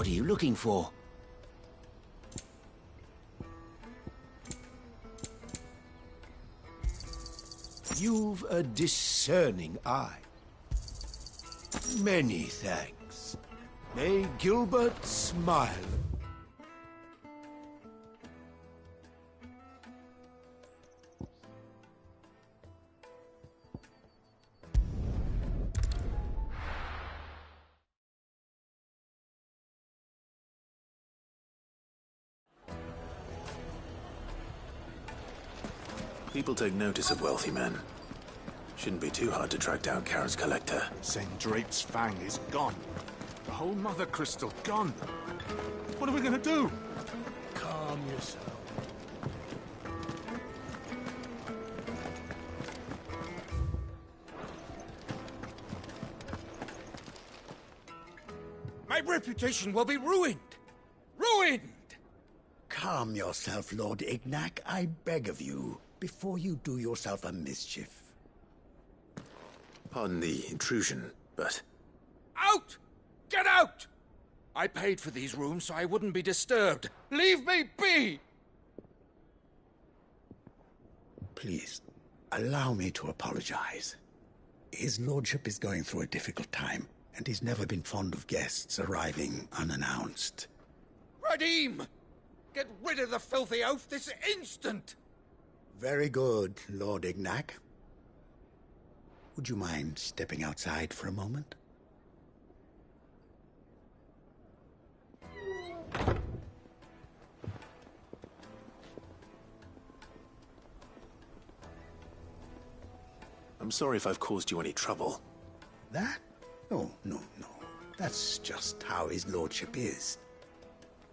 What are you looking for? You've a discerning eye. Many thanks. May Gilbert smile. People take notice of wealthy men. Shouldn't be too hard to track down Karen's collector. Zendrate's fang is gone. The whole mother crystal gone. What are we gonna do? Calm yourself. My reputation will be ruined! Ruined! Calm yourself, Lord Ignac, I beg of you, before you do yourself a mischief. Pardon the intrusion, but... Out! Get out! I paid for these rooms so I wouldn't be disturbed. Leave me be! Please, allow me to apologize. His lordship is going through a difficult time, and he's never been fond of guests arriving unannounced. Radim! Get rid of the filthy oaf this instant! Very good, Lord Ignac. Would you mind stepping outside for a moment? I'm sorry if I've caused you any trouble. That? Oh, no. That's just how his lordship is.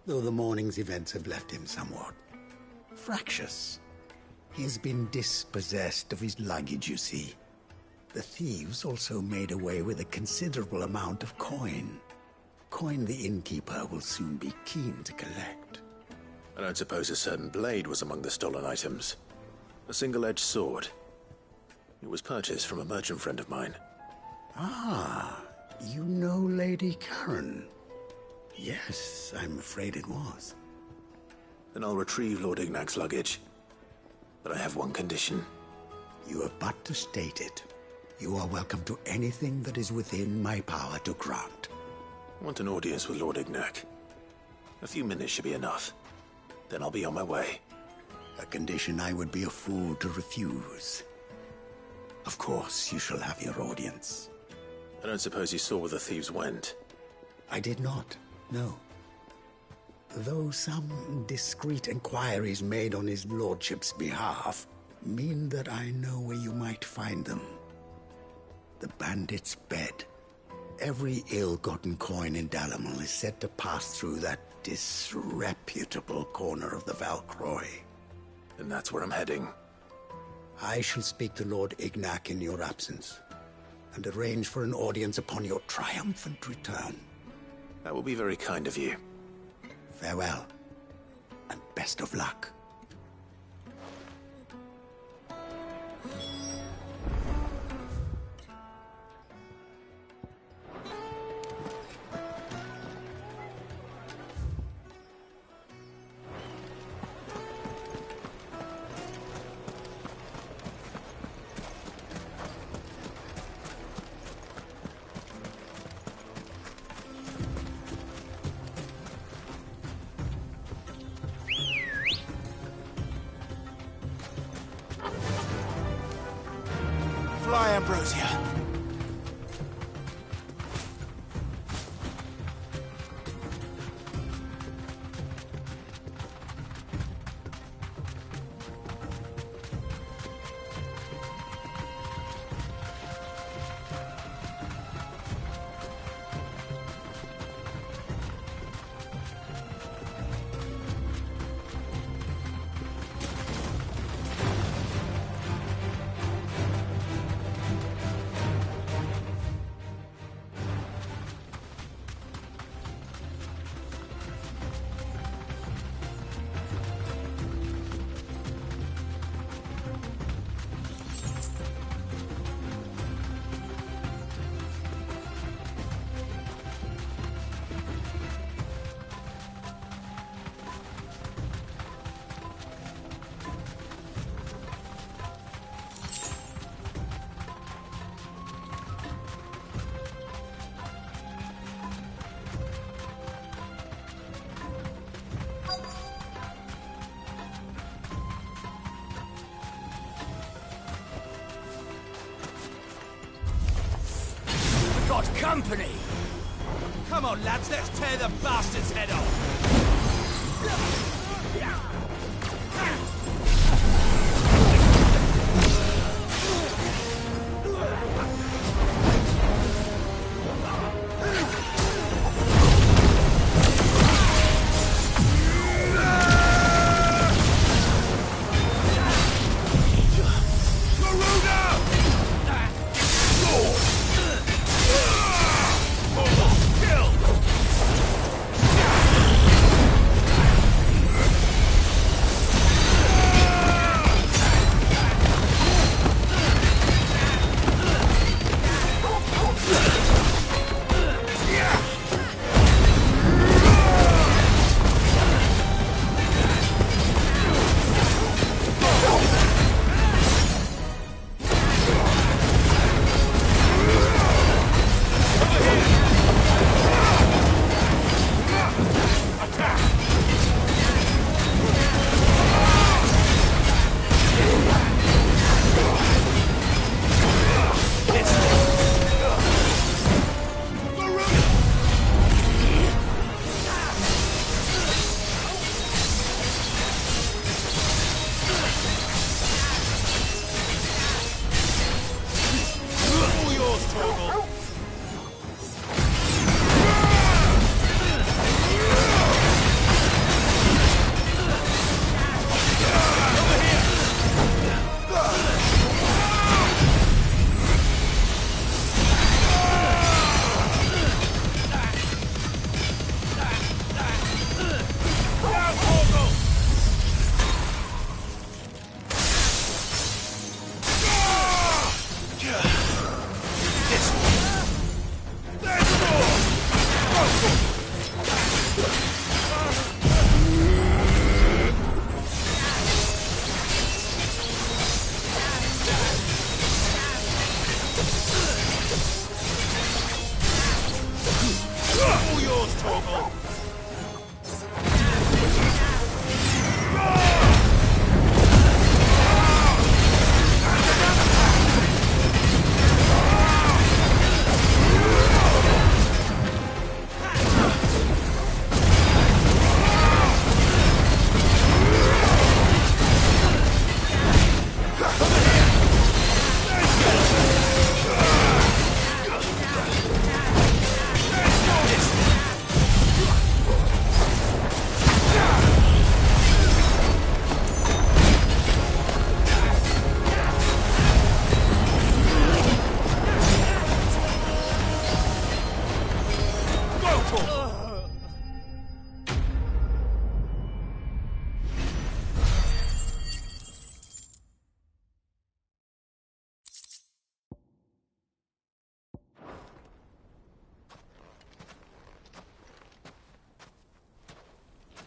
Though the morning's events have left him somewhat fractious. He's been dispossessed of his luggage, you see. The thieves also made away with a considerable amount of coin. Coin the innkeeper will soon be keen to collect. I don't suppose a certain blade was among the stolen items. A single-edged sword. It was purchased from a merchant friend of mine. Ah, you know Lady Karen. Yes, I'm afraid it was. Then I'll retrieve Lord Ignac's luggage. But I have one condition. You have but to state it. You are welcome to anything that is within my power to grant. I want an audience with Lord Ignac. A few minutes should be enough. Then I'll be on my way. A condition I would be a fool to refuse. Of course, you shall have your audience. I don't suppose you saw where the thieves went. I did not, no. Though some discreet inquiries made on his lordship's behalf mean that I know where you might find them. The bandit's bed. Every ill-gotten coin in Dalimil is said to pass through that disreputable corner of the Valcroy. And that's where I'm heading. I shall speak to Lord Ignac in your absence, and arrange for an audience upon your triumphant return. That will be very kind of you. Farewell, and best of luck. Fly, Ambrosia. company! Come on, lads, let's tear the bastard's head off!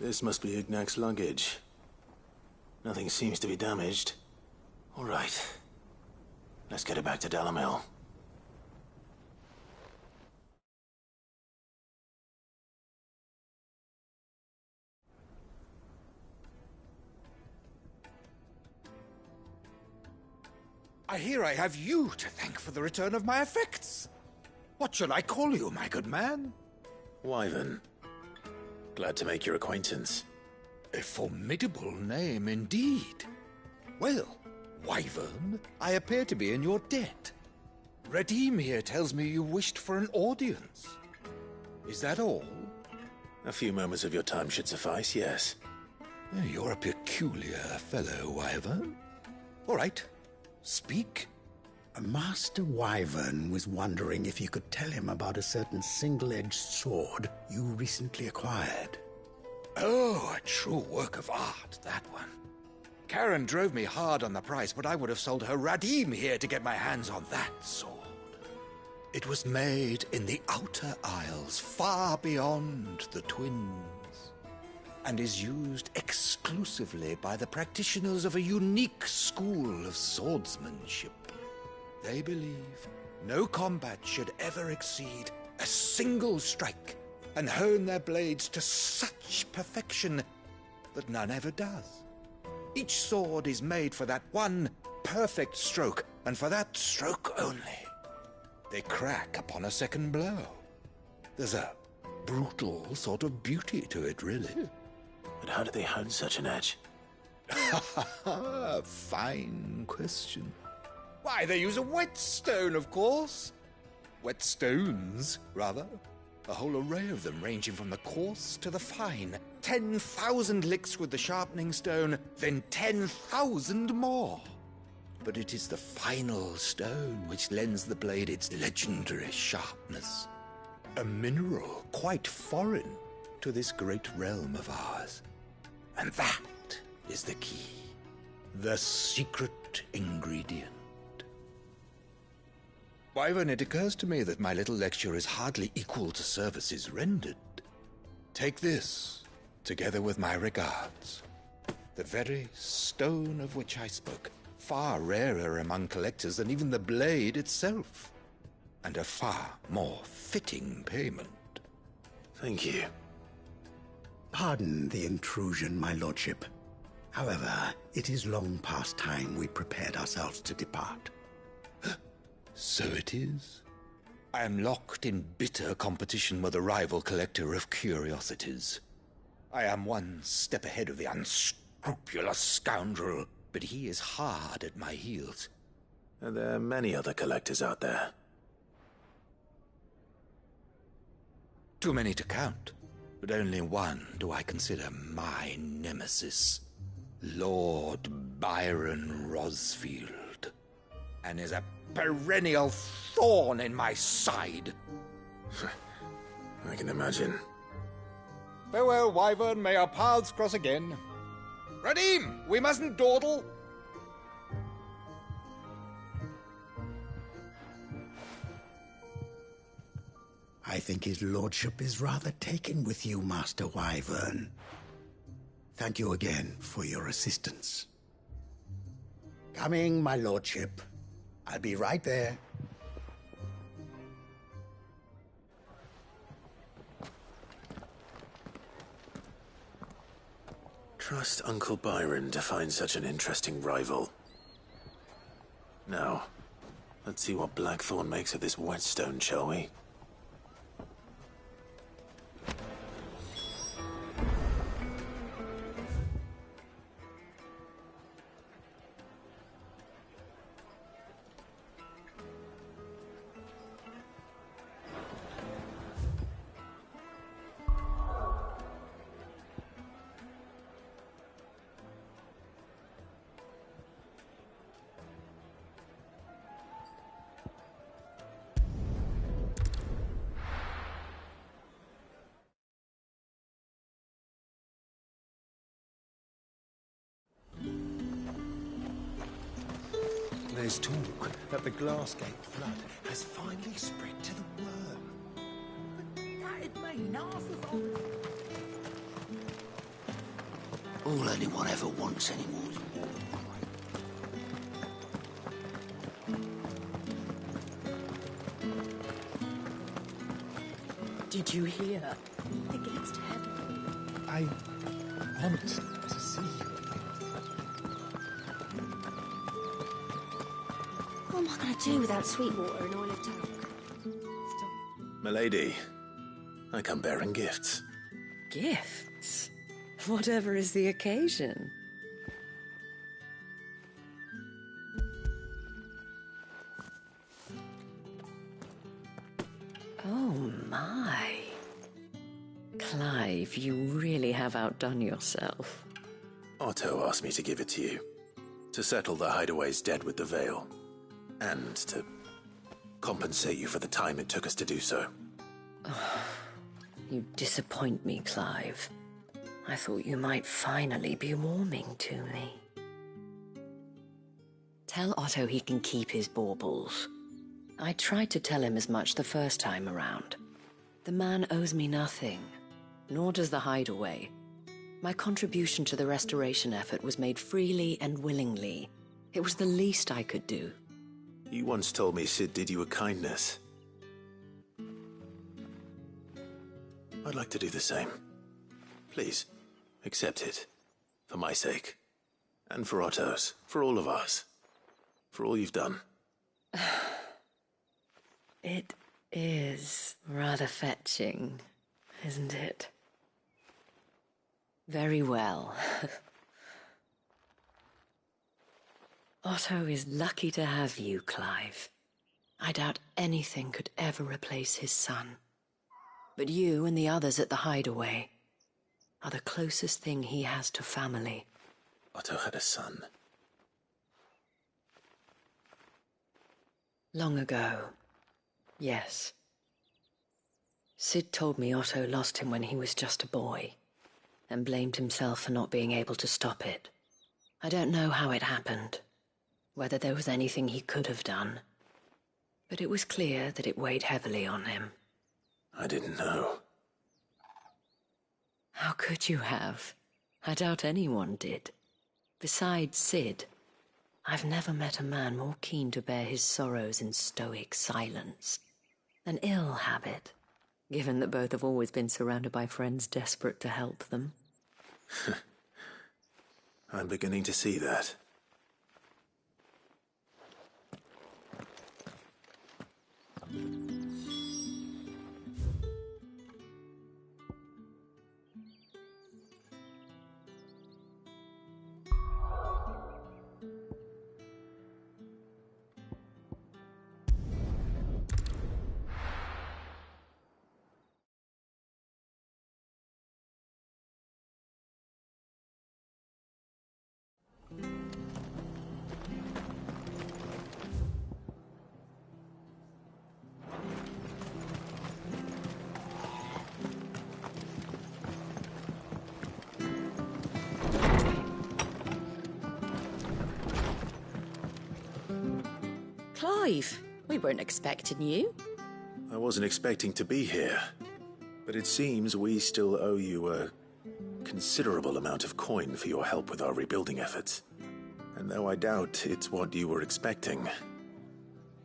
This must be Ignac's luggage. Nothing seems to be damaged. All right. Let's get it back to Dalimil. I hear I have you to thank for the return of my effects. What shall I call you, my good man? Wyvern. Glad to make your acquaintance. A formidable name indeed. Well, Wyvern, I appear to be in your debt. Redeem here tells me you wished for an audience. Is that all? A few moments of your time should suffice, yes. You're a peculiar fellow, Wyvern. All right, speak. Master Wyvern was wondering if you could tell him about a certain single-edged sword you recently acquired. Oh, a true work of art, that one. Karen drove me hard on the price, but I would have sold her Radim here to get my hands on that sword. It was made in the Outer Isles, far beyond the Twins, and is used exclusively by the practitioners of a unique school of swordsmanship. They believe no combat should ever exceed a single strike, and hone their blades to such perfection that none ever does. Each sword is made for that one perfect stroke, and for that stroke only. They crack upon a second blow. There's a brutal sort of beauty to it, really. But how do they hone such an edge? Fine question. Why, they use a whetstone, of course. Whetstones, rather. A whole array of them, ranging from the coarse to the fine. 10,000 licks with the sharpening stone, then 10,000 more. But it is the final stone which lends the blade its legendary sharpness. A mineral quite foreign to this great realm of ours. And that is the key. The secret ingredient. Wyvern, it occurs to me that my little lecture is hardly equal to services rendered. Take this, together with my regards. The very stone of which I spoke, far rarer among collectors than even the blade itself, and a far more fitting payment. Thank you. Pardon the intrusion, my lordship. However, it is long past time we prepared ourselves to depart. So it is. I am locked in bitter competition with a rival collector of curiosities. I am one step ahead of the unscrupulous scoundrel, but he is hard at my heels. And there are many other collectors out there. Too many to count, but only one do I consider my nemesis. Lord Byron Rosfield. And is a perennial thorn in my side. I can imagine. Farewell, Wyvern. May our paths cross again. Radim, we mustn't dawdle. I think his lordship is rather taken with you, Master Wyvern. Thank you again for your assistance. Coming, my lordship. I'll be right there. Trust Uncle Byron to find such an interesting rival. Now, let's see what Blackthorn makes of this whetstone, shall we? There's talk that the Glassgate flood has finally spread to the worm. But that'd mean half of all anyone ever wants anymore is water. Did you hear? The gates to heaven. I want to see you. What am I going to do without Sweetwater and Olive Talk? Milady, I come bearing gifts. Gifts? Whatever is the occasion. Oh my. Clive, you really have outdone yourself. Otto asked me to give it to you. To settle the Hideaway's debt with the Veil. And to compensate you for the time it took us to do so. You disappoint me, Clive. I thought you might finally be warming to me. Tell Otto he can keep his baubles. I tried to tell him as much the first time around. The man owes me nothing, nor does the Hideaway. My contribution to the restoration effort was made freely and willingly. It was the least I could do. You once told me Sid did you a kindness. I'd like to do the same. Please, accept it. For my sake. And for Otto's. For all of us. For all you've done. It is rather fetching, isn't it? Very well. Otto is lucky to have you, Clive. I doubt anything could ever replace his son. But you and the others at the Hideaway are the closest thing he has to family. Otto had a son. Long ago, yes. Sid told me Otto lost him when he was just a boy, and blamed himself for not being able to stop it. I don't know how it happened, whether there was anything he could have done, but it was clear that it weighed heavily on him. I didn't know. How could you have? I doubt anyone did. Besides Sid, I've never met a man more keen to bear his sorrows in stoic silence. An ill habit, given that both have always been surrounded by friends desperate to help them. I'm beginning to see that. Clive, we weren't expecting you. I wasn't expecting to be here, but it seems we still owe you a considerable amount of coin for your help with our rebuilding efforts. And though I doubt it's what you were expecting,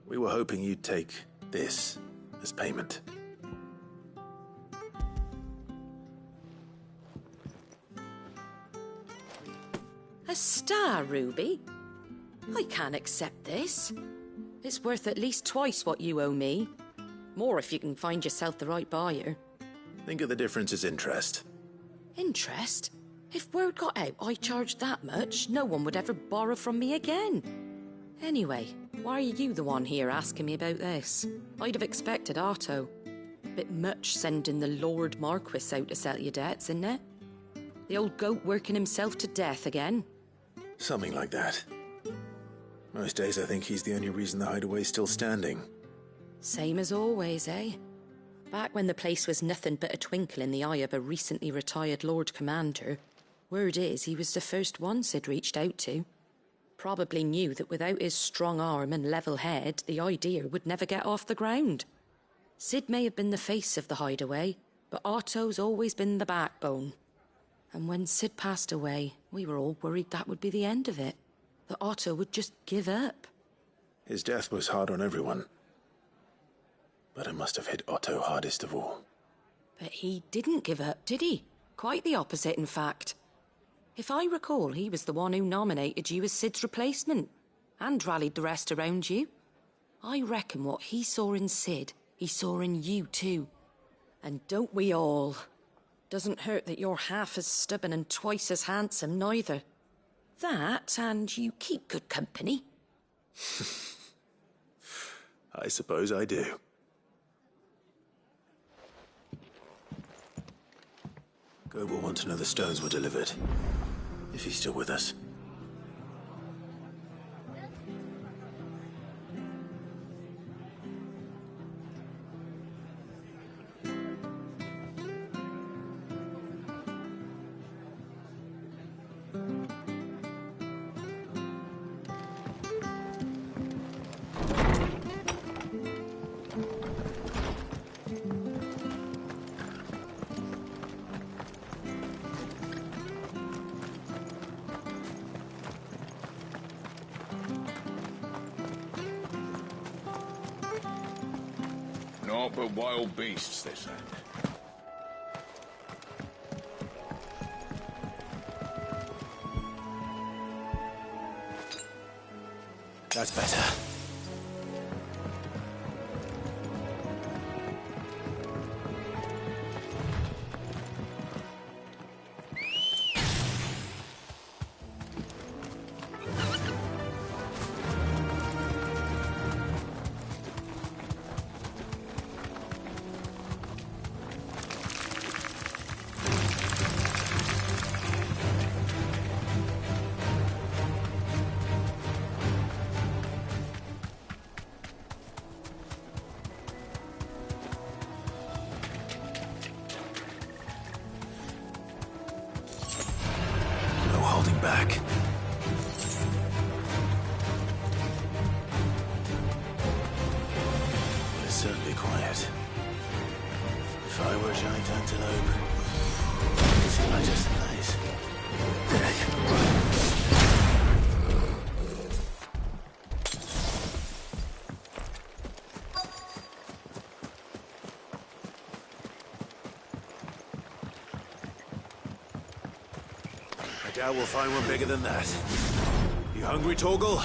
we were hoping you'd take this as payment. A star ruby? I can't accept this. It's worth at least twice what you owe me. More if you can find yourself the right buyer. Think of the difference as interest. Interest? If word got out I charged that much, no one would ever borrow from me again. Anyway, why are you the one here asking me about this? I'd have expected Otto. Bit much sending the Lord Marquis out to settle your debts, isn't it? The old goat working himself to death again. Something like that. Most days I think he's the only reason the Hideaway's still standing. Same as always, eh? Back when the place was nothing but a twinkle in the eye of a recently retired Lord Commander, word is he was the first one Sid reached out to. Probably knew that without his strong arm and level head, the idea would never get off the ground. Sid may have been the face of the Hideaway, but Otto's always been the backbone. And when Sid passed away, we were all worried that would be the end of it. That Otto would just give up. His death was hard on everyone. But it must have hit Otto hardest of all. But he didn't give up, did he? Quite the opposite, in fact. If I recall, he was the one who nominated you as Sid's replacement, and rallied the rest around you. I reckon what he saw in Sid, he saw in you too. And don't we all? Doesn't hurt that you're half as stubborn and twice as handsome, neither. That, and you keep good company. I suppose I do. Gob will want to know the stones were delivered, if he's still with us. Naught but wild beasts, this end. That's better. back. It's certainly quiet. If I were a giant antelope, it'd seem like just a place. I doubt we'll find one bigger than that. You hungry, Torgal?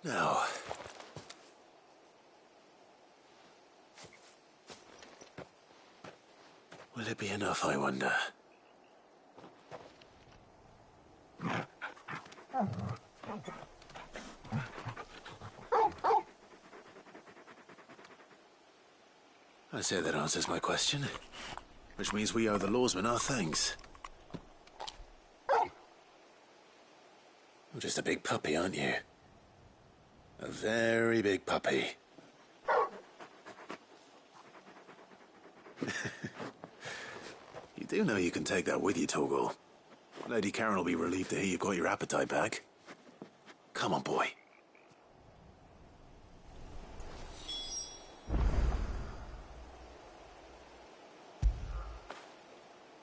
Now, will it be enough, I wonder? I say that answers my question, which means we owe the lawsmen our thanks. You're just a big puppy, aren't you? A very big puppy. You do know you can take that with you, Torgal. Lady Karen will be relieved to hear you've got your appetite back. Come on, boy.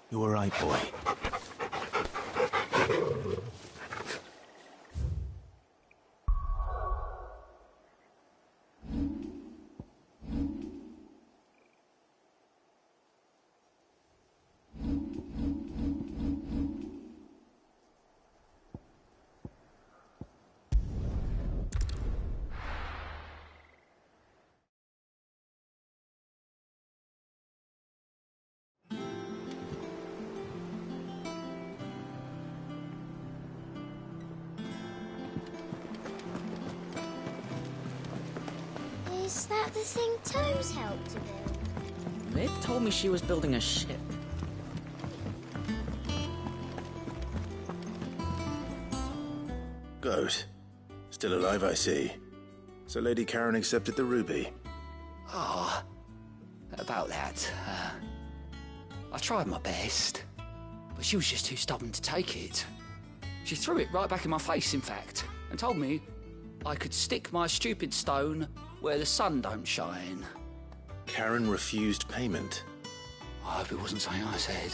You all right, boy? Is that the thing Tomes helped to build? Liv told me she was building a ship. Goat. Still alive, I see. So Lady Karen accepted the ruby. Ah, about that. I tried my best, but she was just too stubborn to take it. She threw it right back in my face, in fact, and told me I could stick my stupid stone where the sun don't shine. Karen refused payment. I hope it wasn't something I said.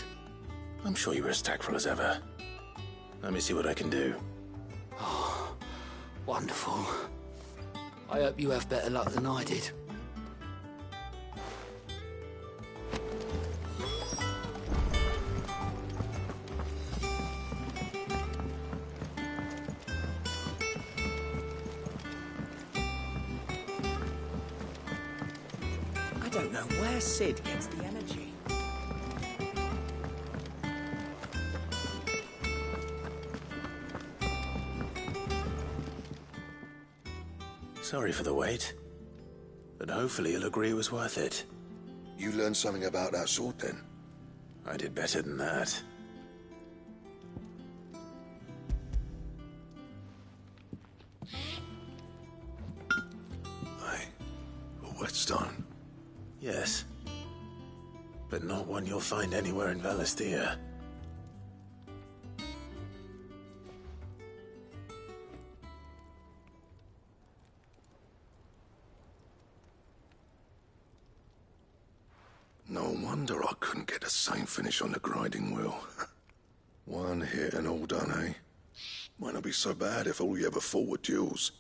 I'm sure you were as tactful as ever. Let me see what I can do. Oh, wonderful. I hope you have better luck than I did. don't know where Sid gets the energy. Sorry for the wait, but hopefully you'll agree it was worth it. You learned something about that sword, then? I did better than that. Hey, a whetstone? Yes, but not one you'll find anywhere in Valisthea. No wonder I couldn't get the same finish on the grinding wheel. One hit and all done, eh? Might not be so bad if all you ever fought were duels.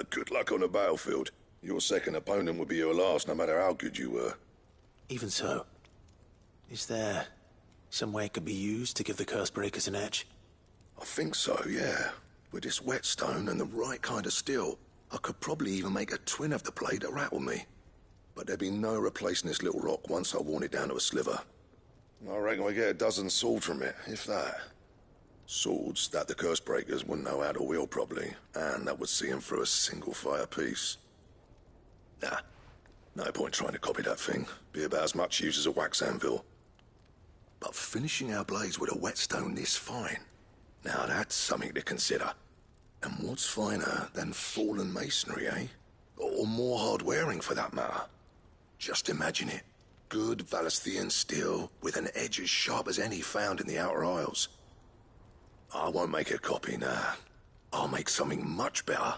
Good luck on the battlefield. Your second opponent would be your last, no matter how good you were. Even so, is there some way it could be used to give the Cursebreakers an edge? I think so, yeah. With this whetstone and the right kind of steel, I could probably even make a twin of the blade to rattle me. But there'd be no replacing this little rock once I worn it down to a sliver. I reckon we get a dozen swords from it, if that. Swords that the Cursebreakers wouldn't know how to wield properly, and that would see them through a single fire piece. Nah, no point trying to copy that thing. Be about as much use as a wax anvil. But finishing our blades with a whetstone this fine, now that's something to consider. And what's finer than fallen masonry, eh? Or more hard-wearing, for that matter. Just imagine it. Good Valisthean steel with an edge as sharp as any found in the Outer Isles. I won't make a copy, nah. I'll make something much better.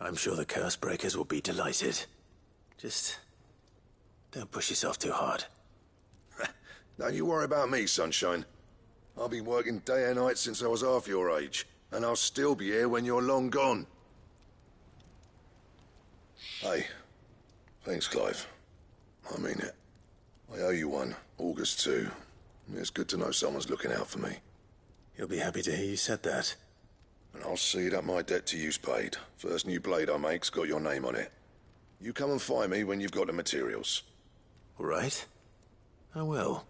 I'm sure the Cursebreakers will be delighted. Just don't push yourself too hard. Don't you worry about me, Sunshine. I've been working day and night since I was half your age, and I'll still be here when you're long gone. Hey, thanks, Clive. I mean it. I owe you one, August too. It's good to know someone's looking out for me. You'll be happy to hear you said that. And I'll see that my debt to you's paid. First new blade I make's got your name on it. You come and find me when you've got the materials. All right. I will.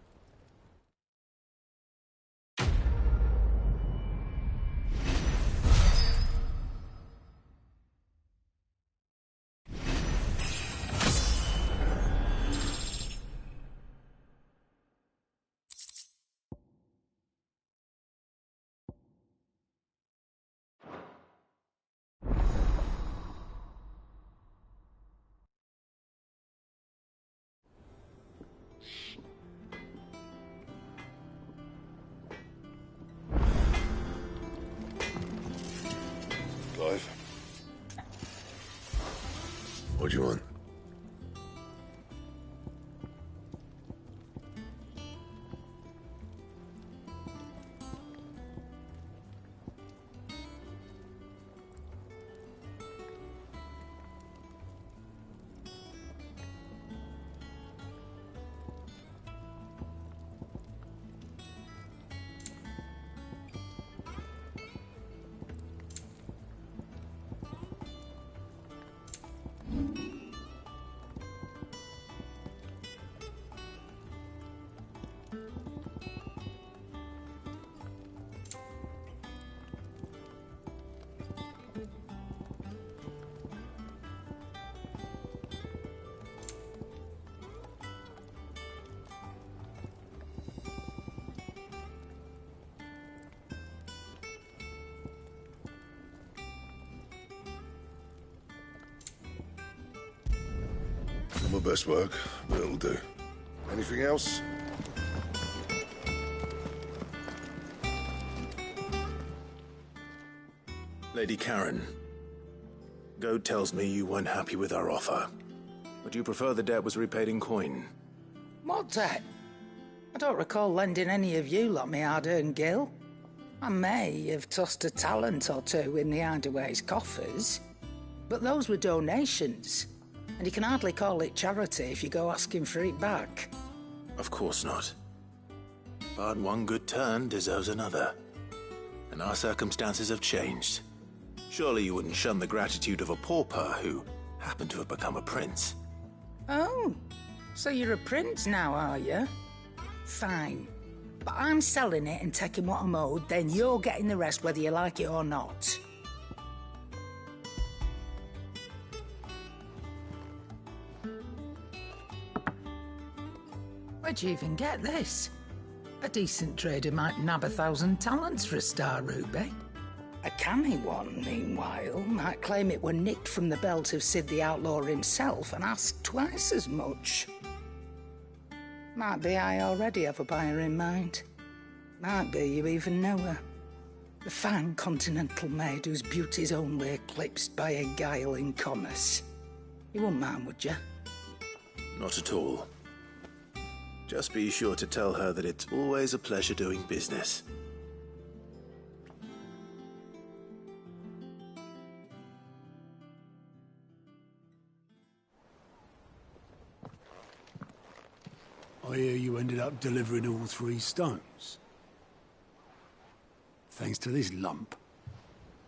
Clive? What do you want? Not my best work, but it'll do. Anything else? Lady Karen, Goad tells me you weren't happy with our offer. Would you prefer the debt was repaid in coin? What debt? I don't recall lending any of you lot me hard-earned gil. I may have tossed a talent or two in the Hideaway's coffers, but those were donations, and you can hardly call it charity if you go asking for it back. Of course not. But one good turn deserves another. And our circumstances have changed. Surely you wouldn't shun the gratitude of a pauper who happened to have become a prince. Oh, so you're a prince now, are you? Fine. But I'm selling it and taking what I'm owed, then you're getting the rest whether you like it or not. Where'd you even get this? A decent trader might nab 1,000 talents for a star ruby. A canny one, meanwhile, might claim it were nicked from the belt of Sid the Outlaw himself and ask twice as much. Might be I already have a buyer in mind. Might be you even know her. The fine continental maid whose beauty's only eclipsed by a guile in commerce. You wouldn't mind, would you? Not at all. Just be sure to tell her that it's always a pleasure doing business. I hear you ended up delivering all 3 stones. Thanks to this lump.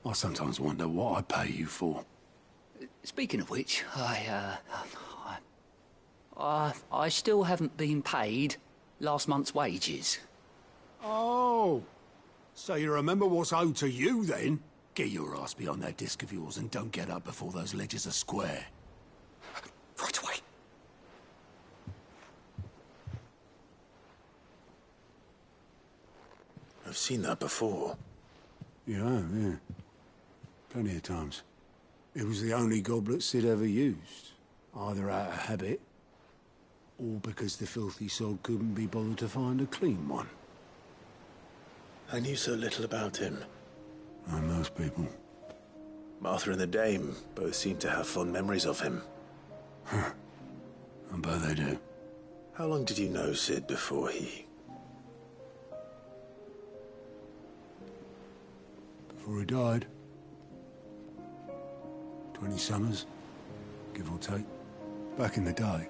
I sometimes wonder what I pay you for. Speaking of which, I still haven't been paid last month's wages. Oh, so you remember what's owed to you then? Get your ass behind that disc of yours and don't get up before those ledgers are square. Right away. I've seen that before. Yeah. Plenty of times. It was the only goblet Sid ever used. Either out of habit, or because the filthy sod couldn't be bothered to find a clean one. I knew so little about him. Like most people. Martha and the Dame both seem to have fond memories of him. Huh. I bet they do. How long did you know Sid before he... Before he died? 20 summers, give or take. Back in the day,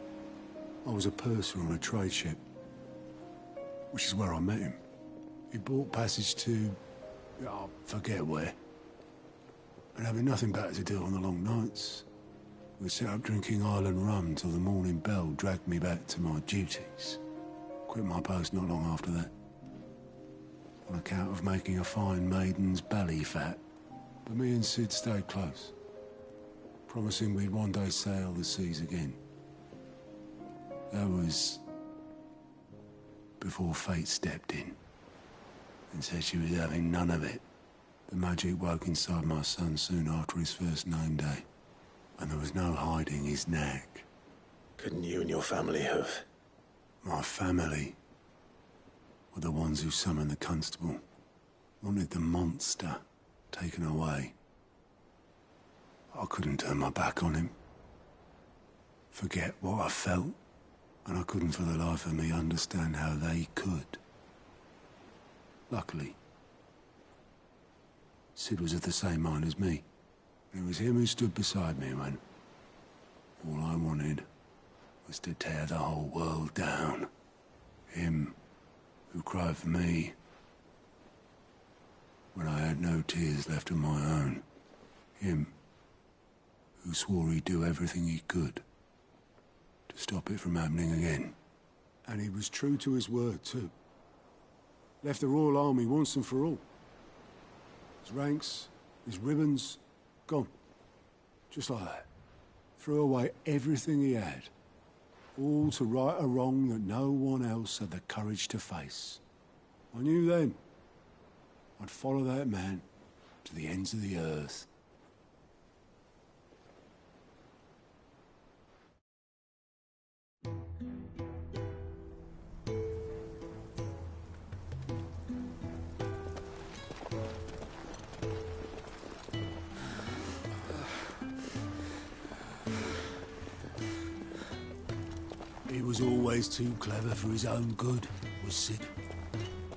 I was a purser on a trade ship, which is where I met him. He bought passage to... I forget where. And having nothing better to do on the long nights, we set up drinking island rum till the morning bell dragged me back to my duties. Quit my post not long after that. On account of making a fine maiden's belly fat. But me and Sid stayed close, promising we'd one day sail the seas again. That was before fate stepped in and said she was having none of it. The magic woke inside my son soon after his first name day, and there was no hiding his knack. Couldn't you and your family have... My family were the ones who summoned the constable, wanted the monster taken away. I couldn't turn my back on him, forget what I felt, and I couldn't for the life of me understand how they could. Luckily, Sid was of the same mind as me. It was him who stood beside me when all I wanted was to tear the whole world down. Him who cried for me when I had no tears left of my own. Him who swore he'd do everything he could to stop it from happening again. And he was true to his word, too. Left the Royal Army once and for all. His ranks, his ribbons, gone. Just like that. Threw away everything he had. All to right a wrong that no one else had the courage to face. I knew then I'd follow that man to the ends of the earth. He was always too clever for his own good, was Sid.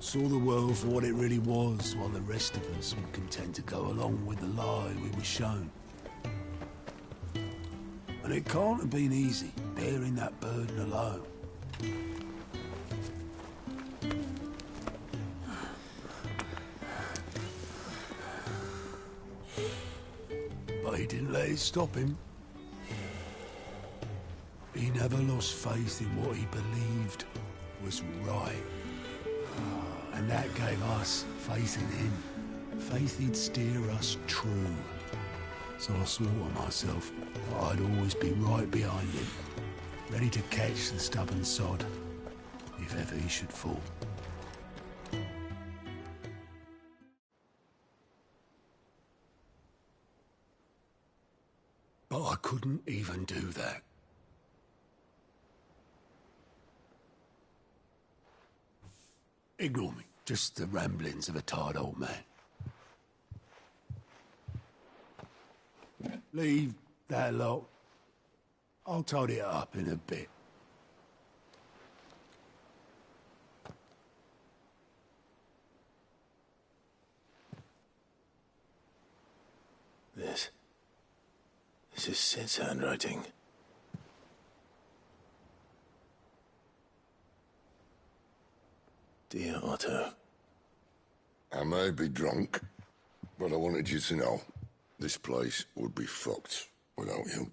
Saw the world for what it really was, while the rest of us were content to go along with the lie we were shown. And it can't have been easy, bearing that burden alone. But he didn't let it stop him. He never lost faith in what he believed was right. And that gave us faith in him. Faith he'd steer us true. So I swore to myself that I'd always be right behind him, ready to catch the stubborn sod, if ever he should fall. But I couldn't even do that. Ignore me. Just the ramblings of a tired old man. Leave that lot. I'll tidy it up in a bit. This is Sid's handwriting. Dear Otto. I may be drunk, but I wanted you to know this place would be fucked without you.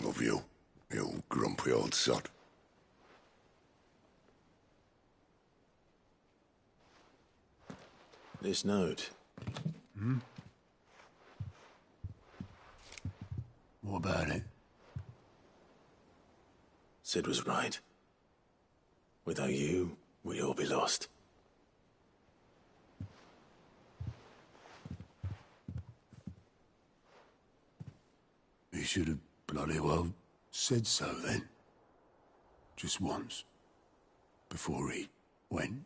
Love you, you grumpy old sod. This note. Hmm? What about it? Sid was right. Without you, we'd all be lost. He should have bloody well said so then. Just once. Before he went.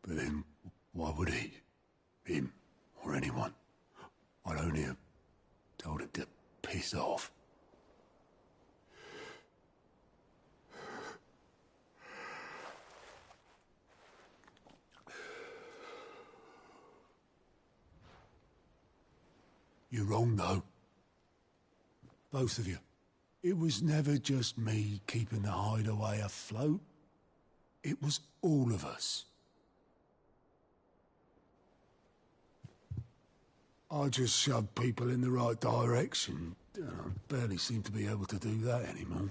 But then, why would he? Him, or anyone? I'd only have told him to piss off. You're wrong, though. Both of you. It was never just me keeping the hideaway afloat. It was all of us. I just shoved people in the right direction. I barely seem to be able to do that anymore.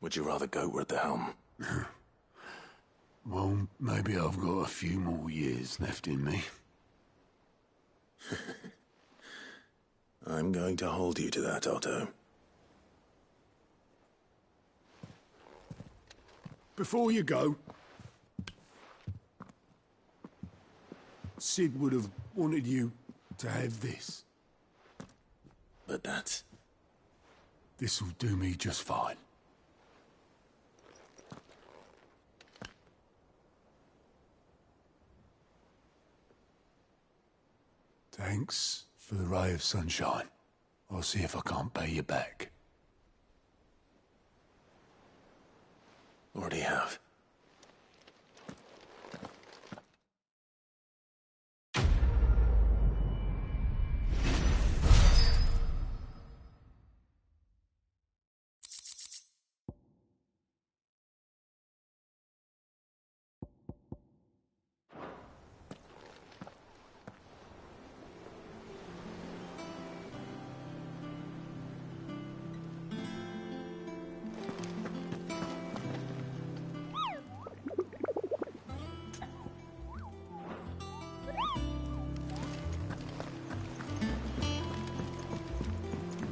Would you rather goat were at the helm? Well, maybe I've got a few more years left in me. I'm going to hold you to that, Otto. Before you go, Sid would have wanted you to have this. But that's... This'll do me just fine. Thanks for the ray of sunshine. I'll see if I can't pay you back. Already have.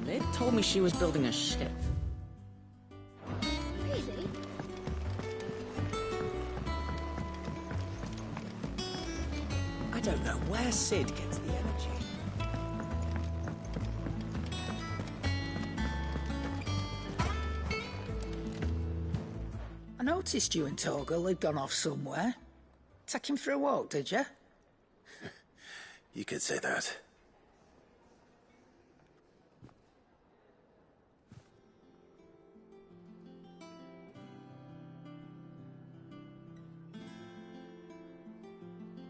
They told me she was building a ship. Really? I don't know where Sid gets the energy. I noticed you and Torgal had gone off somewhere. Take him for a walk, did you? You could say that.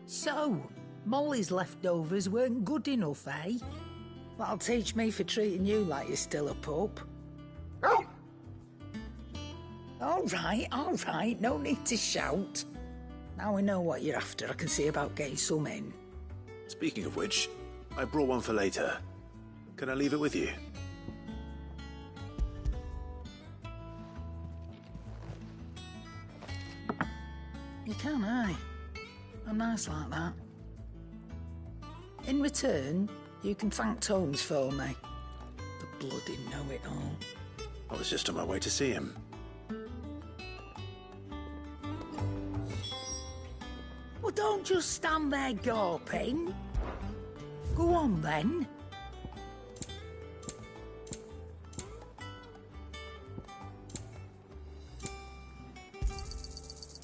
So, Molly's leftovers weren't good enough, eh? That'll teach me for treating you like you're still a pup. All right, no need to shout. Now we know what you're after, I can see about getting some in. Speaking of which, I brought one for later. Can I leave it with you? You can, aye. I'm nice like that. In return, you can thank Tomes for me. The bloody know-it-all. I was just on my way to see him. Well, don't just stand there gawping. Go on, then.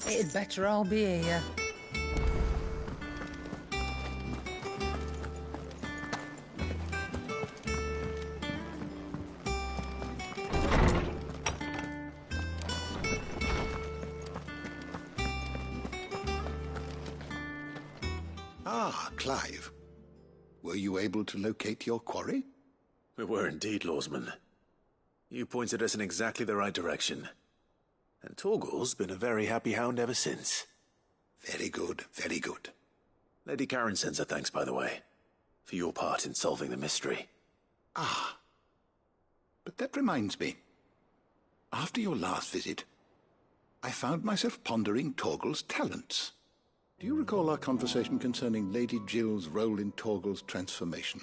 It'd better all be here. Ah, Clive. Were you able to locate your quarry? We were indeed, Lawsman. You pointed us in exactly the right direction. And Torgal's been a very happy hound ever since. Very good, very good. Lady Karen sends her thanks, by the way, for your part in solving the mystery. Ah. But that reminds me. After your last visit, I found myself pondering Torgal's talents. Do you recall our conversation concerning Lady Jill's role in Torgal's transformation?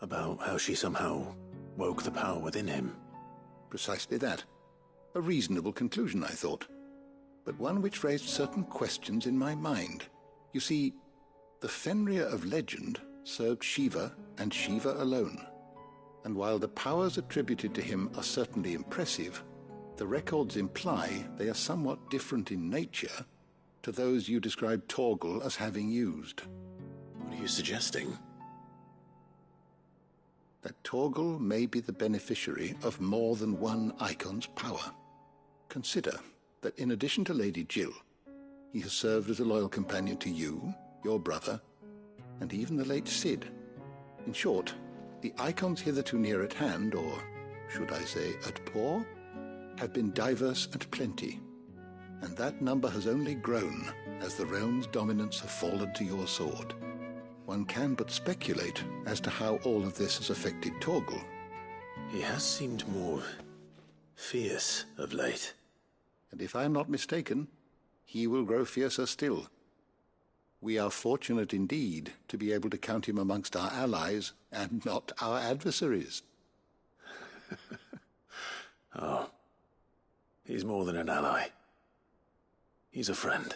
About how she somehow woke the power within him. Precisely that. A reasonable conclusion, I thought, but one which raised certain questions in my mind. You see, the Fenrir of legend served Shiva and Shiva alone, and while the powers attributed to him are certainly impressive, the records imply they are somewhat different in nature to those you described Torgal as having used. What are you suggesting? That Torgal may be the beneficiary of more than one icon's power. Consider that in addition to Lady Jill, he has served as a loyal companion to you, your brother, and even the late Cid. In short, the icons hitherto near at hand, or should I say at paw, have been diverse and plenty, and that number has only grown as the realm's dominance have fallen to your sword. One can but speculate as to how all of this has affected Torgal. He has seemed more fierce of late. And if I am not mistaken, he will grow fiercer still. We are fortunate indeed to be able to count him amongst our allies and not our adversaries. Oh, he's more than an ally. He's a friend.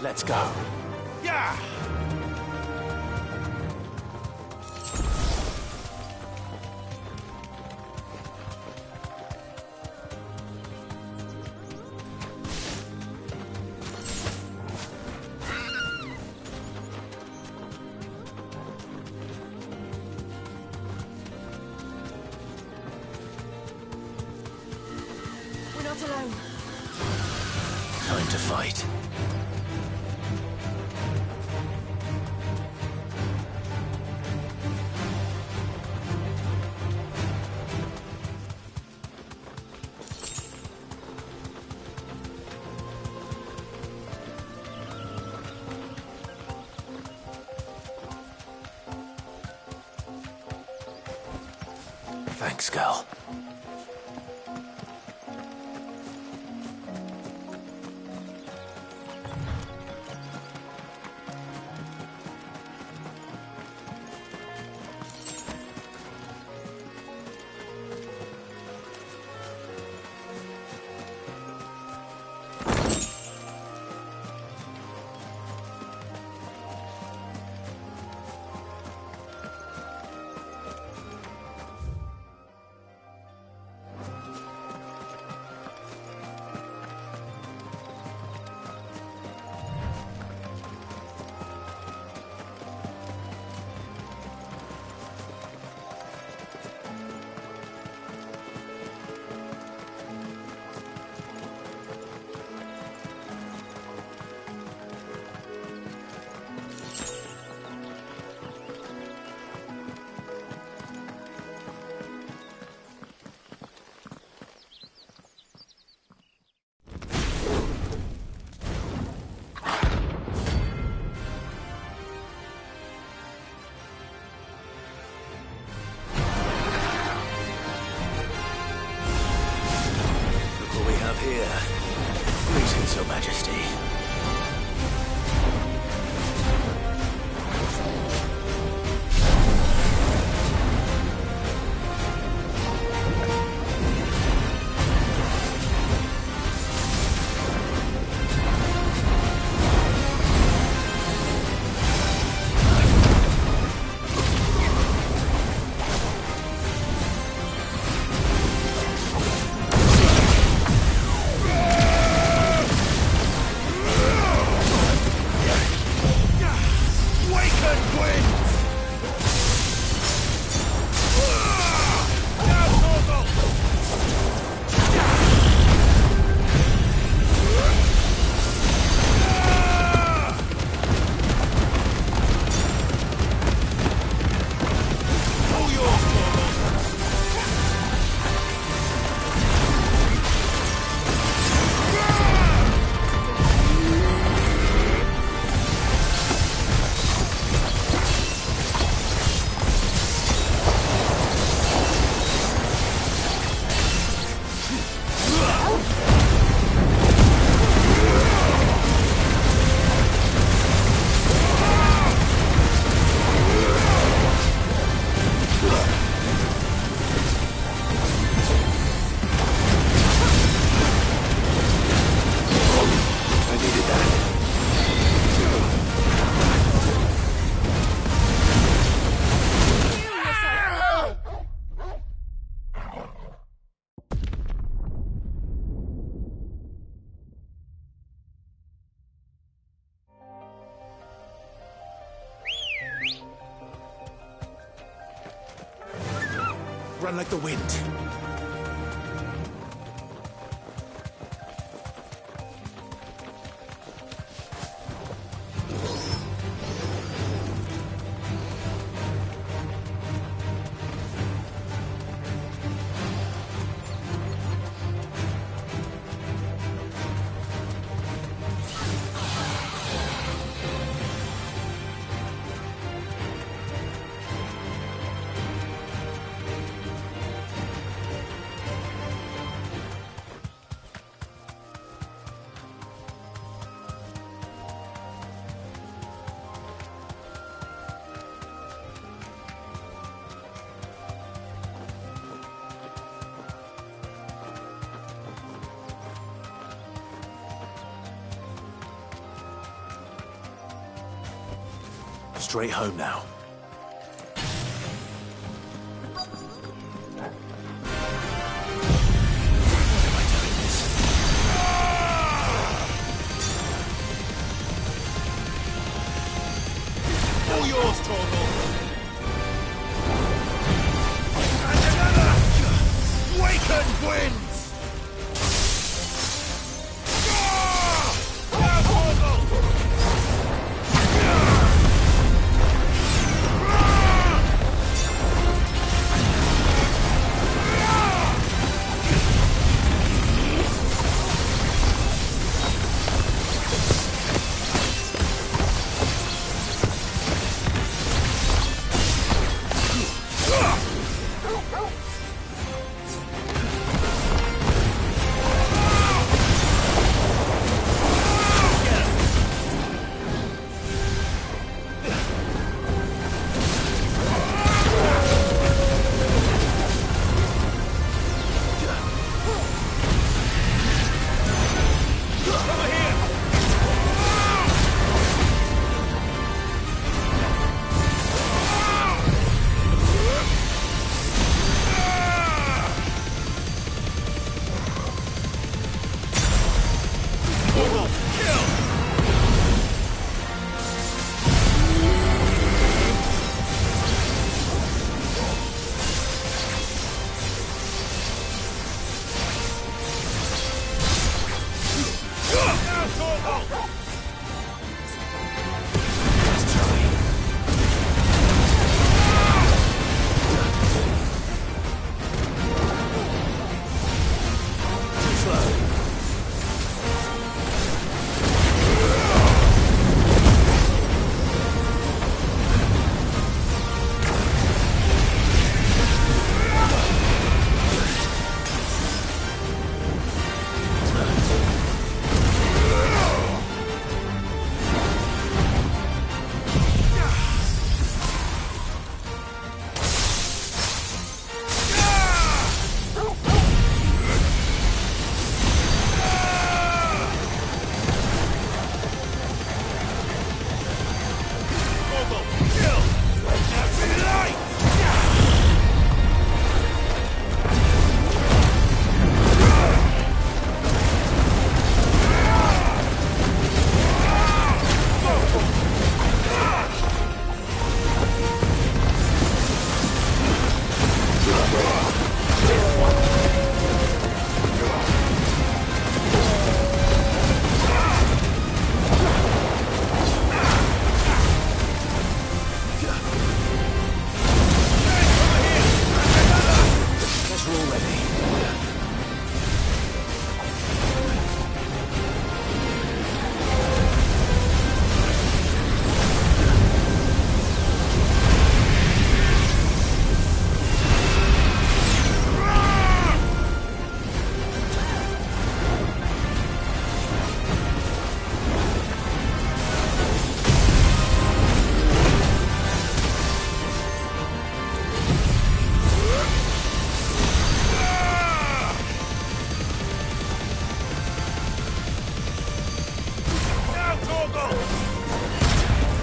Let's go. Yeah! We're not alone. Time to fight. Thanks, girl. Greetings, Your Majesty. Run like the wind. Straight home now. All yours, Torgal. And another! Waken winds!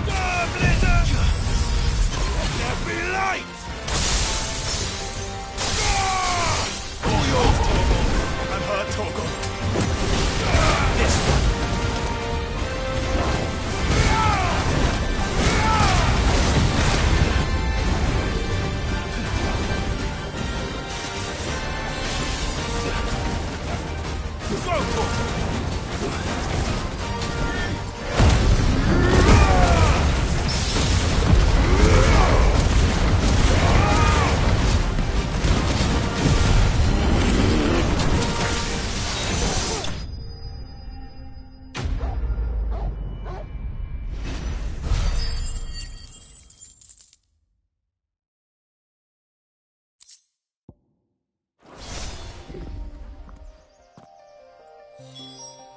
Star Blizzard! There be light! All yours, Torgal. And her, Torgal. This one. Go, Torgal!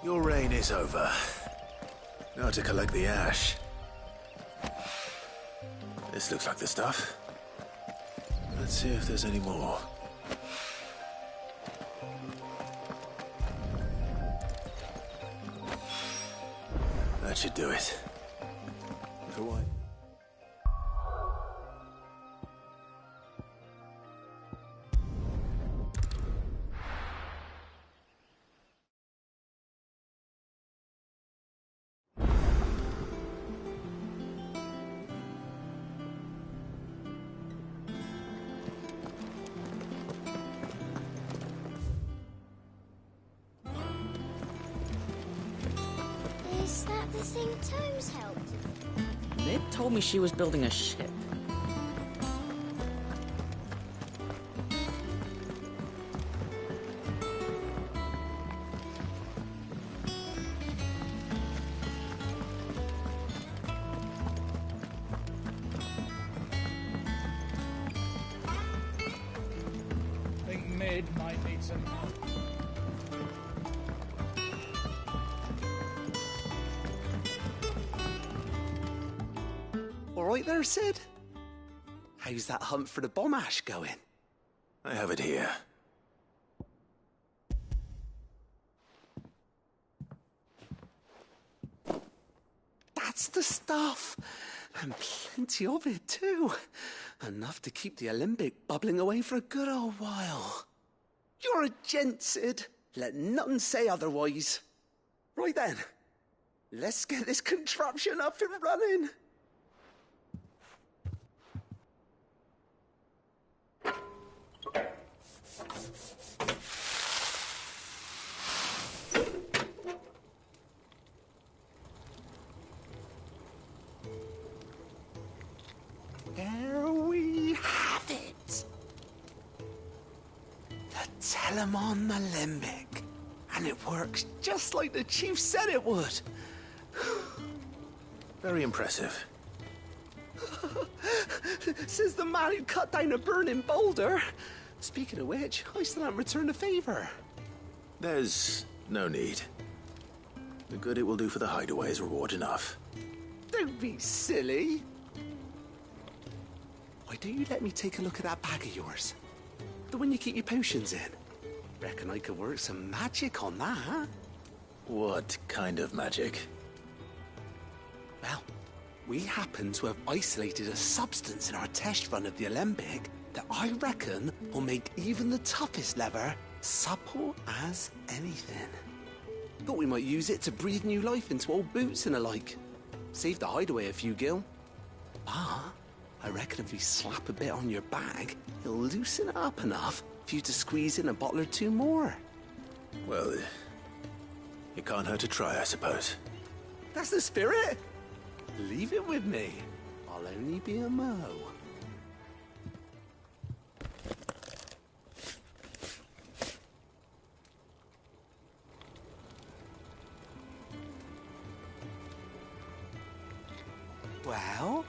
Your reign is over. Now to collect the ash. This looks like the stuff. Let's see if there's any more. That should do it. For what? Is that the thing Tomes helped? Ned told me she was building a ship. Think Mid might need some help. All right there, Sid? How's that hunt for the bomb ash going? I have it here. That's the stuff. And plenty of it, too. Enough to keep the Alembic bubbling away for a good old while. You're a gent, Sid. Let nothing say otherwise. Right then. Let's get this contraption up and running. There we have it. The Telemon Alembic. And it works just like the chief said it would. Very impressive. Says the man who cut down a burning boulder. Speaking of which, I still haven't returned the favor. There's no need. The good it will do for the hideaway is reward enough. Don't be silly. Why don't you let me take a look at that bag of yours? The one you keep your potions in. Reckon I could work some magic on that, huh? What kind of magic? Well, we happen to have isolated a substance in our test run of the Alembic that I reckon will make even the toughest leather supple as anything. Thought we might use it to breathe new life into old boots and the like. Save the hideaway a few gil. Ah, I reckon if we slap a bit on your bag, it'll loosen it up enough for you to squeeze in a bottle or two more. Well, it can't hurt to try, I suppose. That's the spirit. Leave it with me. I'll only be a mo. Well,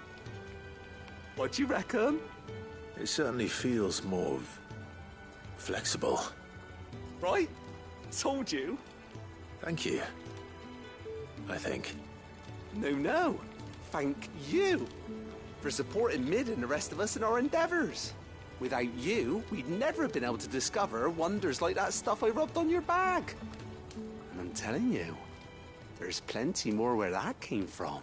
what do you reckon? It certainly feels more flexible. Right? Told you. Thank you. I think. No. Thank you for supporting Mid and the rest of us in our endeavors. Without you, we'd never have been able to discover wonders like that stuff I rubbed on your bag. And I'm telling you, There's plenty more where that came from.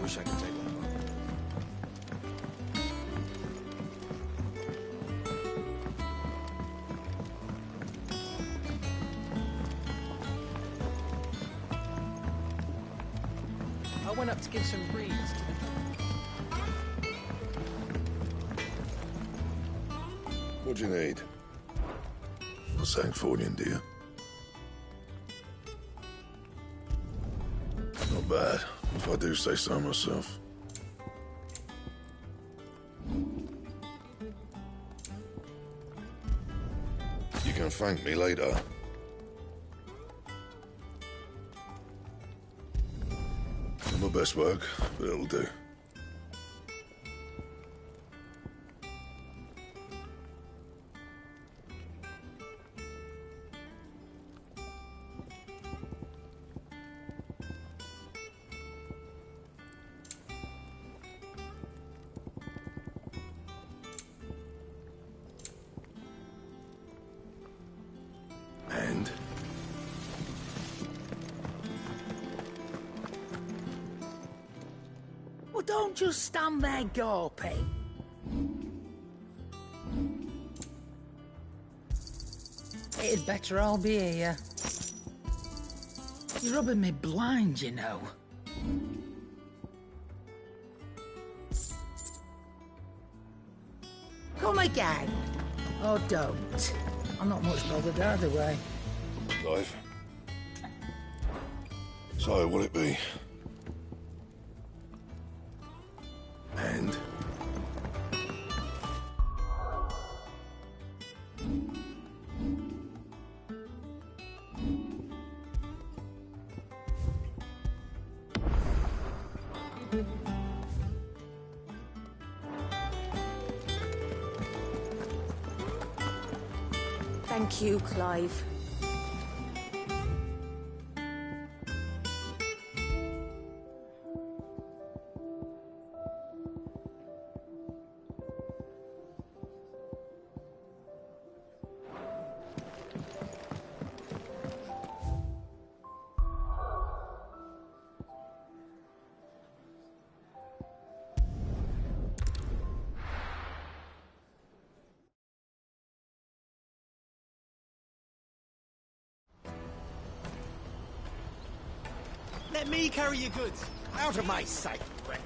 Wish I could take that one. I went up to give some breeze to the... What do you need? For Sancfordian, do you? Not bad, if I do say so myself. You can thank me later. Not my best work, but it'll do. And? Well, don't just stand there gawping. It'd better all be here. You're rubbing me blind, you know. Come again. Or don't. I'm not much bothered either way. Clive. So, will it be? And? Thank you, Clive. Let me carry your goods. Out of my sight, wretch.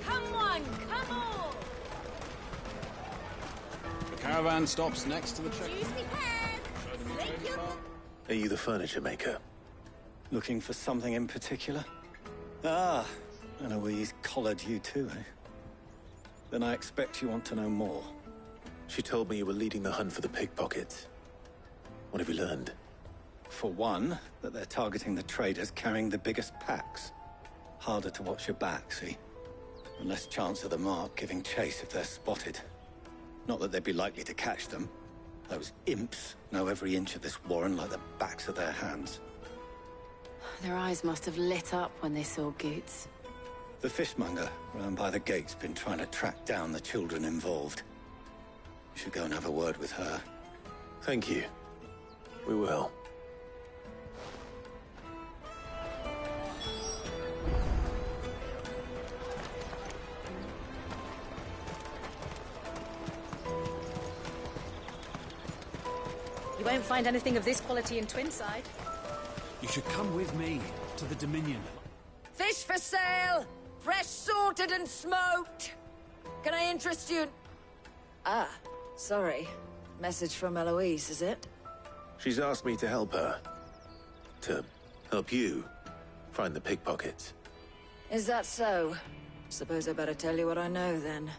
Come on, come on! The caravan stops next to the check. Juicy pears! Thank you! Are you the furniture maker? Looking for something in particular? Ah, Eloise collared you too, eh? Then I expect you want to know more. She told me you were leading the hunt for the pickpockets. What have you learned? For one, that they're targeting the traders carrying the biggest packs. Harder to watch your back, see? And less chance of the mark giving chase if they're spotted. Not that they'd be likely to catch them. Those imps know every inch of this warren like the backs of their hands. Their eyes must have lit up when they saw Goots. The fishmonger round by the gate's been trying to track down the children involved. You should go and have a word with her. Thank you. We will. You won't find anything of this quality in Twinside. You should come with me to the Dominion. Fish for sale! Fresh sorted and smoked! Can I interest you in... Ah, sorry. Message from Eloise, is it? She's asked me to help her. To help you find the pickpockets. Is that so? Suppose I better tell you what I know, then.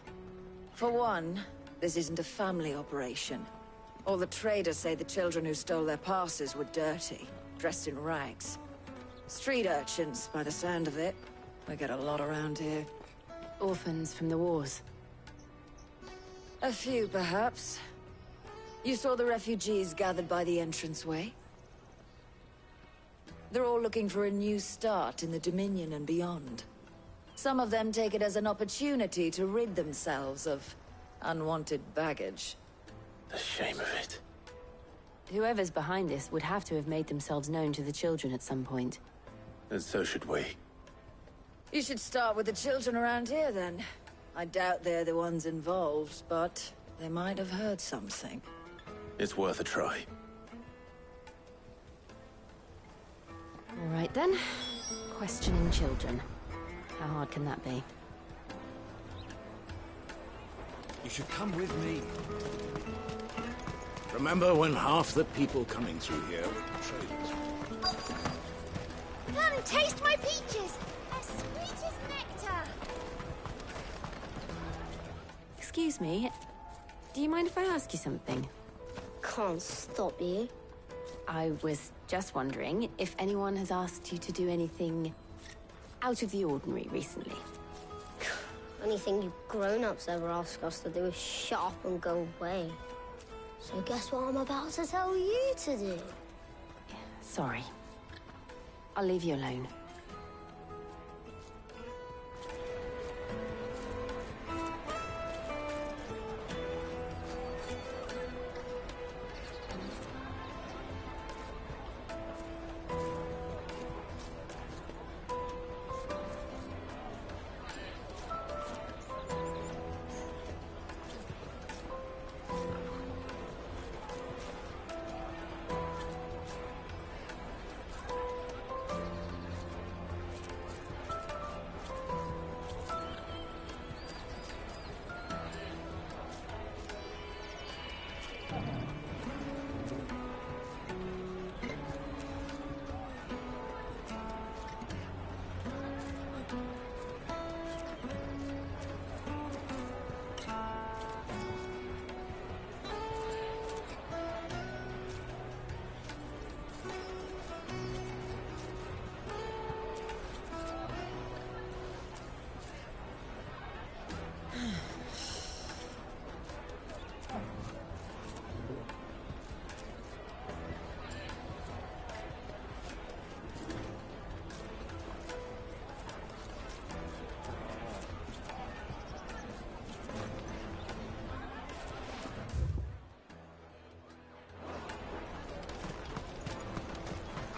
For one, this isn't a family operation. All the traders say the children who stole their passes were dirty, dressed in rags. Street urchins, by the sound of it. We get a lot around here. Orphans from the wars. A few, perhaps. You saw the refugees gathered by the entranceway? They're all looking for a new start in the Dominion and beyond. Some of them take it as an opportunity to rid themselves of unwanted baggage. The shame of it. Whoever's behind this would have to have made themselves known to the children at some point. And so should we. You should start with the children around here, then. I doubt they're the ones involved, but they might have heard something. It's worth a try. All right, then. Questioning children. How hard can that be? You should come with me. Remember when half the people coming through here were traders? Come, taste my peaches! As sweet as nectar! Excuse me. Do you mind if I ask you something? Can't stop you. I was just wondering if anyone has asked you to do anything out of the ordinary recently. Anything you grown-ups ever ask us to do is shut up and go away. So guess what I'm about to tell you to do? Sorry. I'll leave you alone.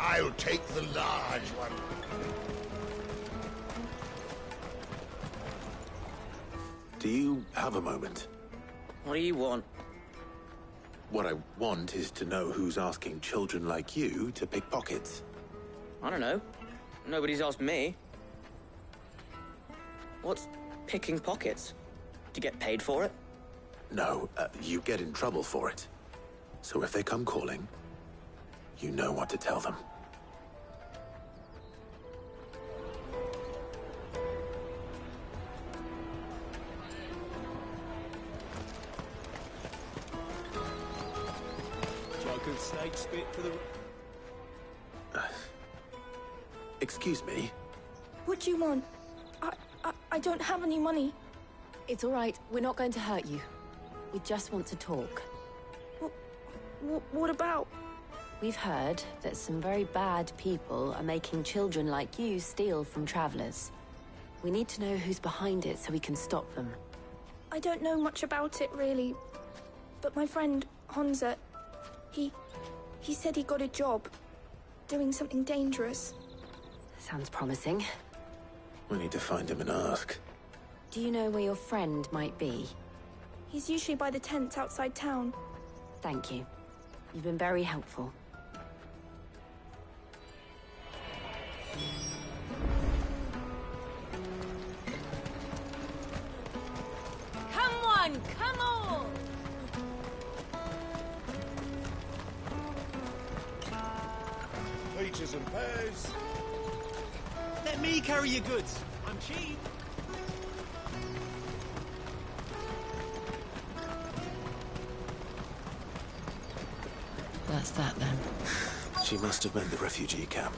I'll take the large one. Do you have a moment? What do you want? What I want is to know who's asking children like you to pick pockets. I don't know. Nobody's asked me. What's picking pockets? Do you get paid for it? No, you get in trouble for it. So if they come calling, you know what to tell them. Joker snake spit for the... Excuse me? What do you want? I don't have any money. It's all right. We're not going to hurt you. We just want to talk. What about? We've heard that some very bad people are making children like you steal from travelers. We need to know who's behind it so we can stop them. I don't know much about it, really. But my friend, Honza, he said he got a job doing something dangerous. Sounds promising. We need to find him and ask. Do you know where your friend might be? He's usually by the tents outside town. Thank you. You've been very helpful. Come on, come on! Peaches and pears. Let me carry your goods. I'm cheap. that's that then. She must have meant the refugee camp.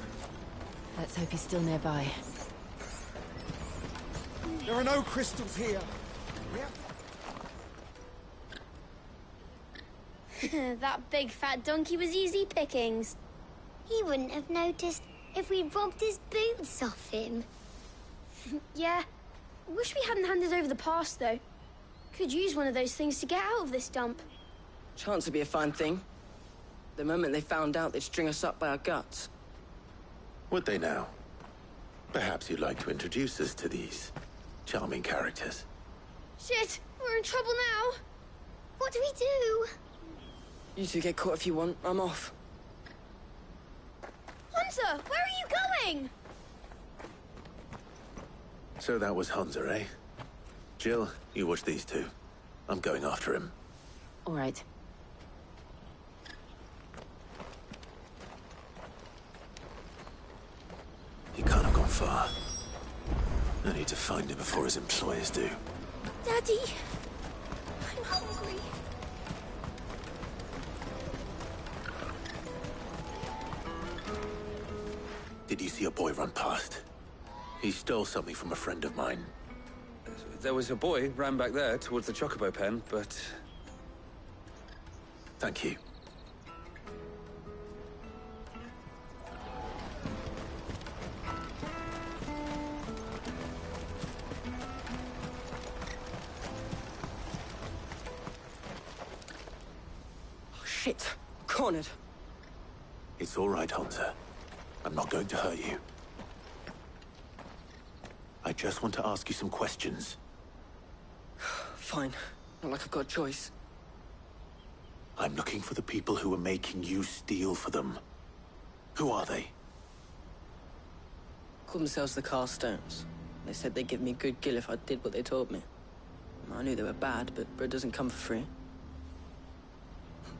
Let's hope he's still nearby. There are no crystals here. That big fat donkey was easy pickings. He wouldn't have noticed if we'd robbed his boots off him. Yeah. Wish we hadn't handed over the pass, though. Could use one of those things to get out of this dump. Chance would be a fine thing. The moment they found out, they'd string us up by our guts. Would they now? Perhaps you'd like to introduce us to these charming characters. Shit, we're in trouble now. What do we do? You two get caught if you want. I'm off. Hunter, where are you going? So that was Hunter, eh? Jill, you watch these two. I'm going after him. All right. He can't have gone far. I need to find him before his employers do. Daddy, I'm hungry. Did you see a boy run past? He stole something from a friend of mine. There was a boy ran back there towards the Chocobo pen, but... Thank you. Oh, shit. Cornered. It's all right, Hunter. I'm not going to hurt you. I just want to ask you some questions. Fine. Not like I've got a choice. I'm looking for the people who are making you steal for them. Who are they? Called themselves the Carstones. They said they'd give me good gill if I did what they told me. I knew they were bad, but bread doesn't come for free.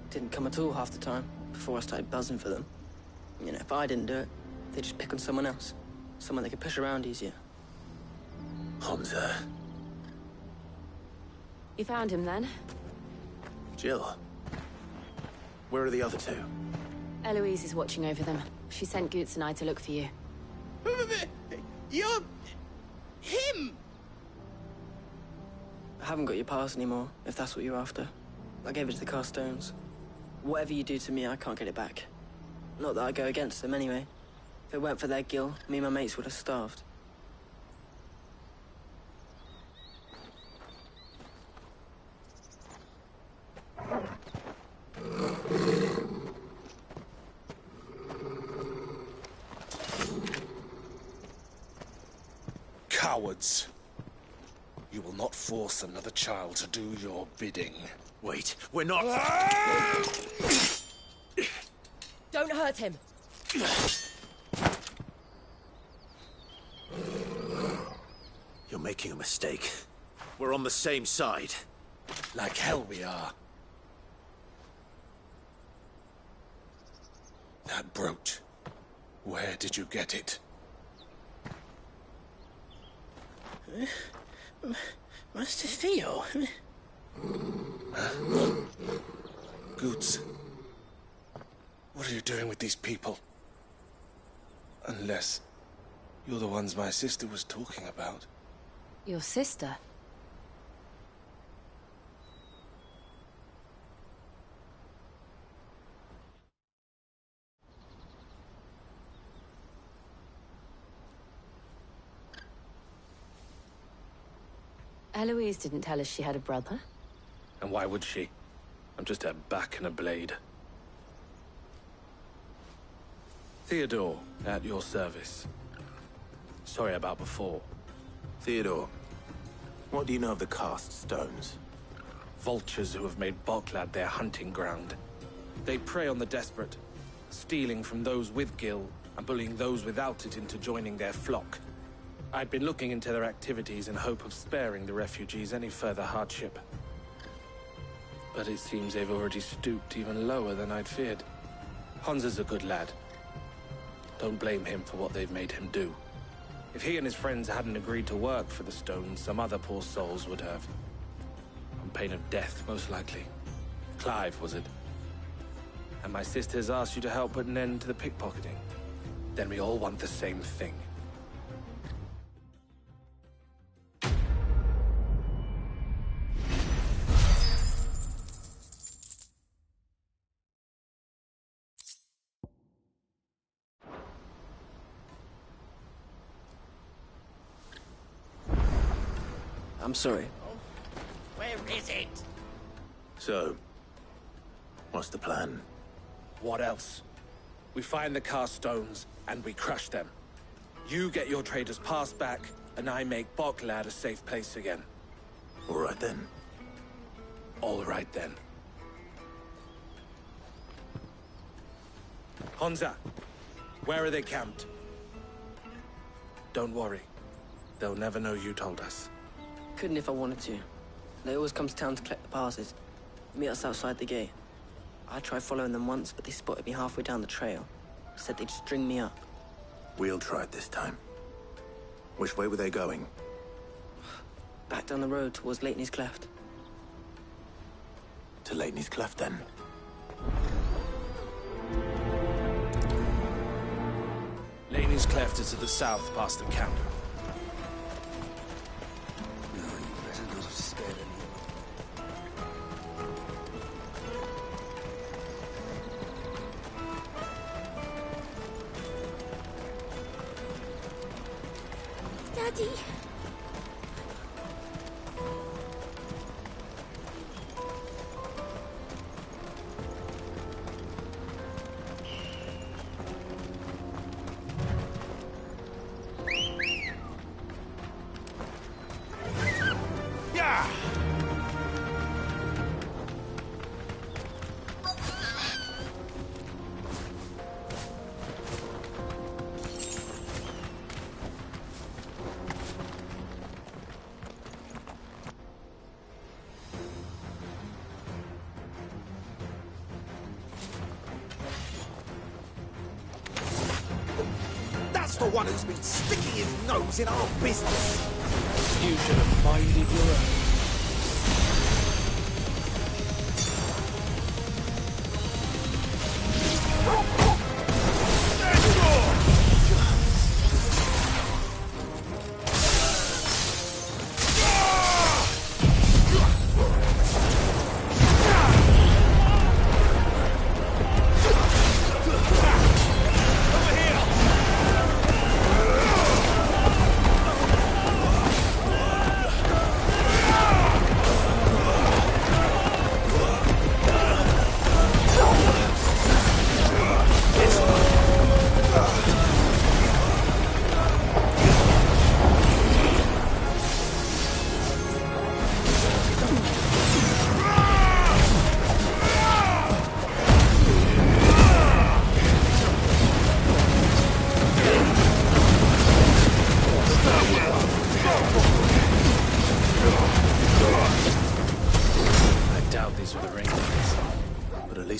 Didn't come at all half the time, before I started buzzing for them. You know, if I didn't do it, they'd just pick on someone else. Someone they could push around easier. Hunter. You found him then? Jill. Where are the other two? Eloise is watching over them. She sent Goots and I to look for you. You're... him! I haven't got your pass anymore, if that's what you're after. I gave it to the Carstones. Whatever you do to me, I can't get it back. Not that I go against them anyway. If it weren't for their gill, me and my mates would have starved. Cowards. You will not force another child to do your bidding. Wait, we're not... Don't hurt him. You're making a mistake. We're on the same side. Like hell we are. That brooch. Where did you get it? Master Theo? Goots. What are you doing with these people? Unless you're the ones my sister was talking about. Your sister? Eloise didn't tell us she had a brother. And why would she? I'm just her back and a blade. Theodore, at your service. Sorry about before. Theodore, what do you know of the Cast Stones? Vultures who have made Boklad their hunting ground. They prey on the desperate, stealing from those with gill and bullying those without it into joining their flock. I'd been looking into their activities in hope of sparing the refugees any further hardship. But it seems they've already stooped even lower than I'd feared. Hunzer's a good lad. Don't blame him for what they've made him do. If he and his friends hadn't agreed to work for the Stones, some other poor souls would have. On pain of death, most likely. Clive, was it? And my sisters asked you to help put an end to the pickpocketing. Then we all want the same thing. I'm sorry. Where is it? So, what's the plan? What else? We find the cast stones, and we crush them. You get your trader's pass back, and I make Boklad a safe place again. All right then. All right then. Honza, where are they camped? Don't worry. They'll never know you told us. Couldn't if I wanted to. They always come to town to collect the passes. Meet us outside the gate. I tried following them once, but they spotted me halfway down the trail. Said they'd string me up. We'll try it this time. Which way were they going? Back down the road towards Leitney's Cleft. To Leitney's Cleft, then. Leitney's Cleft is to the south, past the camp. Daddy. Yeah! That's the one who's been sticking his nose in our business. You should have minded your own.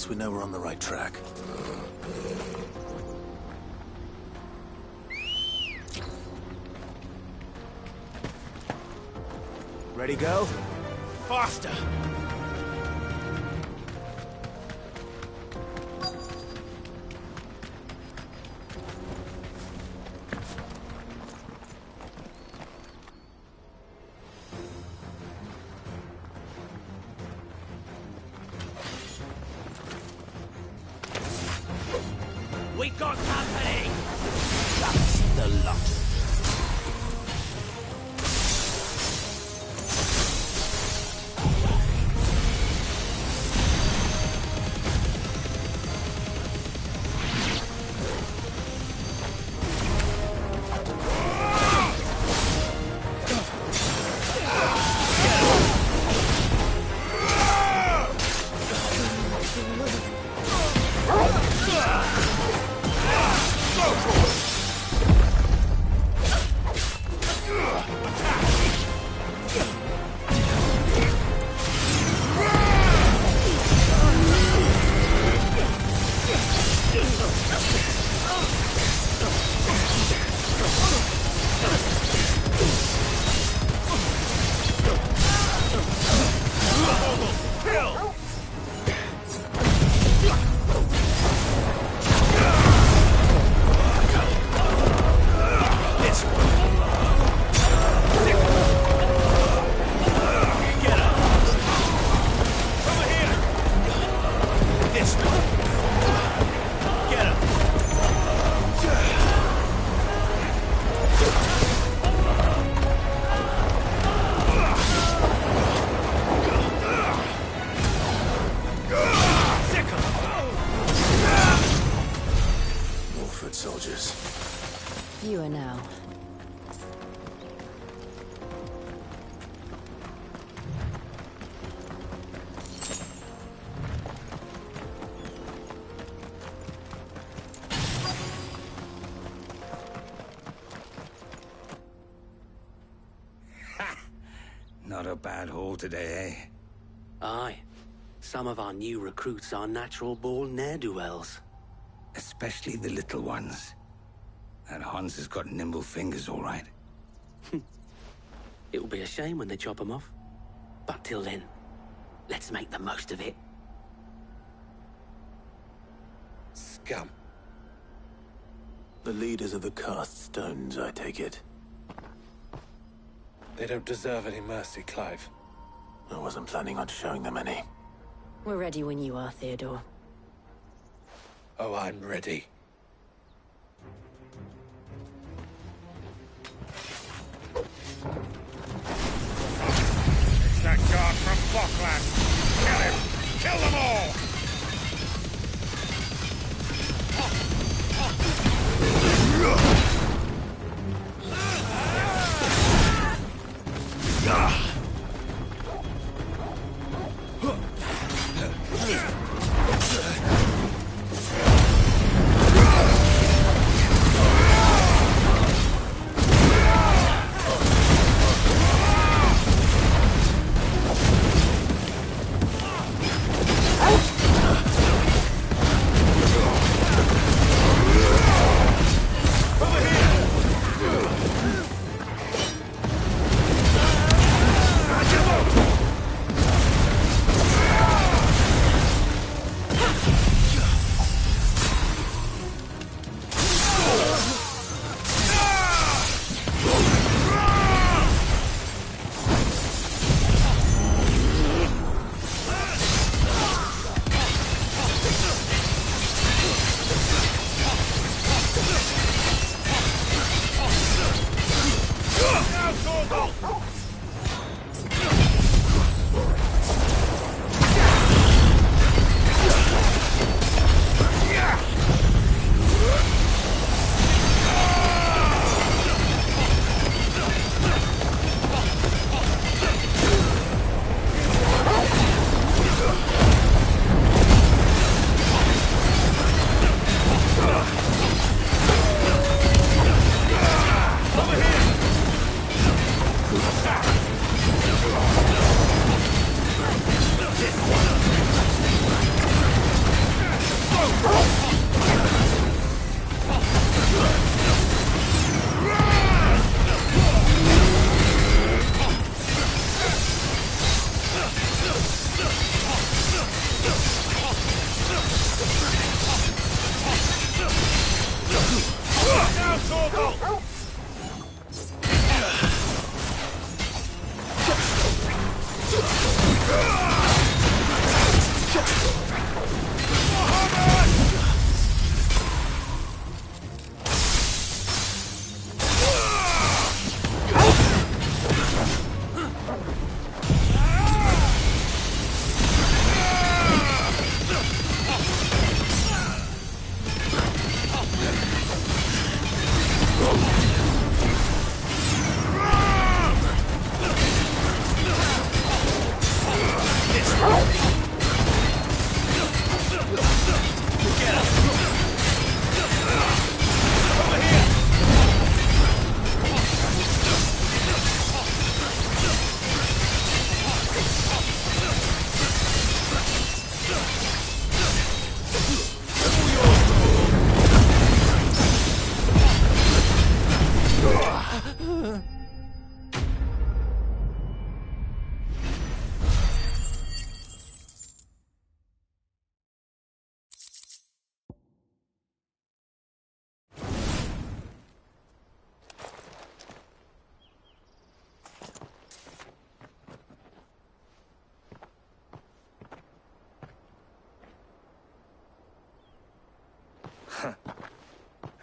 We know we're on the right track. Ready, go? Faster! We got company! That's the lot. a bad haul today, eh? Aye. Some of our new recruits are natural-born ne'er-do-wells. Especially the little ones. That Hans has got nimble fingers, all right. It'll be a shame when they chop them off. But till then, let's make the most of it. Scum. The leaders of the Cast Stones, I take it. They don't deserve any mercy, Clive. I wasn't planning on showing them any. We're ready when you are, Theodore. Oh, I'm ready. It's that guard from Falkland. Kill him! Kill them all!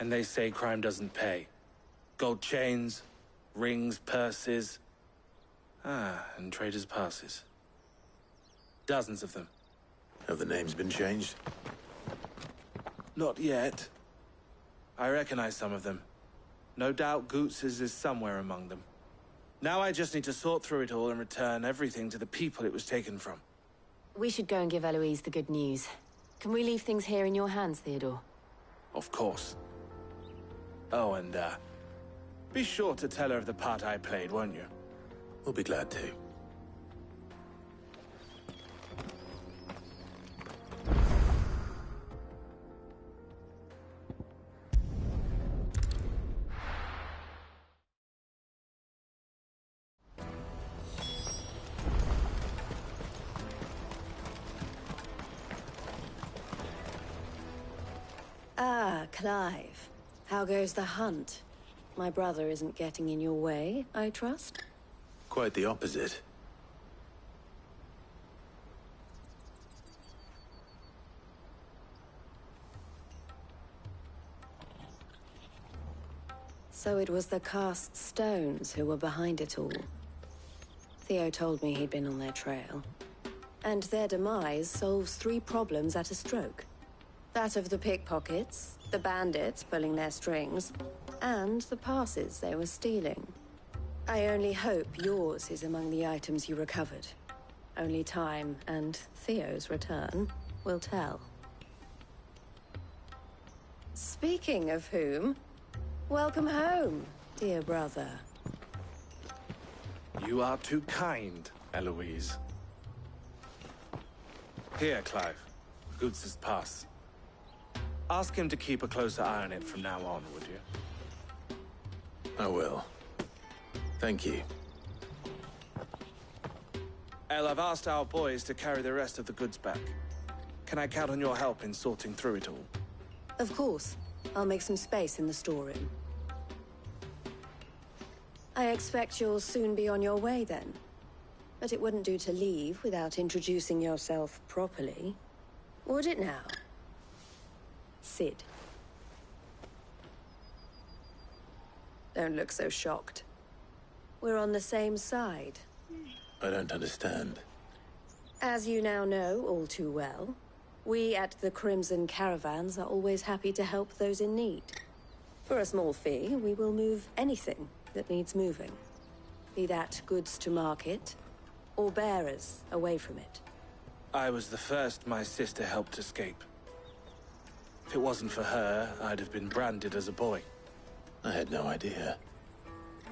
And they say crime doesn't pay. Gold chains, rings, purses. And traders' passes. Dozens of them. Have the names been changed? Not yet. I recognize some of them. No doubt Goots's is somewhere among them. Now I just need to sort through it all and return everything to the people it was taken from. We should go and give Eloise the good news. Can we leave things here in your hands, Theodore? Of course. Oh, and, be sure to tell her of the part I played, won't you? We'll be glad to. Clive, how goes the hunt? My brother isn't getting in your way, I trust? Quite the opposite. So it was the cast stones who were behind it all. Theo told me he'd been on their trail. And their demise solves 3 problems at a stroke. That of the pickpockets, the bandits pulling their strings, and the passes they were stealing. I only hope yours is among the items you recovered. Only time and Theo's return will tell. Speaking of whom, welcome home, dear brother. You are too kind, Eloise. Here, Clive. Goods' pass. Ask him to keep a closer eye on it from now on, would you? I will. Thank you. El, I've asked our boys to carry the rest of the goods back. Can I count on your help in sorting through it all? Of course. I'll make some space in the storeroom. I expect you'll soon be on your way then. But it wouldn't do to leave without introducing yourself properly. Would it now? Sid. Don't look so shocked. We're on the same side. I don't understand. As you now know all too well, we at the Crimson Caravans are always happy to help those in need. For a small fee, we will move anything that needs moving. Be that goods to market, or bearers away from it. I was the first my sister helped escape. If it wasn't for her, I'd have been branded as a boy. I had no idea.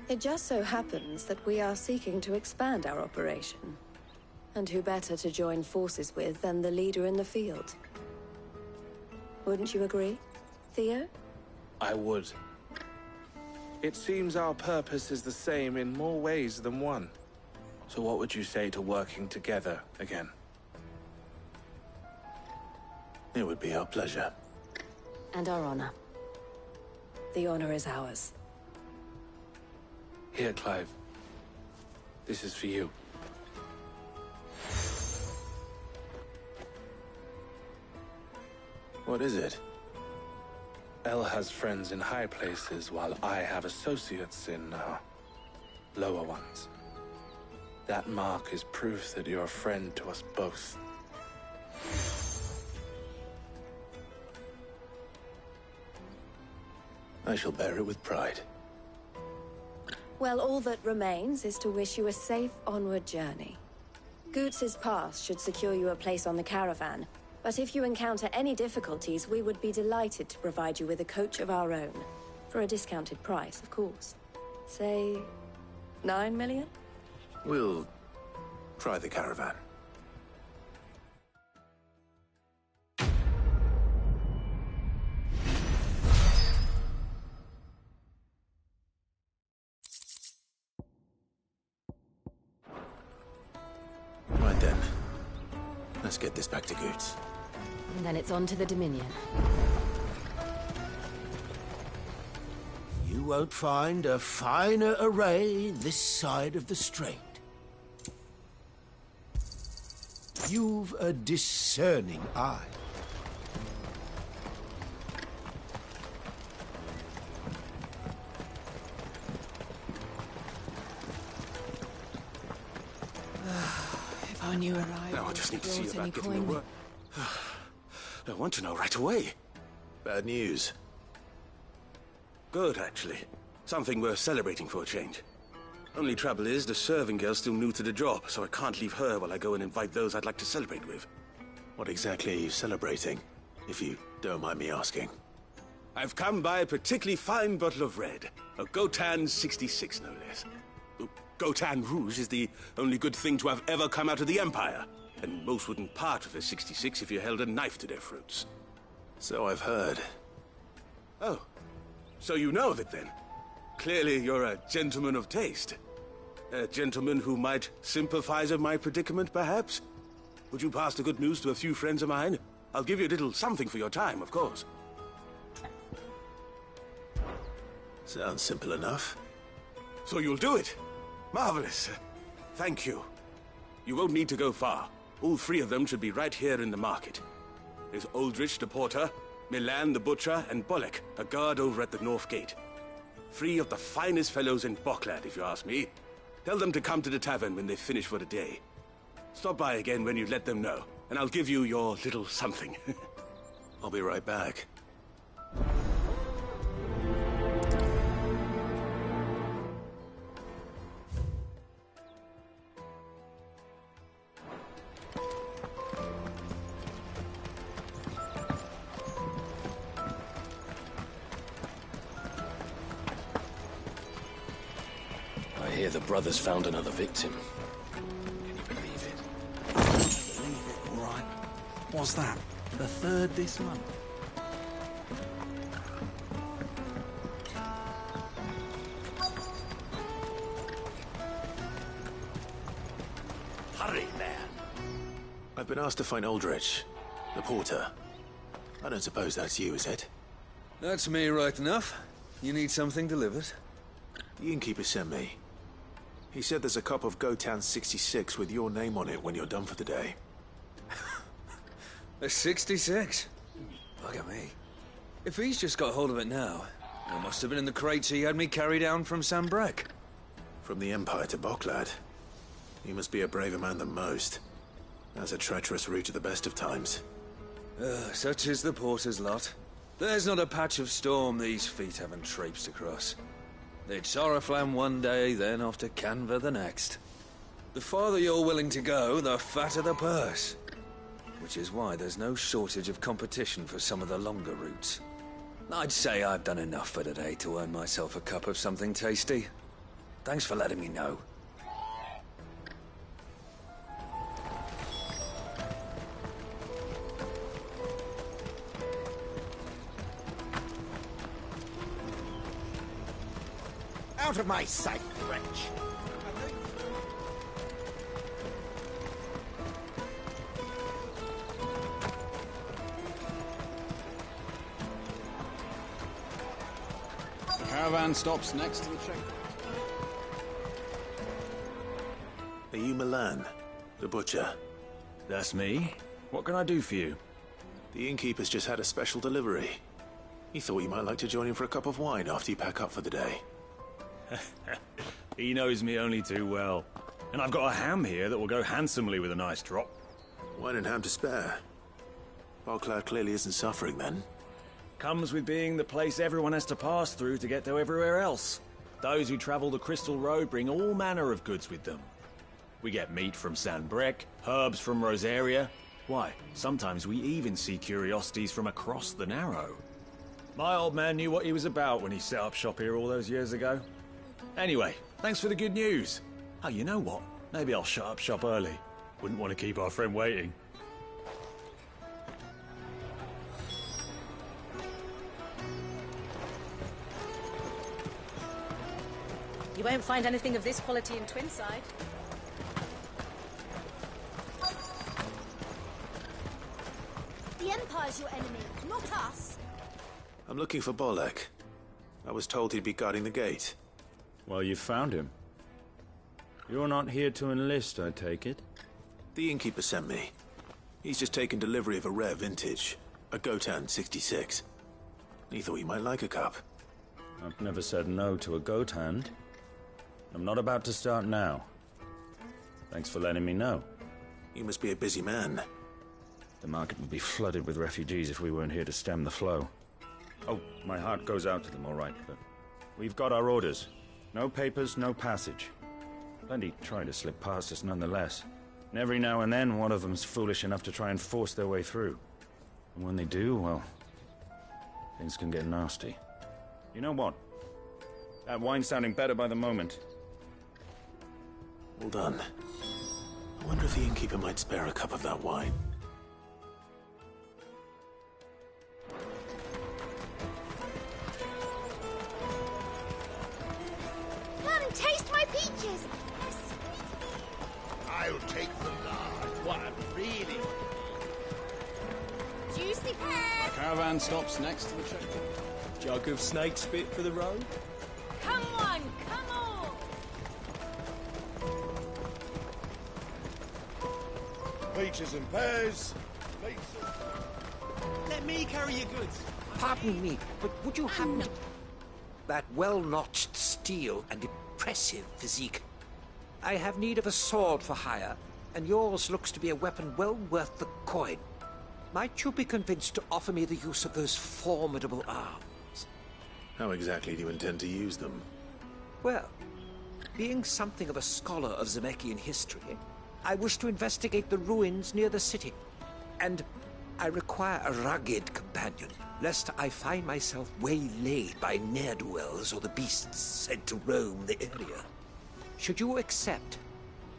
It just so happens that we are seeking to expand our operation. And who better to join forces with than the leader in the field? Wouldn't you agree, Theo? I would. It seems our purpose is the same in more ways than one. So what would you say to working together again? It would be our pleasure. And our honor. The honor is ours. Here, Clive. This is for you. What is it? El has friends in high places, while I have associates in, lower ones. That mark is proof that you're a friend to us both. I shall bear it with pride. Well, all that remains is to wish you a safe onward journey. Goots' pass should secure you a place on the caravan, but if you encounter any difficulties, we would be delighted to provide you with a coach of our own. For a discounted price, of course. Say, 9 million? We'll try the caravan. Right then. Let's get this back to Goots. And then it's on to the Dominion. You won't find a finer array this side of the Strait. You've a discerning eye. If I knew arrival, Now I just need to see brought about any getting the coin. work. I want to know right away. Bad news. Good, actually. Something worth celebrating for a change. Only trouble is, the serving girl's still new to the job, so I can't leave her while I go and invite those I'd like to celebrate with. What exactly are you celebrating, if you don't mind me asking? I've come by a particularly fine bottle of red. A Gotan 66, no less. Gotan Rouge is the only good thing to have ever come out of the Empire. And most wouldn't part with a 66 if you held a knife to their throats. So I've heard. Oh. So you know of it, then? Clearly you're a gentleman of taste. A gentleman who might sympathize with my predicament, perhaps? Would you pass the good news to a few friends of mine? I'll give you a little something for your time, of course. Sounds simple enough. So you'll do it? Marvelous. Thank you. You won't need to go far. All three of them should be right here in the market. There's Aldrich the porter, Milan the butcher, and Bolek, a guard over at the north gate. Three of the finest fellows in Boklad, if you ask me. Tell them to come to the tavern when they finish for the day. Stop by again when you let them know, and I'll give you your little something. I'll be right back. I hear the brothers found another victim. Can you believe it? Believe it, all right. What's that? The third this month? Hurry, man. I've been asked to find Aldrich, the porter. I don't suppose that's you, is it? That's me right enough. You need something delivered? The innkeeper sent me. He said there's a cup of Gotan 66 with your name on it when you're done for the day. A 66? Look at me. If he's just got hold of it now, it must have been in the crates he had me carry down from Sanbreque. From the Empire to Boklad. You must be a braver man than most. That's a treacherous route at the best of times. Such is the porter's lot. There's not a patch of storm these feet haven't traipsed across. It's Oriflamme one day, then off to Canva the next. The farther you're willing to go, the fatter the purse. Which is why there's no shortage of competition for some of the longer routes. I'd say I've done enough for today to earn myself a cup of something tasty. Thanks for letting me know. Out of my sight, wretch! The caravan stops next to the checkpoint. Are you Milan, the butcher? That's me. What can I do for you? The innkeeper's just had a special delivery. He thought you might like to join him for a cup of wine after you pack up for the day. He knows me only too well. And I've got a ham here that will go handsomely with a nice drop. Wine and ham to spare. Boklad clearly isn't suffering then. Comes with being the place everyone has to pass through to get to everywhere else. Those who travel the Crystal Road bring all manner of goods with them. We get meat from Sanbreque, herbs from Rosaria. Why, sometimes we even see curiosities from across the Narrow. My old man knew what he was about when he set up shop here all those years ago. Anyway, thanks for the good news. Oh, you know what? Maybe I'll shut up shop early. Wouldn't want to keep our friend waiting. You won't find anything of this quality in Twinside. The Empire's your enemy, not us. I'm looking for Bolek. I was told he'd be guarding the gate. Well, you found him. You're not here to enlist, I take it? The innkeeper sent me. He's just taken delivery of a rare vintage, a Gotan 66. He thought you might like a cup. I've never said no to a goat hand. I'm not about to start now. Thanks for letting me know. You must be a busy man. The market would be flooded with refugees if we weren't here to stem the flow. Oh, my heart goes out to them, all right, but we've got our orders. No papers, no passage. Plenty try to slip past us nonetheless. And every now and then, one of them's foolish enough to try and force their way through. And when they do, well, things can get nasty. You know what? That wine's sounding better by the moment. Well done. I wonder if the innkeeper might spare a cup of that wine. Come and taste my peaches! I'll take the lard. What a really juicy The caravan stops next to the checkpoint. Jug of snake spit for the road? on, come on! Peaches and pears. Let me carry your goods. Pardon me, but would you happen to... That well-notched steel and impressive physique. I have need of a sword for hire, and yours looks to be a weapon well worth the coin. Might you be convinced to offer me the use of those formidable arms? How exactly do you intend to use them? Well, being something of a scholar of Zemeckis history, I wish to investigate the ruins near the city. And I require a rugged companion, lest I find myself waylaid by ne'er-do-wells or the beasts sent to roam the area. Should you accept,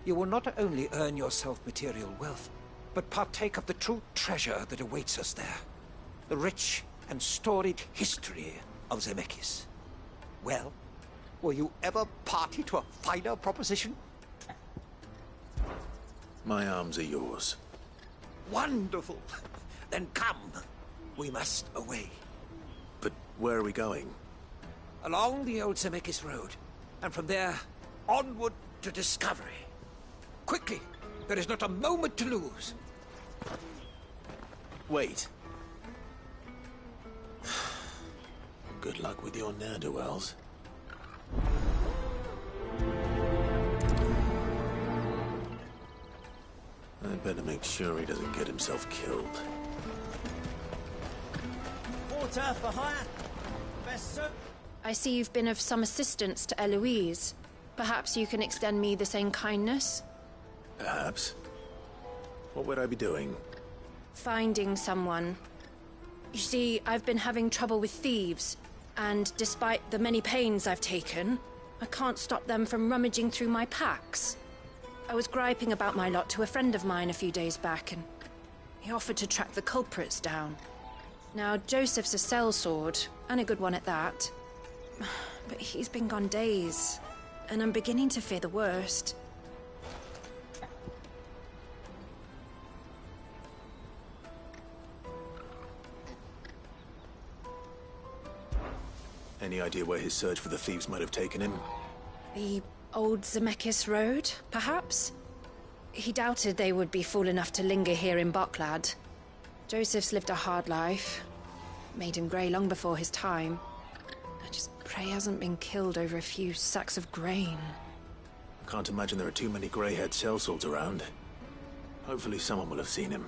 you will not only earn yourself material wealth, but partake of the true treasure that awaits us there. The rich and storied history of Zemeckis. Well, were you ever party to a finer proposition? My arms are yours. Wonderful! Then come. We must away. But where are we going? Along the old Zemeckis Road, and from there, onward to discovery. Quickly! There is not a moment to lose. Wait. Good luck with your ne'er-do-wells. I'd better make sure he doesn't get himself killed. Water for hire. Best sir. I see you've been of some assistance to Eloise. Perhaps you can extend me the same kindness? Perhaps. What would I be doing? Finding someone. You see, I've been having trouble with thieves, and despite the many pains I've taken, I can't stop them from rummaging through my packs. I was griping about my lot to a friend of mine a few days back, and he offered to track the culprits down. Now, Joseph's a sellsword, and a good one at that. But he's been gone days, and I'm beginning to fear the worst. Any idea where his search for the thieves might have taken him? The old Zemeckis Road, perhaps? He doubted they would be fool enough to linger here in Boklad. Joseph's lived a hard life. Made him grey long before his time. I just pray he hasn't been killed over a few sacks of grain. I can't imagine there are too many grey-haired sellswords around. Hopefully someone will have seen him.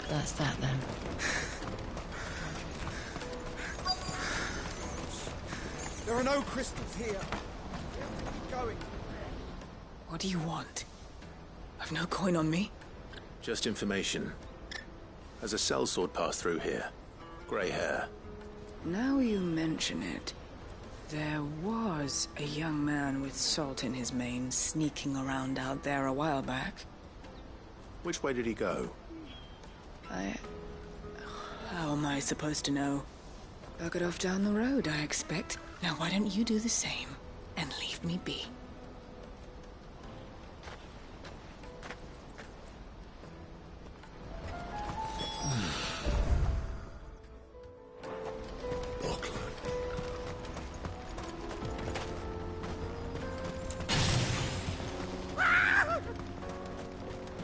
That's that then. There are no crystals here. We have to keep going. What do you want? I've no coin on me. Just information. Has a sellsword passed through here? Grey hair. Now you mention it. There was a young man with salt in his mane sneaking around out there a while back. Which way did he go? How am I supposed to know? Buggered off down the road, I expect. Now why don't you do the same and leave me be?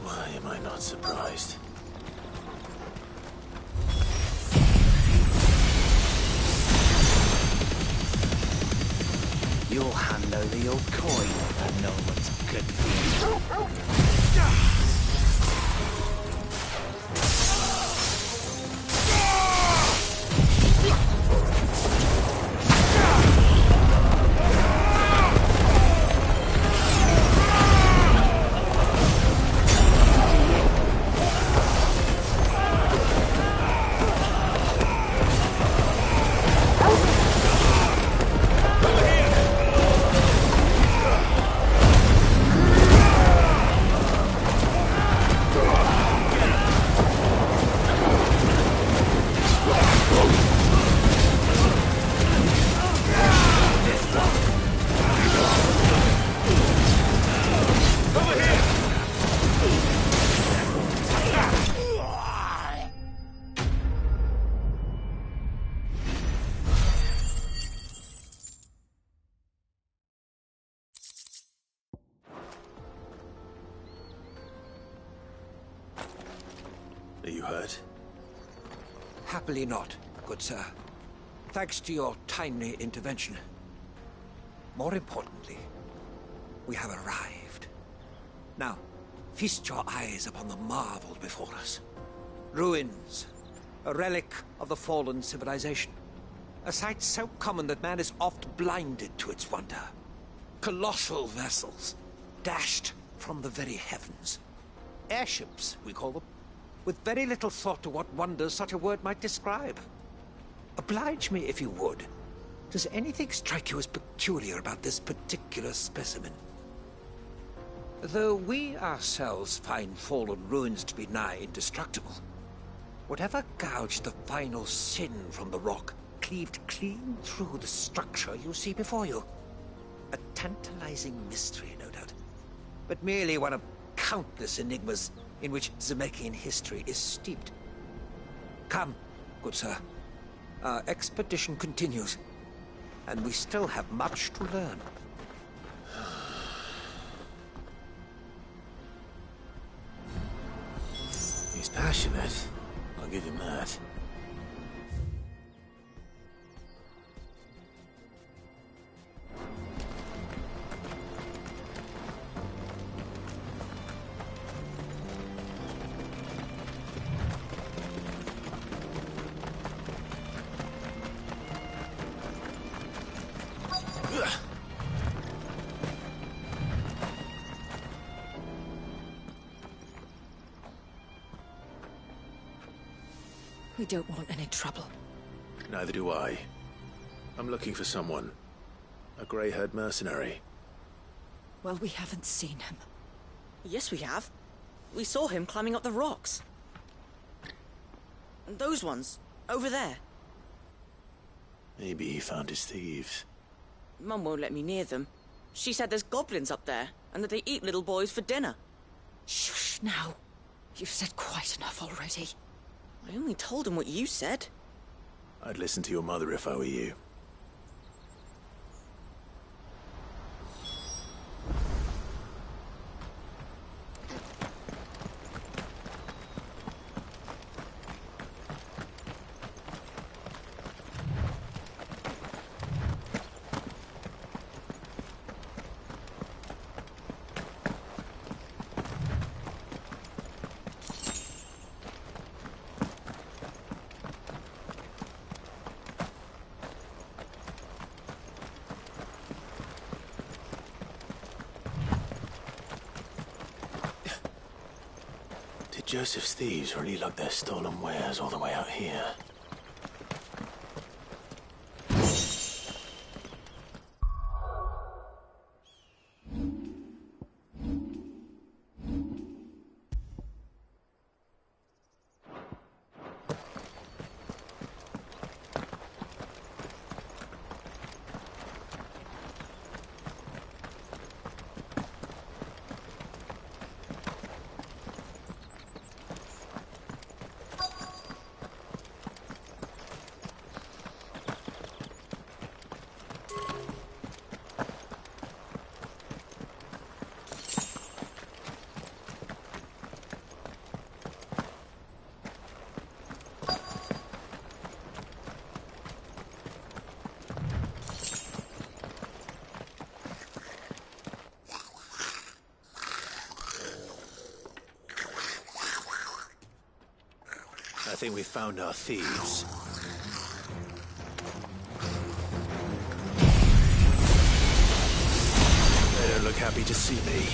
Why am I not surprised? You'll hand over your coin if I know what's good for you. Are you hurt? Happily not, good sir. Thanks to your timely intervention. More importantly, we have arrived. Now, feast your eyes upon the marvel before us. Ruins, a relic of the fallen civilization. A sight so common that man is oft blinded to its wonder. Colossal vessels, dashed from the very heavens. Airships, we call them, with very little thought to what wonders such a word might describe. Oblige me if you would. Does anything strike you as peculiar about this particular specimen? Though we ourselves find fallen ruins to be nigh indestructible, whatever gouged the final sin from the rock cleaved clean through the structure you see before you. A tantalizing mystery, no doubt, but merely one of countless enigmas in which Zemeckis history is steeped. Come, good sir. Our expedition continues, and we still have much to learn. He's passionate. I'll give him that. We don't want any trouble. Neither do I. I'm looking for someone. A grey-haired mercenary. Well, we haven't seen him. Yes, we have. We saw him climbing up the rocks. And those ones, over there. Maybe he found his thieves. Mum won't let me near them. She said there's goblins up there, and that they eat little boys for dinner. Shush now. You've said quite enough already. I only told him what you said. I'd listen to your mother if I were you. Joseph's thieves really lug their stolen wares all the way out here. I think we found our thieves. They don't look happy to see me.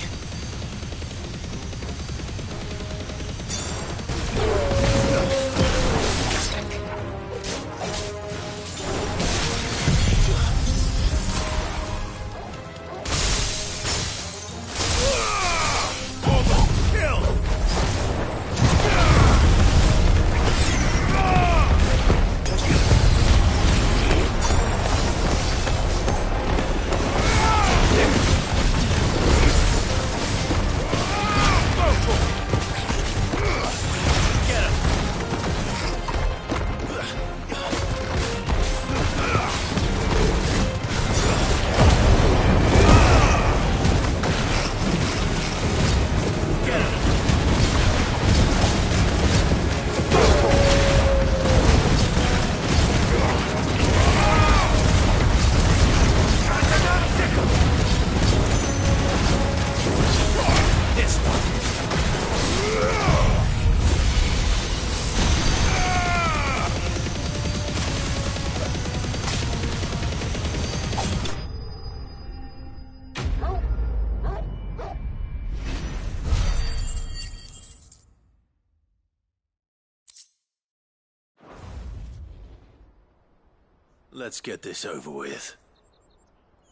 Let's get this over with.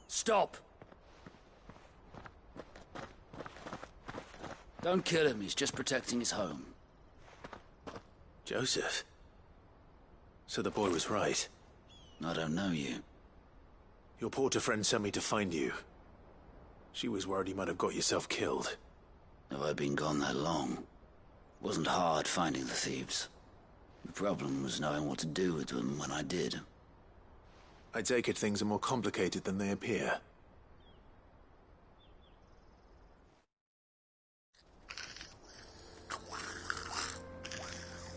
Stop! Don't kill him, he's just protecting his home. Joseph? So the boy was right. I don't know you. Your porter friend sent me to find you. She was worried you might have got yourself killed. Have I been gone that long? It wasn't hard finding the thieves. The problem was knowing what to do with them when I did. I take it things are more complicated than they appear.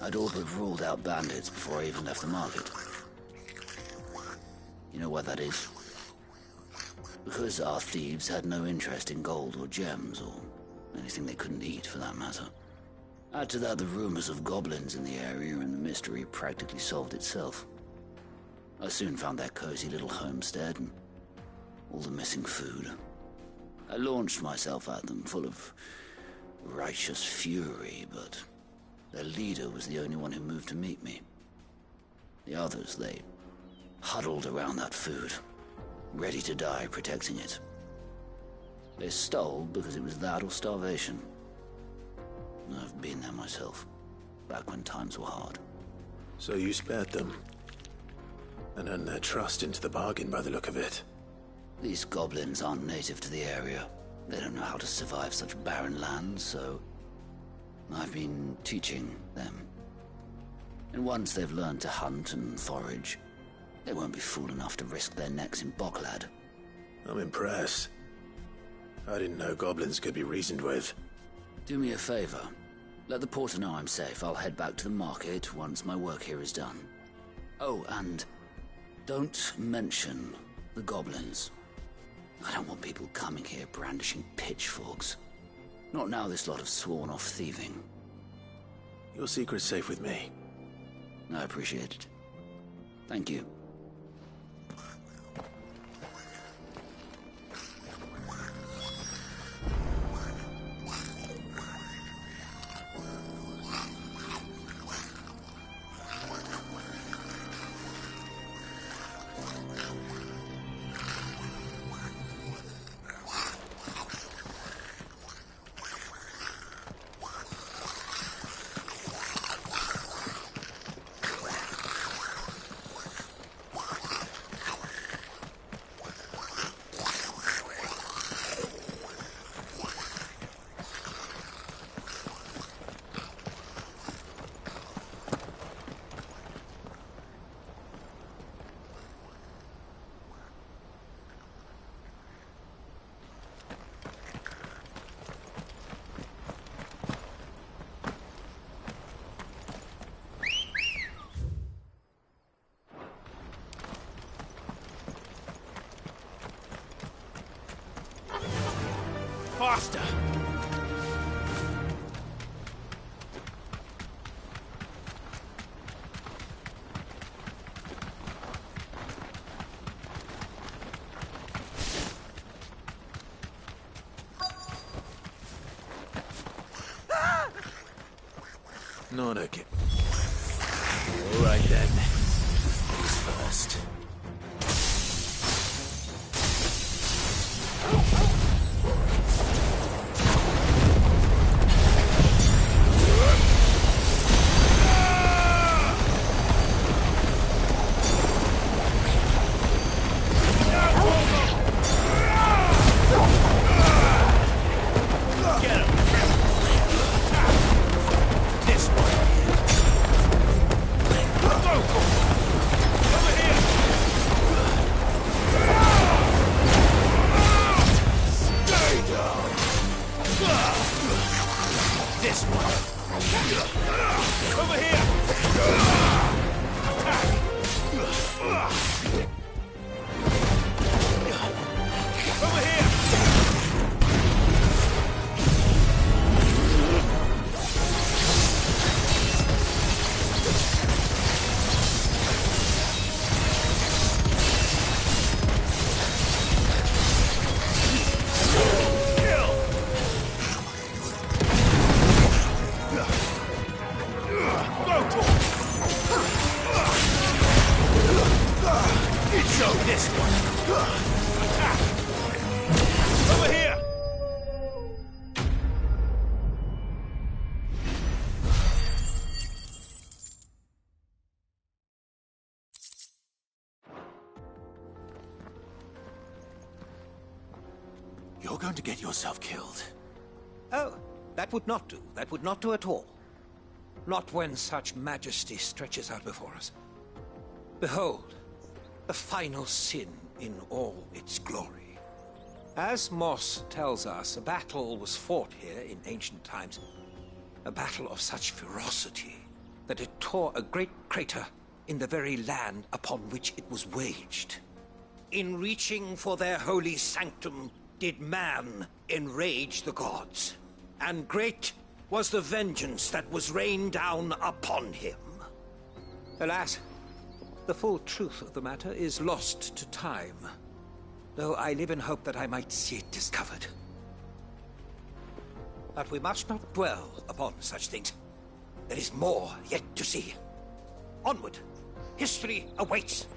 I'd all but ruled out bandits before I even left the market. You know why that is? Because our thieves had no interest in gold or gems, or anything they couldn't eat for that matter. Add to that the rumors of goblins in the area, and the mystery practically solved itself. I soon found their cozy little homestead, and all the missing food. I launched myself at them, full of righteous fury, but their leader was the only one who moved to meet me. The others, they huddled around that food, ready to die protecting it. They stole because it was that or starvation. I've been there myself, back when times were hard. So you spared them, and earned their trust into the bargain by the look of it. These goblins aren't native to the area. They don't know how to survive such barren lands, so I've been teaching them. And once they've learned to hunt and forage, they won't be fool enough to risk their necks in Boklad. I'm impressed. I didn't know goblins could be reasoned with. Do me a favor. Let the porter know I'm safe. I'll head back to the market once my work here is done. Oh, and don't mention the goblins. I don't want people coming here brandishing pitchforks. Not now this lot have sworn off thieving. Your secret's safe with me. I appreciate it. Thank you. Faster! Not again. All right then. Who's first? Over here! Go this one. Attack! Over here! You're going to get yourself killed. Oh, that would not do. That would not do at all. Not when such majesty stretches out before us. Behold, the final sin in all its glory. As Moss tells us, a battle was fought here in ancient times. A battle of such ferocity that it tore a great crater in the very land upon which it was waged. In reaching for their holy sanctum, did man enrage the gods, and great was the vengeance that was rained down upon him. Alas, the full truth of the matter is lost to time, though I live in hope that I might see it discovered. But we must not dwell upon such things. There is more yet to see. Onward! History awaits!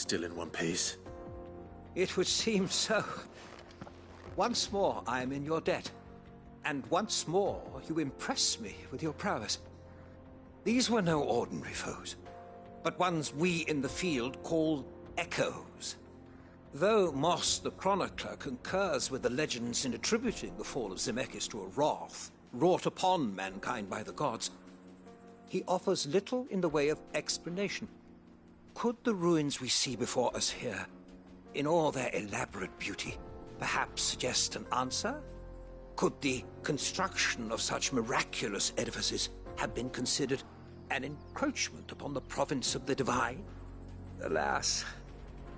Still in one piece? It would seem so. Once more I am in your debt. And once more you impress me with your prowess. These were no ordinary foes, but ones we in the field call echoes. Though Moss the Chronicler concurs with the legends in attributing the fall of Zemeckis to a wrath wrought upon mankind by the gods, he offers little in the way of explanation. Could the ruins we see before us here, in all their elaborate beauty, perhaps suggest an answer? Could the construction of such miraculous edifices have been considered an encroachment upon the province of the divine? Alas,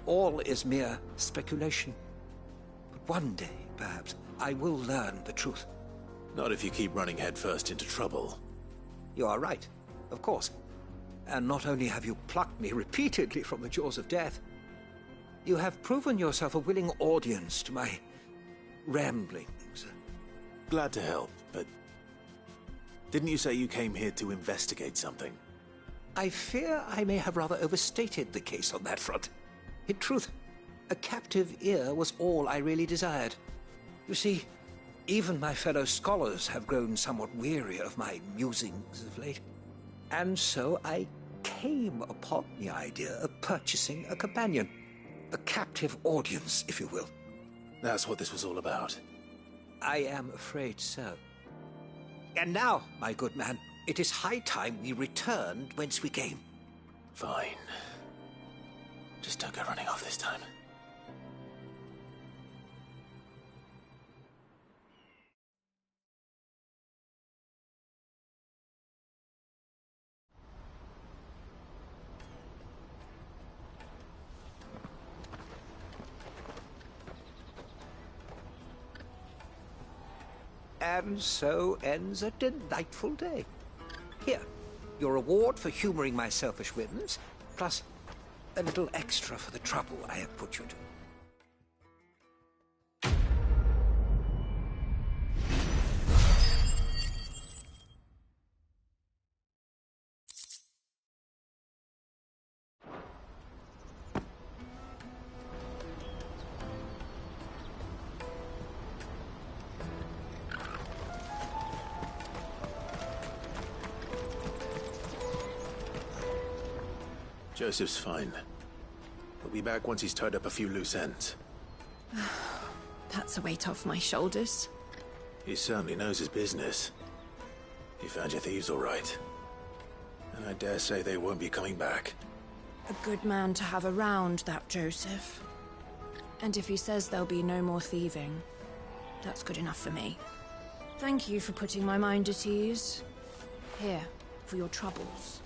all is mere speculation. But one day, perhaps, I will learn the truth. Not if you keep running headfirst into trouble. You are right, of course. And not only have you plucked me repeatedly from the jaws of death, you have proven yourself a willing audience to my ramblings. Glad to help, but didn't you say you came here to investigate something? I fear I may have rather overstated the case on that front. In truth, a captive ear was all I really desired. You see, even my fellow scholars have grown somewhat weary of my musings of late. And so I came upon the idea of purchasing a companion. A captive audience, if you will. That's what this was all about. I am afraid so. And now, my good man, it is high time we returned whence we came. Fine. Just don't go running off this time. And so ends a delightful day. Here, your reward for humoring my selfish whims, plus a little extra for the trouble I have put you to. Joseph's fine. He'll be back once he's tied up a few loose ends. That's a weight off my shoulders. He certainly knows his business. He found your thieves all right. And I dare say they won't be coming back. A good man to have around, that Joseph. And if he says there'll be no more thieving, that's good enough for me. Thank you for putting my mind at ease. Here, for your troubles.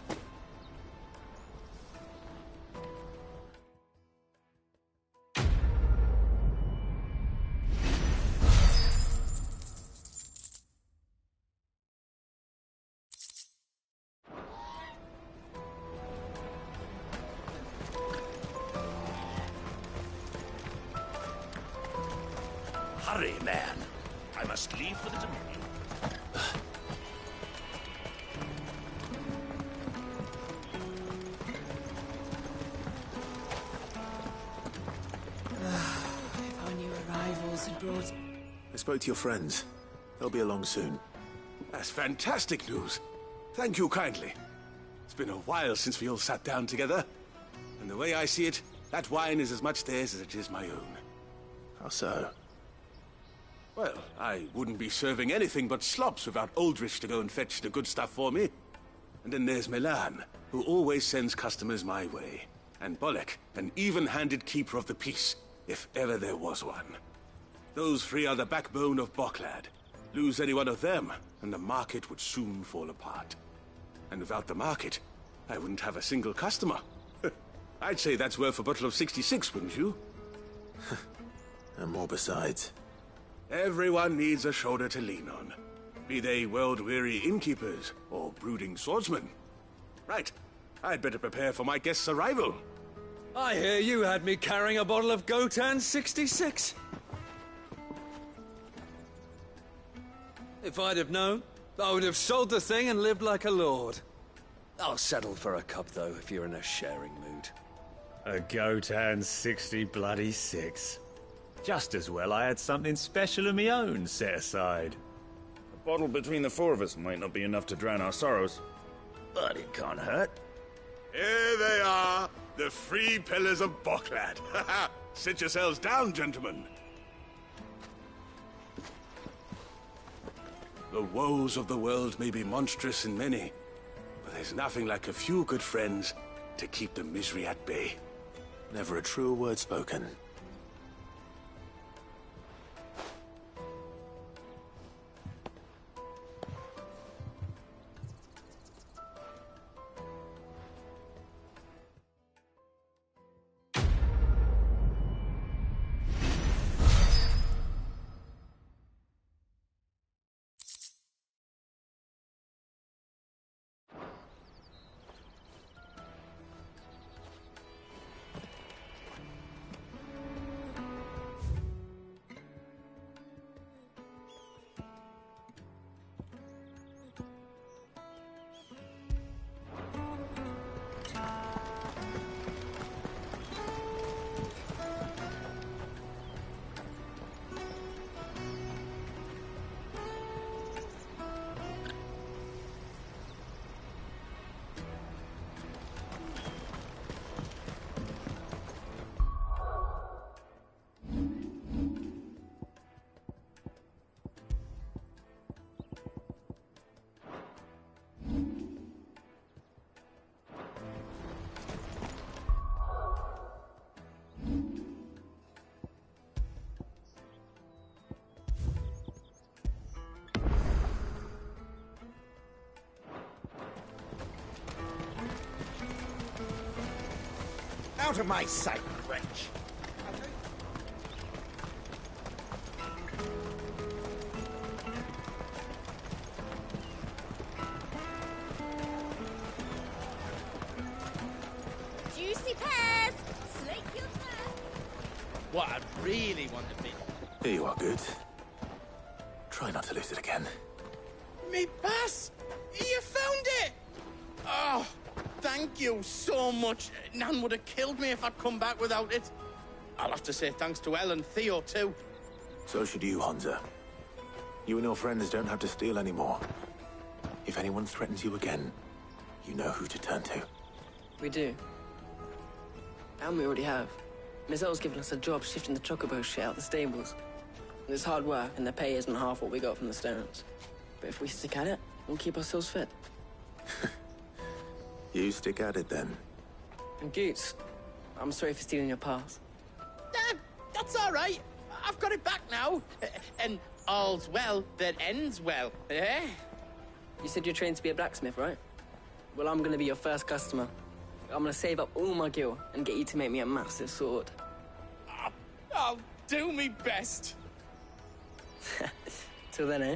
Hurry, man. I must leave for the Dominion. If our new arrivals had brought... I spoke to your friends. They'll be along soon. That's fantastic news. Thank you kindly. It's been a while since we all sat down together. And the way I see it, that wine is as much theirs as it is my own. How so? Well, I wouldn't be serving anything but slops without Aldrich to go and fetch the good stuff for me. And then there's Milan, who always sends customers my way. And Bolek, an even-handed keeper of the peace, if ever there was one. Those three are the backbone of Boklad. Lose any one of them, and the market would soon fall apart. And without the market, I wouldn't have a single customer. I'd say that's worth a bottle of 66, wouldn't you? And more besides. Everyone needs a shoulder to lean on. Be they world-weary innkeepers or brooding swordsmen. Right. I'd better prepare for my guest's arrival. I hear you had me carrying a bottle of Gotan 66. If I'd have known, I would have sold the thing and lived like a lord. I'll settle for a cup, though, if you're in a sharing mood. A Gotan 60 Just as well I had something special of my own set aside. A bottle between the four of us might not be enough to drown our sorrows, but it can't hurt. Here they are, the free pillars of Boklad. Sit yourselves down, gentlemen. The woes of the world may be monstrous in many, but there's nothing like a few good friends to keep the misery at bay. Never a truer word spoken. Out of my sight, wretch! Juicy pears! Slake your thirst! What I really want to be. Here you are, good. Try not to lose it again. Me bass! You found it! Oh, thank you so much. Nan would have killed me if I'd come back without it. I'll have to say thanks to Elle and Theo, too. So should you, Honza. You and your friends don't have to steal anymore. If anyone threatens you again, you know who to turn to. We do. And we already have. Miss Earl's given us a job shifting the chocobo shit out the stables. It's hard work, and the pay isn't half what we got from the Stones. But if we stick at it, we'll keep ourselves fit. You stick at it, then. And Goots, I'm sorry for stealing your pass. That's all right. I've got it back now. And all's well that ends well, eh? You said you're trained to be a blacksmith, right? Well, I'm gonna be your first customer. I'm gonna save up all my gil and get you to make me a massive sword. I'll do me best. Till then, eh?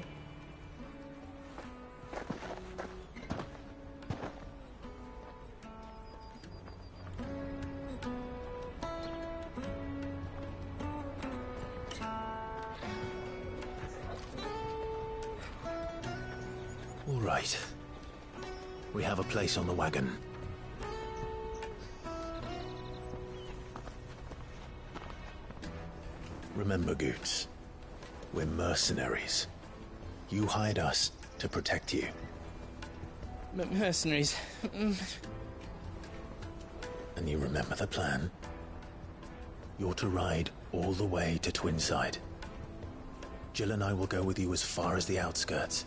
All right. We have a place on the wagon. Remember, Goots, we're mercenaries. You hired us to protect you. Mercenaries. And you remember the plan? You're to ride all the way to Twinside. Jill and I will go with you as far as the outskirts,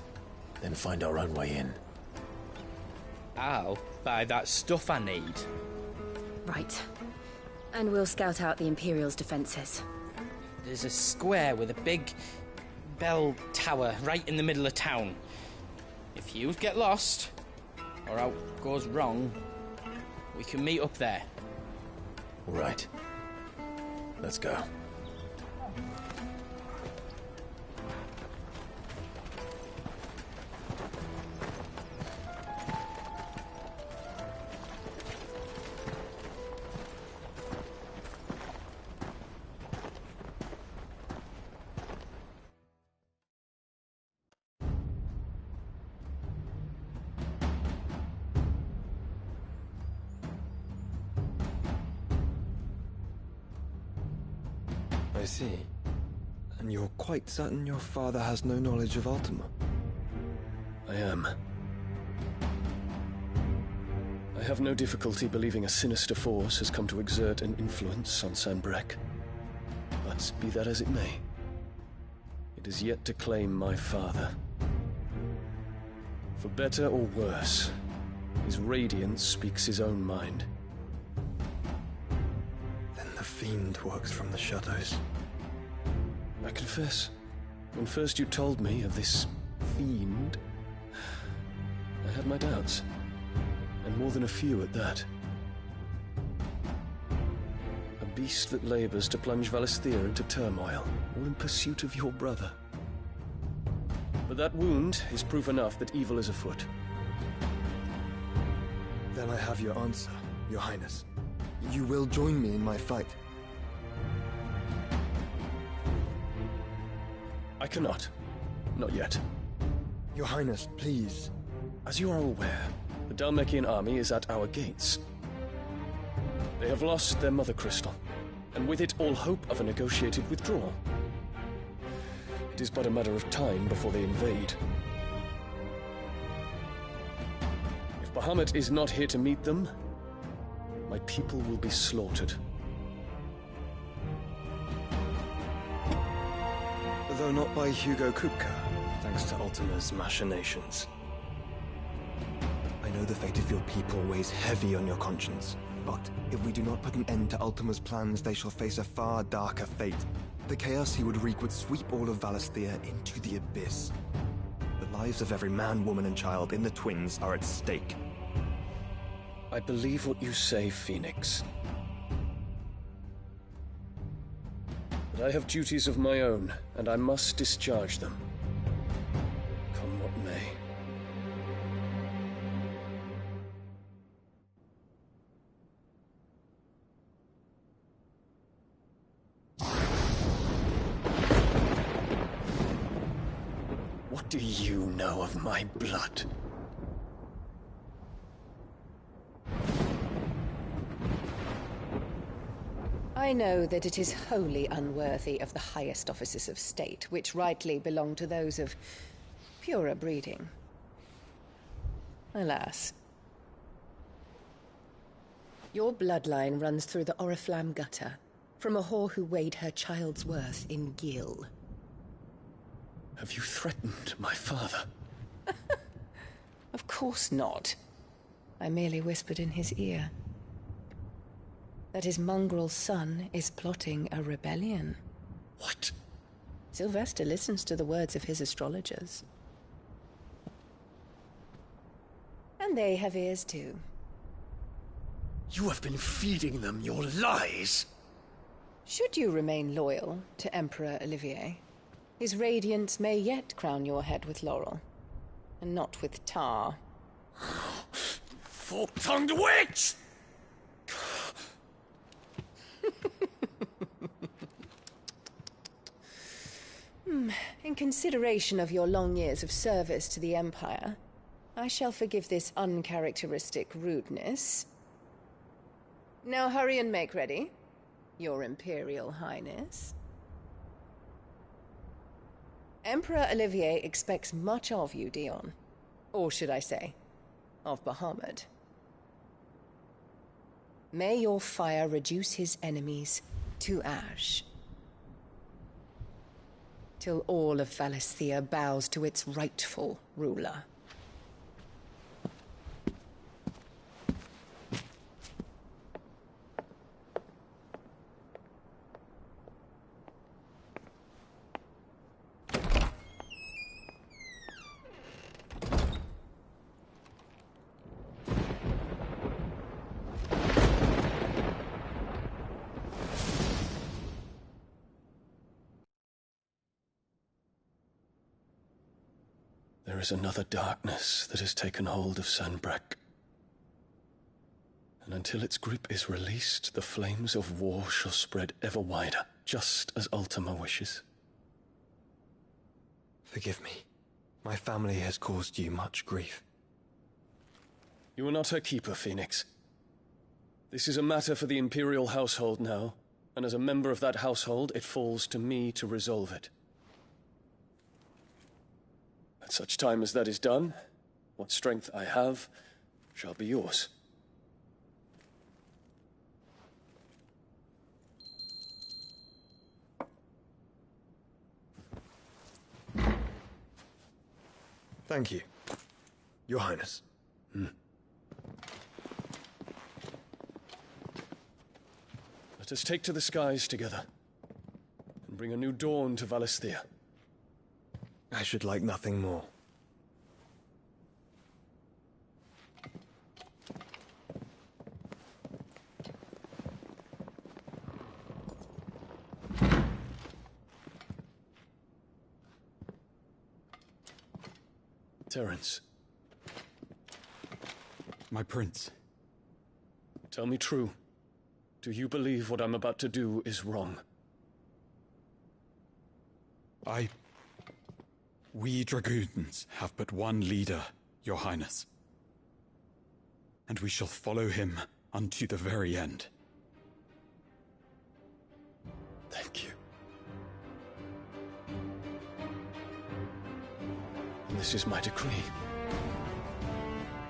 then find our own way in. I'll buy that stuff I need. Right. And we'll scout out the Imperial's defenses. There's a square with a big bell tower right in the middle of town. If you get lost, or out goes wrong, we can meet up there. All right. Let's go. see. And you're quite certain your father has no knowledge of Ultima? I am. I have no difficulty believing a sinister force has come to exert an influence on Sanbreque. But be that as it may, it is yet to claim my father. For better or worse, his radiance speaks his own mind. Then the fiend works from the shadows. I confess, when first you told me of this fiend, I had my doubts, and more than a few at that. A beast that labors to plunge Valisthea into turmoil, all in pursuit of your brother. But that wound is proof enough that evil is afoot. Then I have your answer, Your Highness. You will join me in my fight. I cannot. Not yet. Your Highness, please. As you are aware, the Dhalmekian army is at our gates. They have lost their mother crystal, and with it all hope of a negotiated withdrawal. It is but a matter of time before they invade. If Bahamut is not here to meet them, my people will be slaughtered. Though not by Hugo Kupka, thanks to Ultima's machinations. I know the fate of your people weighs heavy on your conscience, but if we do not put an end to Ultima's plans, they shall face a far darker fate. The chaos he would wreak would sweep all of Valisthea into the abyss. The lives of every man, woman, and child in the Twins are at stake. I believe what you say, Phoenix. But I have duties of my own, and I must discharge them. Come what may. What do you know of my blood? I know that it is wholly unworthy of the highest offices of state, which rightly belong to those of purer breeding. Alas. Your bloodline runs through the Oriflamme gutter, from a whore who weighed her child's worth in Gil. Have you threatened my father? Of course not. I merely whispered in his ear that his mongrel son is plotting a rebellion. What? Sylvester listens to the words of his astrologers. And they have ears too. You have been feeding them your lies! Should you remain loyal to Emperor Olivier, his radiance may yet crown your head with laurel, and not with tar. Fork-tongued witch! In consideration of your long years of service to the Empire, I shall forgive this uncharacteristic rudeness. Now hurry and make ready, Your Imperial Highness. Emperor Olivier expects much of you, Dion. Or should I say, of Bahamut. May your fire reduce his enemies to ash, till all of Valisthea bows to its rightful ruler. There is another darkness that has taken hold of Sanbreque. And until its grip is released, the flames of war shall spread ever wider, just as Ultima wishes. Forgive me. My family has caused you much grief. You are not her keeper, Phoenix. This is a matter for the Imperial household now, and as a member of that household, it falls to me to resolve it. At such time as that is done, what strength I have shall be yours. Thank you, Your Highness. Let us take to the skies together, and bring a new dawn to Valisthea. I should like nothing more. Terence. My prince. Tell me true. Do you believe what I'm about to do is wrong? We dragoons have but one leader, Your Highness. And we shall follow him unto the very end. Thank you. And this is my decree.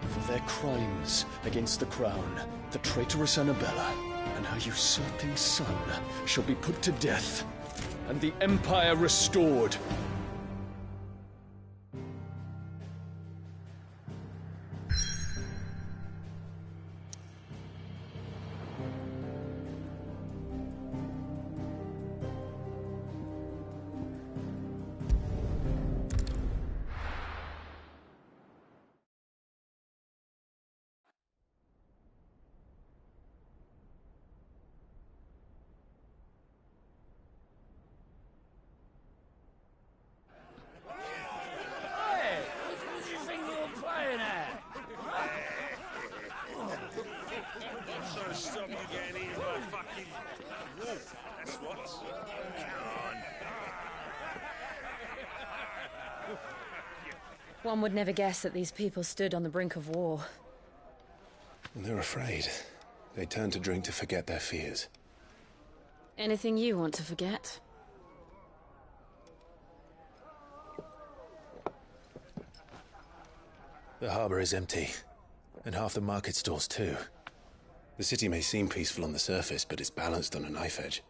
For their crimes against the crown, the traitorous Annabella and her usurping son shall be put to death, and the Empire restored. One would never guess that these people stood on the brink of war. And they're afraid. They turn to drink to forget their fears. Anything you want to forget? The harbor is empty, and half the market stalls too. The city may seem peaceful on the surface, but it's balanced on a knife edge.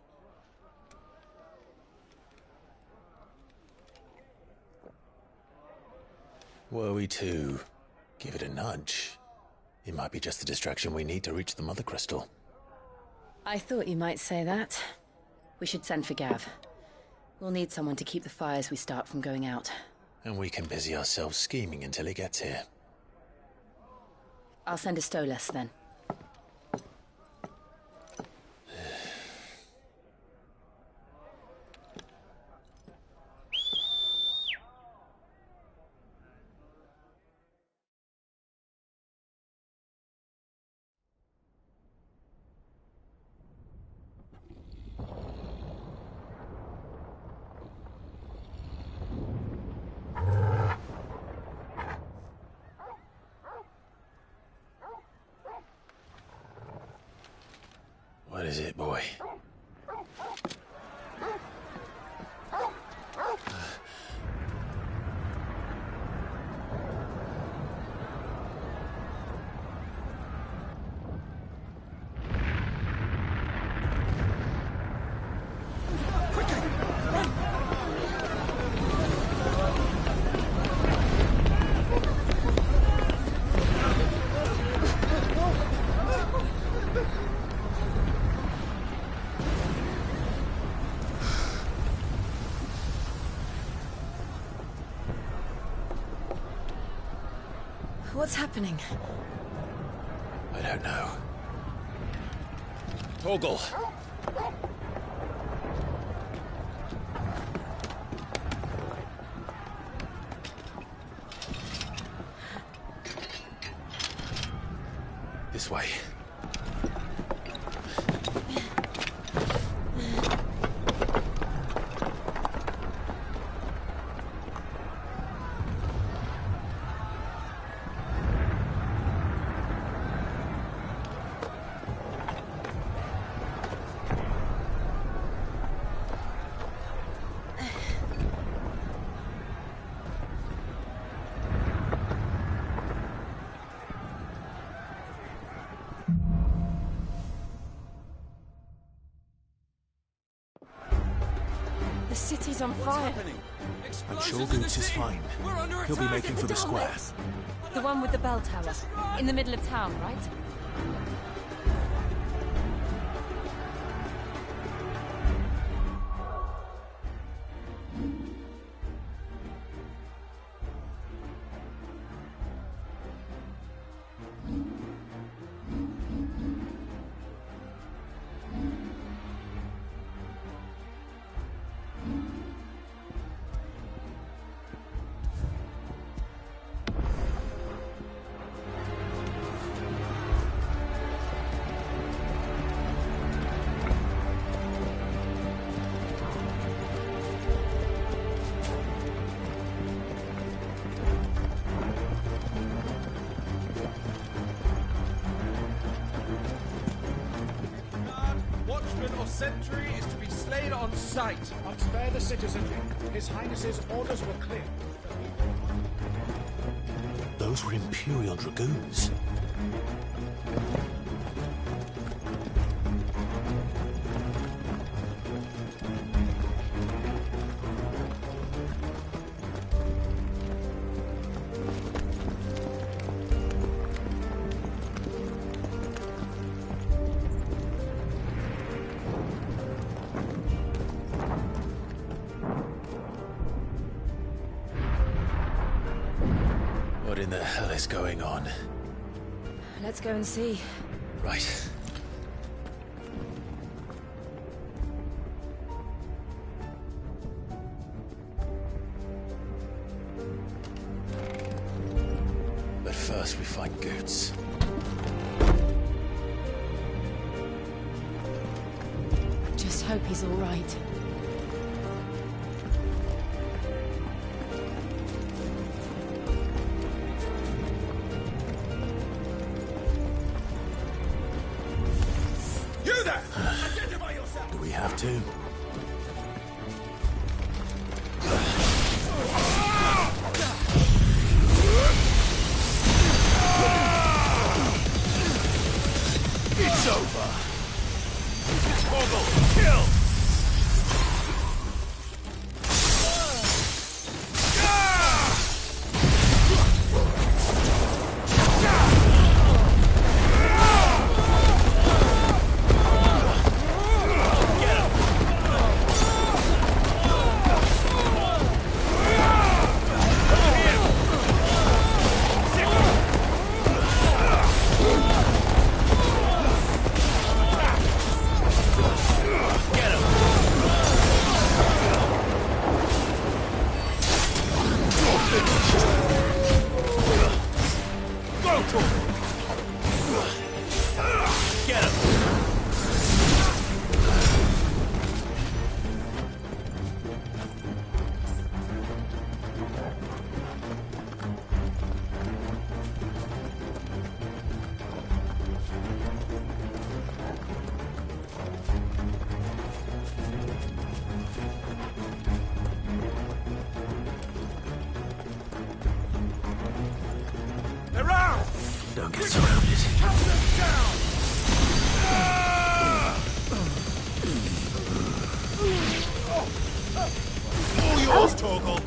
Were we to give it a nudge, it might be just the distraction we need to reach the Mother Crystal. I thought you might say that. We should send for Gav. We'll need someone to keep the fires we start from going out. And we can busy ourselves scheming until he gets here. I'll send a Stolas then. What is it, boy? What's happening? I don't know. Torgal! This way. He's on fire. I'm sure Goots is fine. He'll be making for the square. The one with the bell tower. In the middle of town, right? Sentry is to be slain on sight. But spare the citizenry. His Highness's orders were clear. Those were Imperial Dragoons. What in the hell is going on? Let's go and see. Right. But first we find Goots. Just hope he's all right. You there! Identify yourself! Do we have to? It's over! Torgal, kill! Don't get surrounded. Cut them down! All yours, Torgal.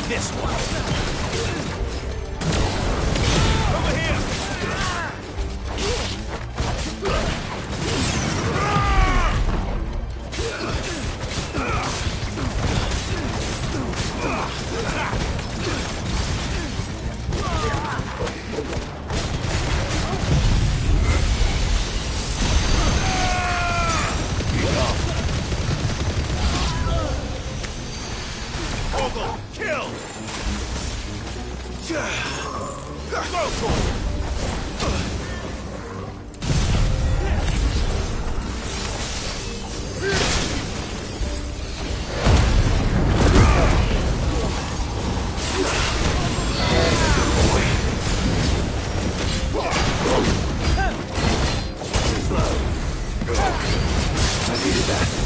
This one. Over here. Ogle, kill! I needed that.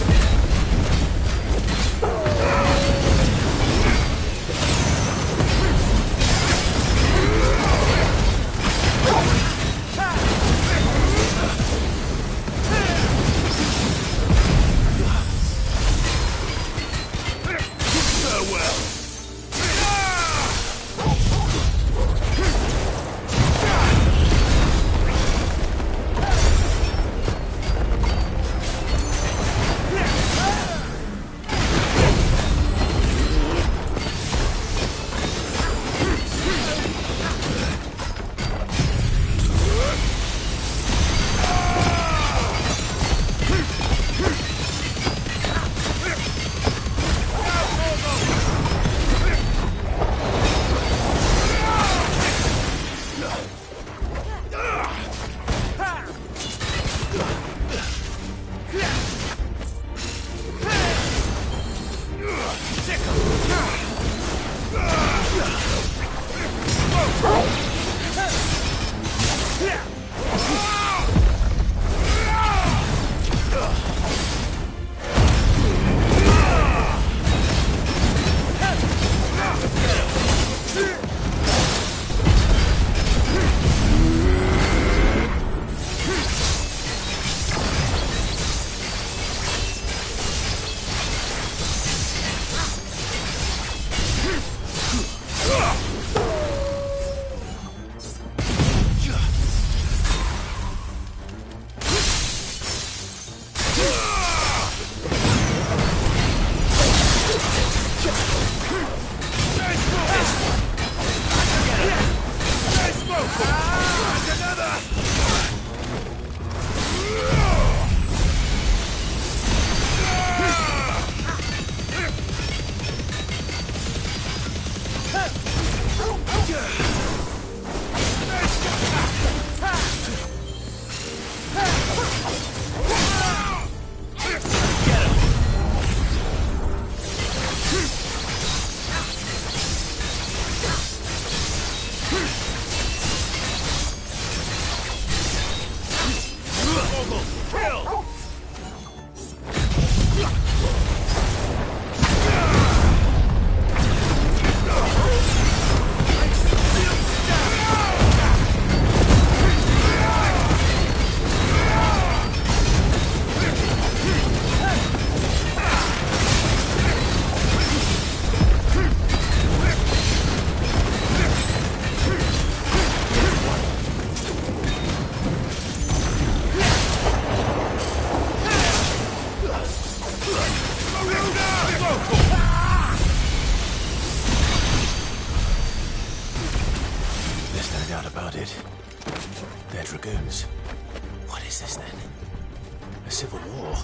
about it. They're dragoons. What is this then? A civil war?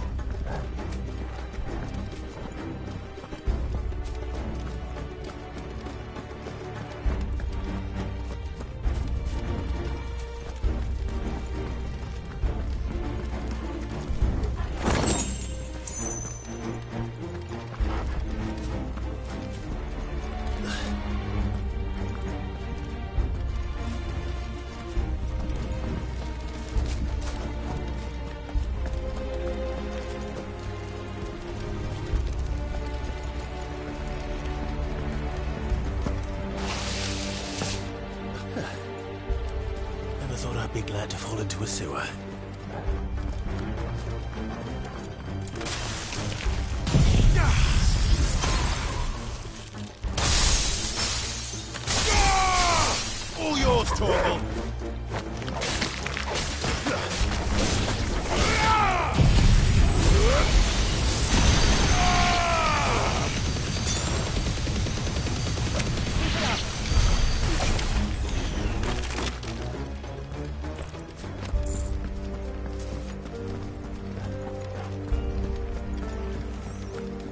I'd be glad to fall into a sewer. All yours, Torgal!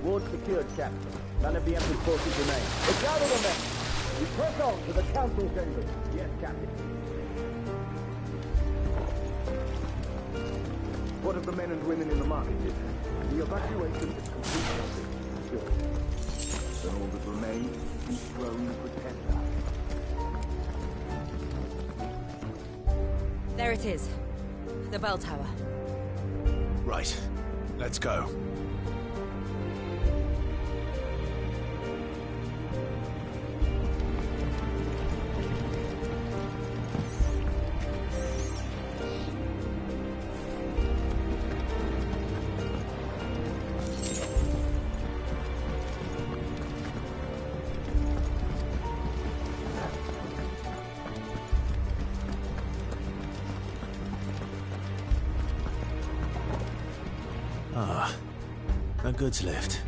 Ward secured, Captain. None of the Emperor's forces remain. But gather the men! We press on to the council chambers. Yes, Captain. What of the men and women in the market district? The evacuation is complete. Then all that remains is throne pretender. There it is. The bell tower. Right. Let's go. Ah, a goods lift.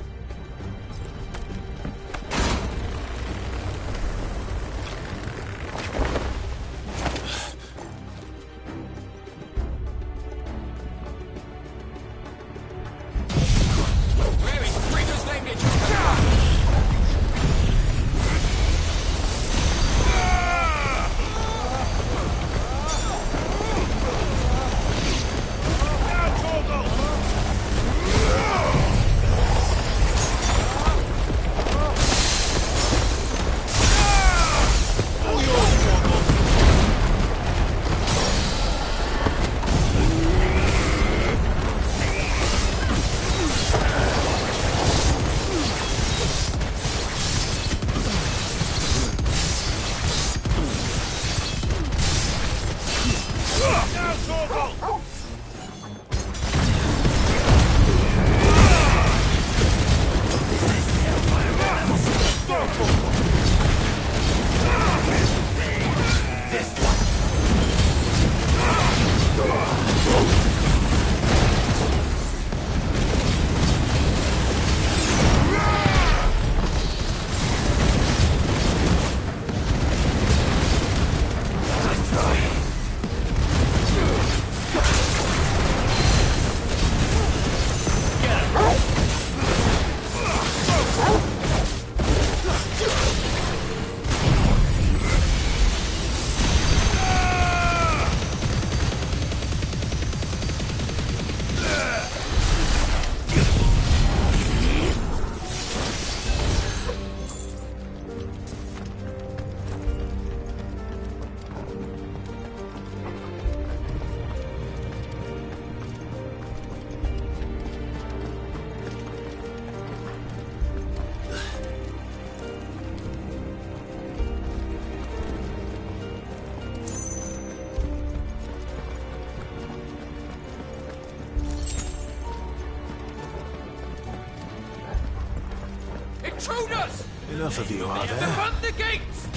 Intruders! Enough of you, are there? Run the gates!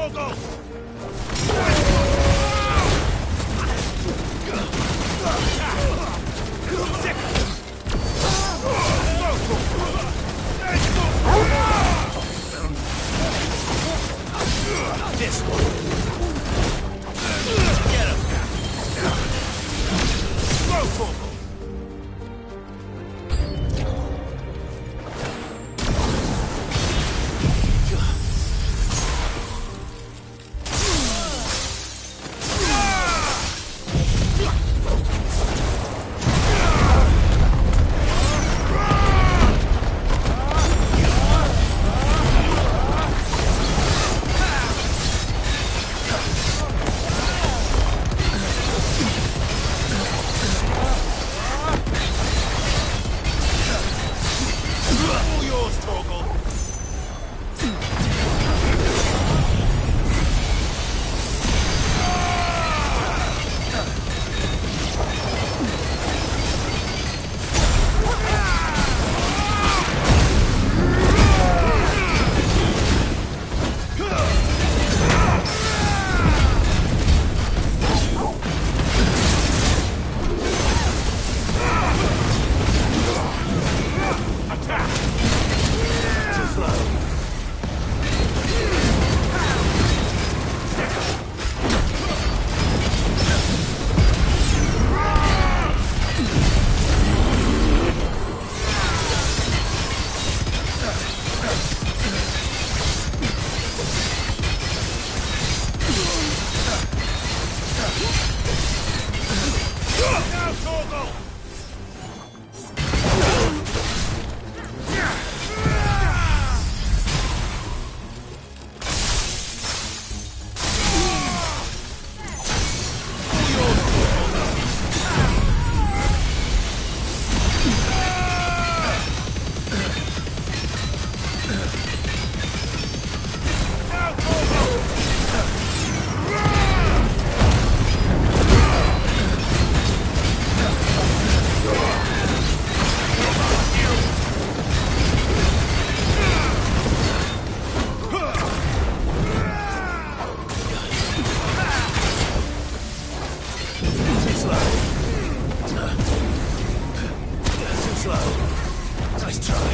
Torgal! This one. Get him. Go, Torgal. All yours, Torgal. Attack! Too slow. Now, Torgal! Too slow. Too slow. Nice try.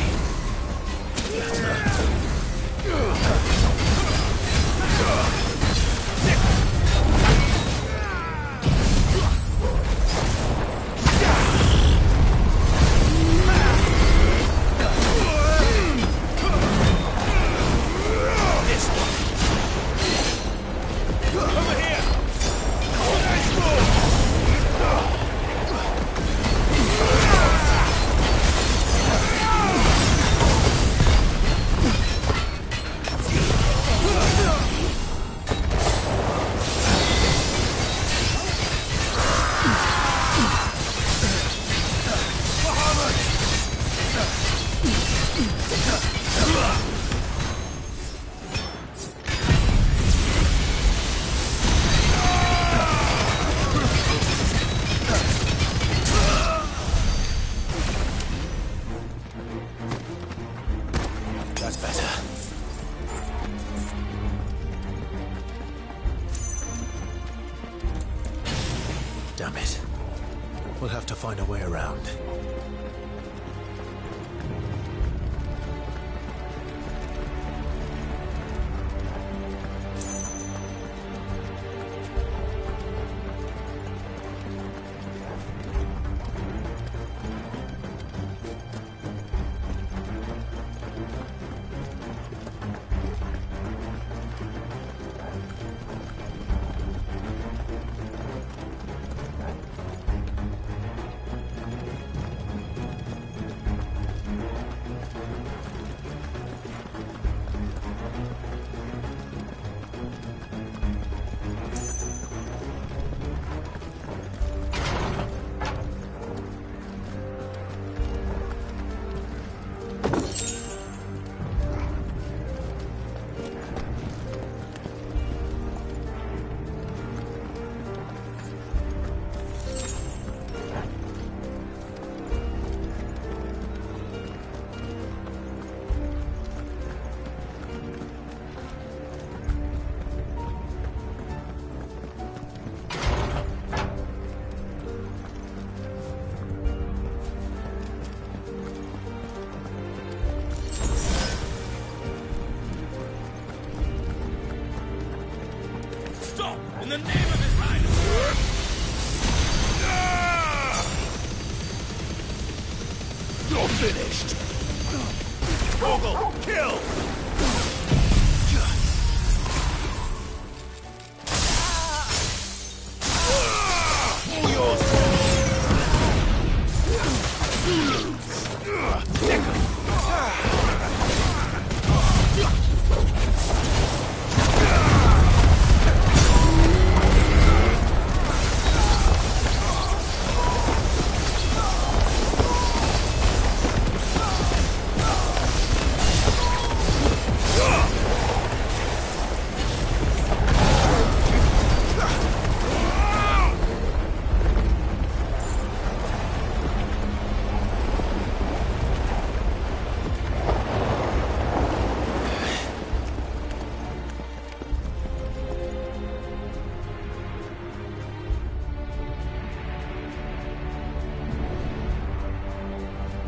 This one. Over here. Nice move. That's better. Damn it. We'll have to find a way around. Torgal! In the name of His Highness! You're finished! Torgal, kill! All yours!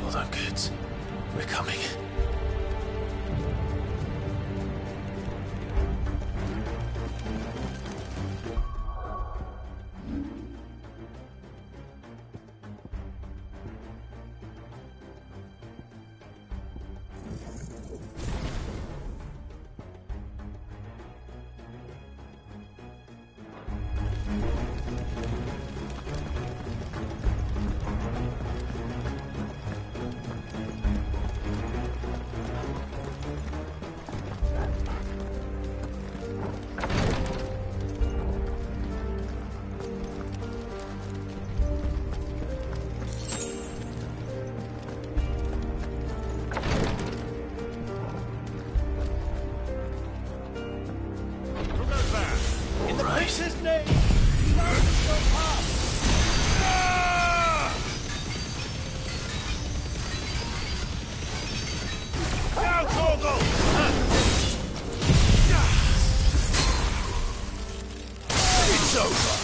Hold on, kids. We're coming. In the prince's name, none shall pass. Now, Torgal! It's over!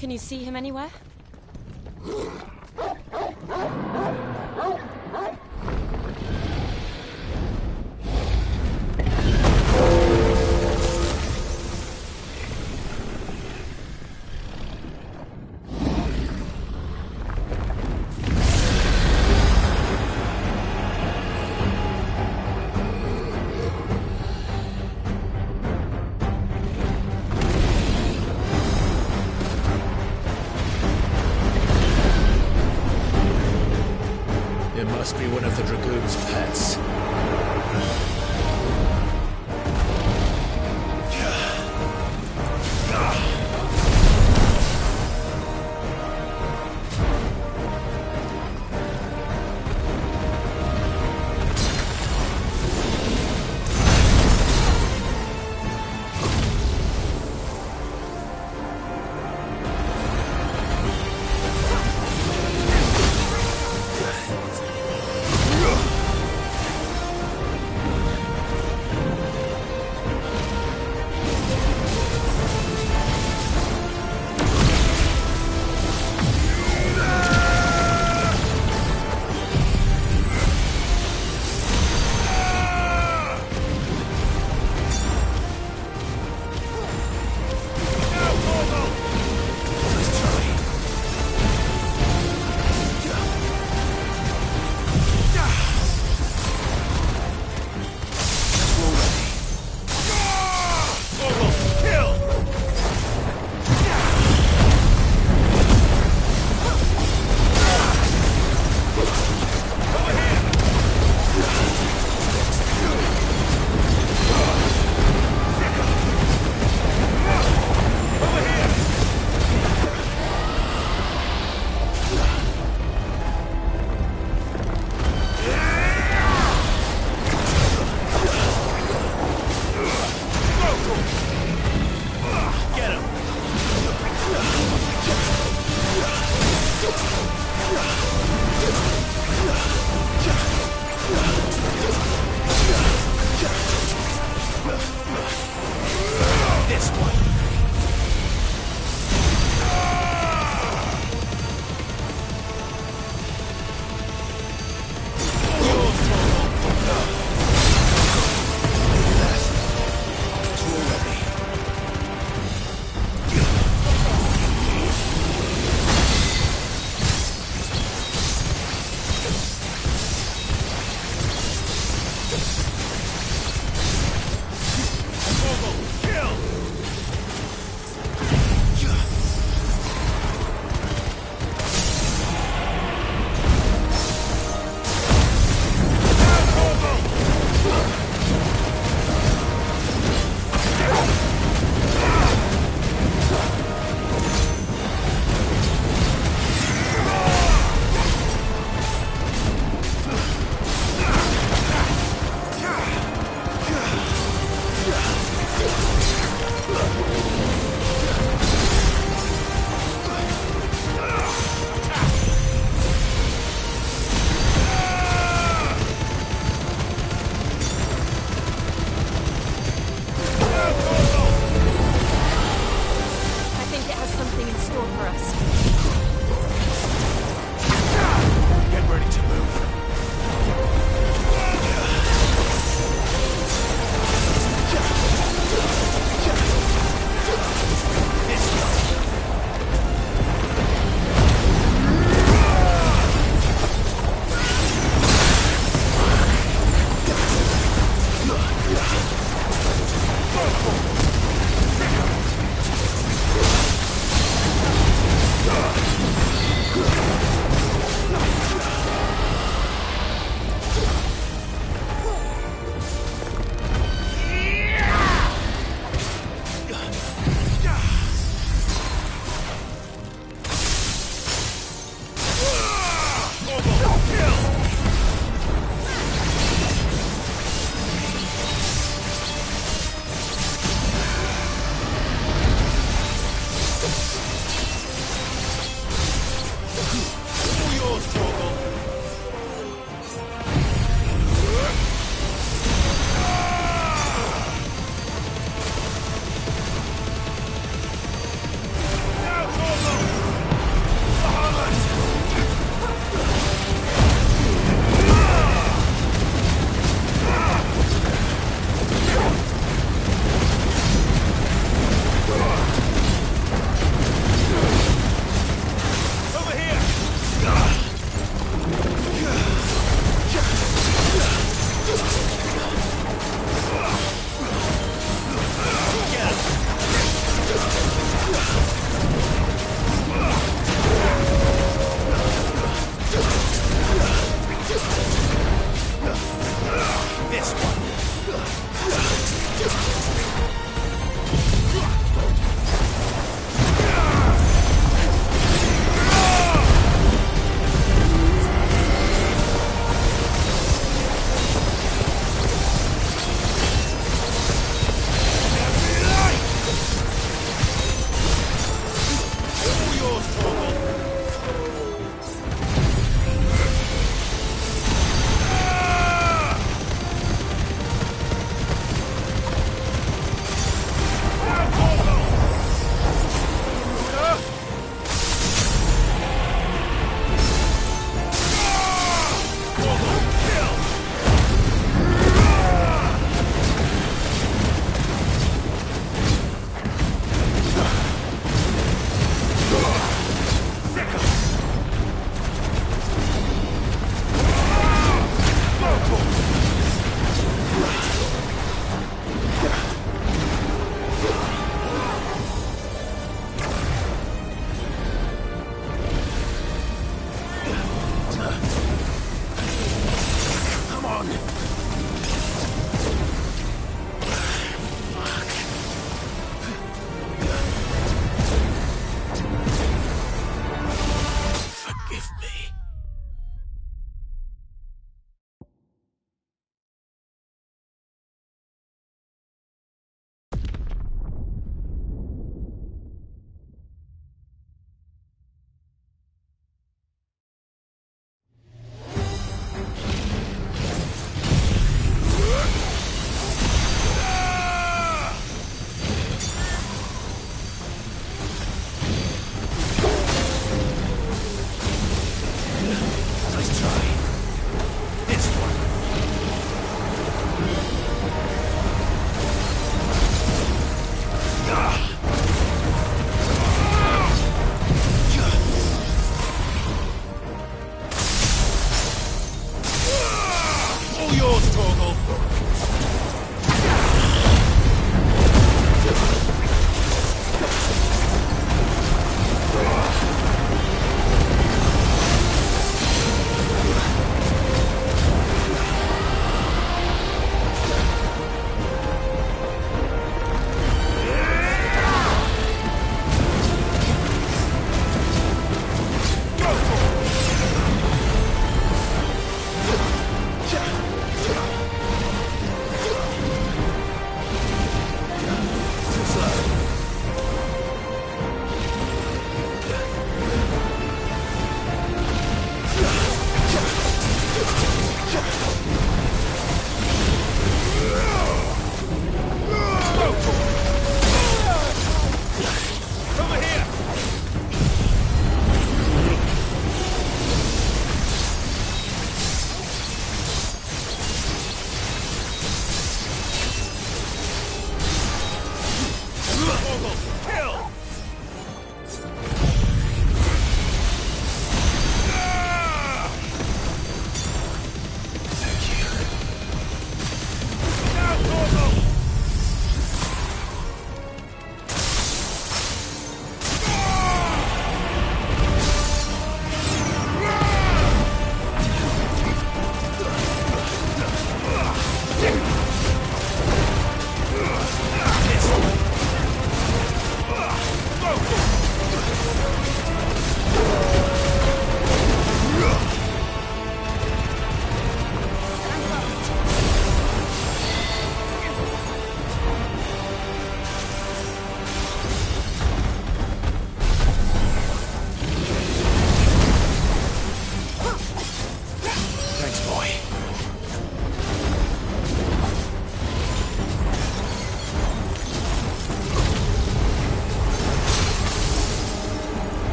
Can you see him anywhere?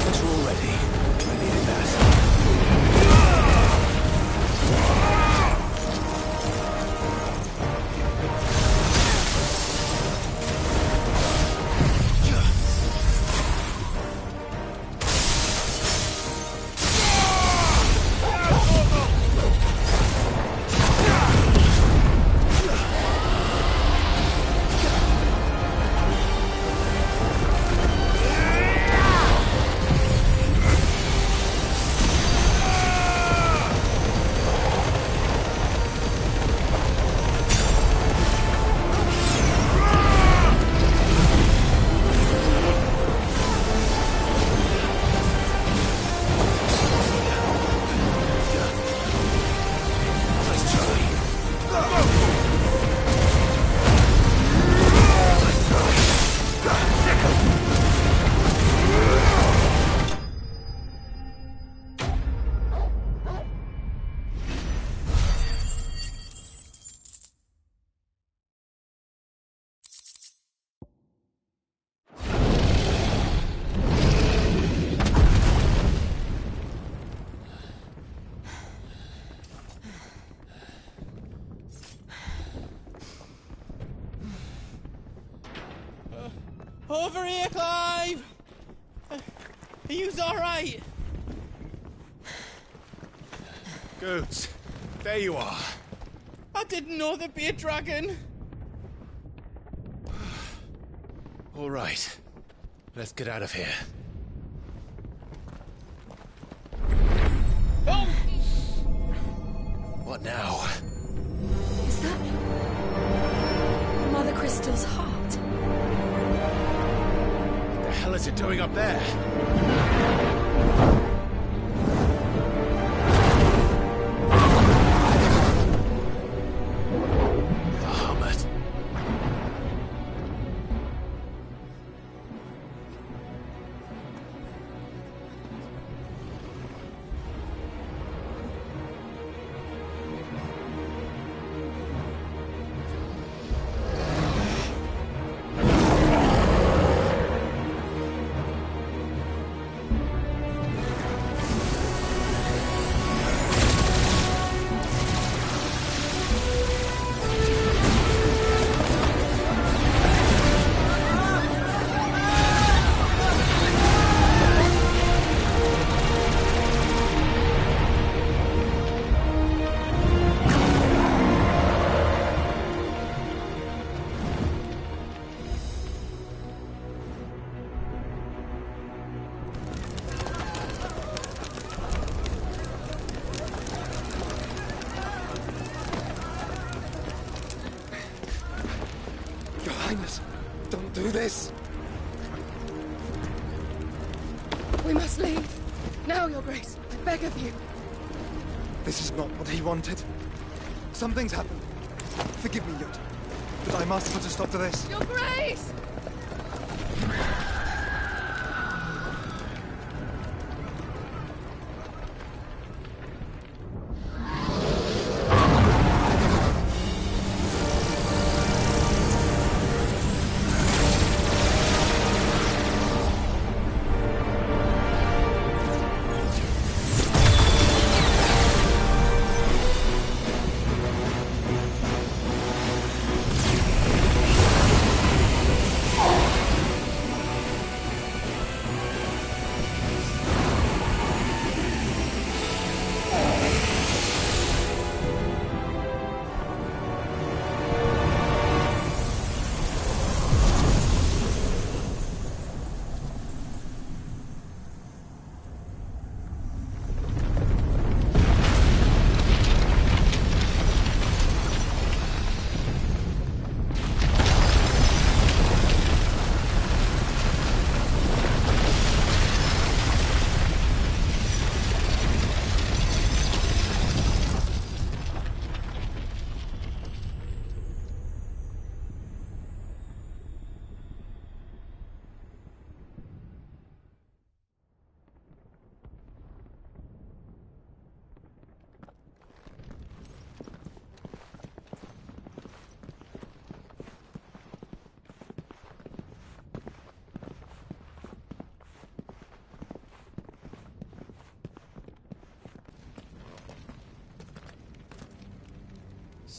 Once you're all ready, I needed that. Over here, Clive! Are you alright? Goods, there you are. I didn't know there'd be a dragon. All right, let's get out of here. Oh! What now? Is that Mother Crystal's heart? What the hell is it doing up there? Don't do this! We must leave. Now, Your Grace. I beg of you. This is not what he wanted. Something's happened. Forgive me, Yod. But I must put a stop to this. Your Grace!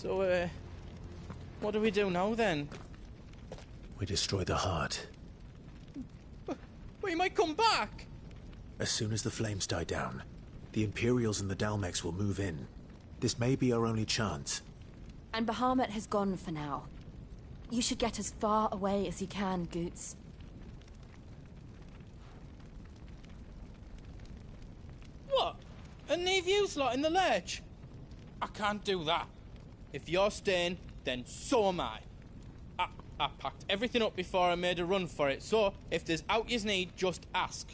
So, what do we do now, then? We destroy the heart. We might come back! As soon as the flames die down, the Imperials and the Dalmex will move in. This may be our only chance. And Bahamut has gone for now. You should get as far away as you can, Goots. What? And leave you lot in the lurch? I can't do that. If you're staying, then so am I. I packed everything up before I made a run for it, so if there's out yous need, just ask.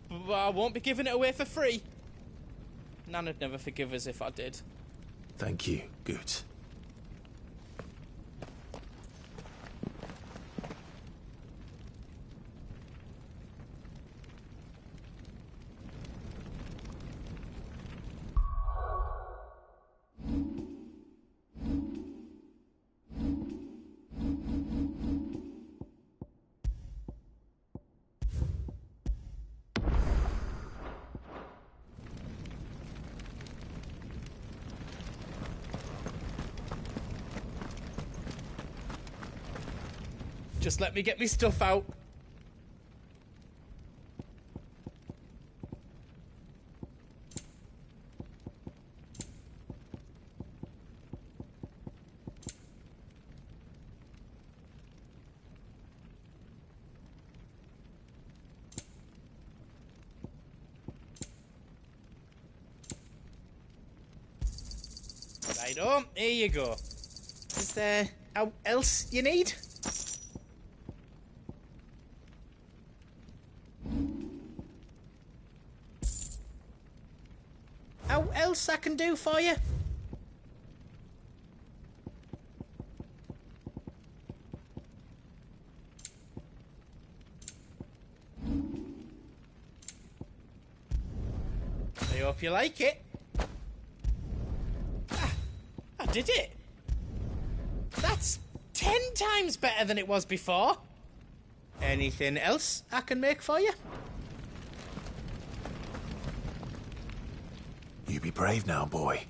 But I won't be giving it away for free. Nan'd never forgive us if I did. Thank you, Goots. Just let me get me stuff out. Righto, here you go. Is there out else you need? How else I can do for you? I hope you like it. I did it. That's 10 times better than it was before. Anything else I can make for you? You be brave now, boy.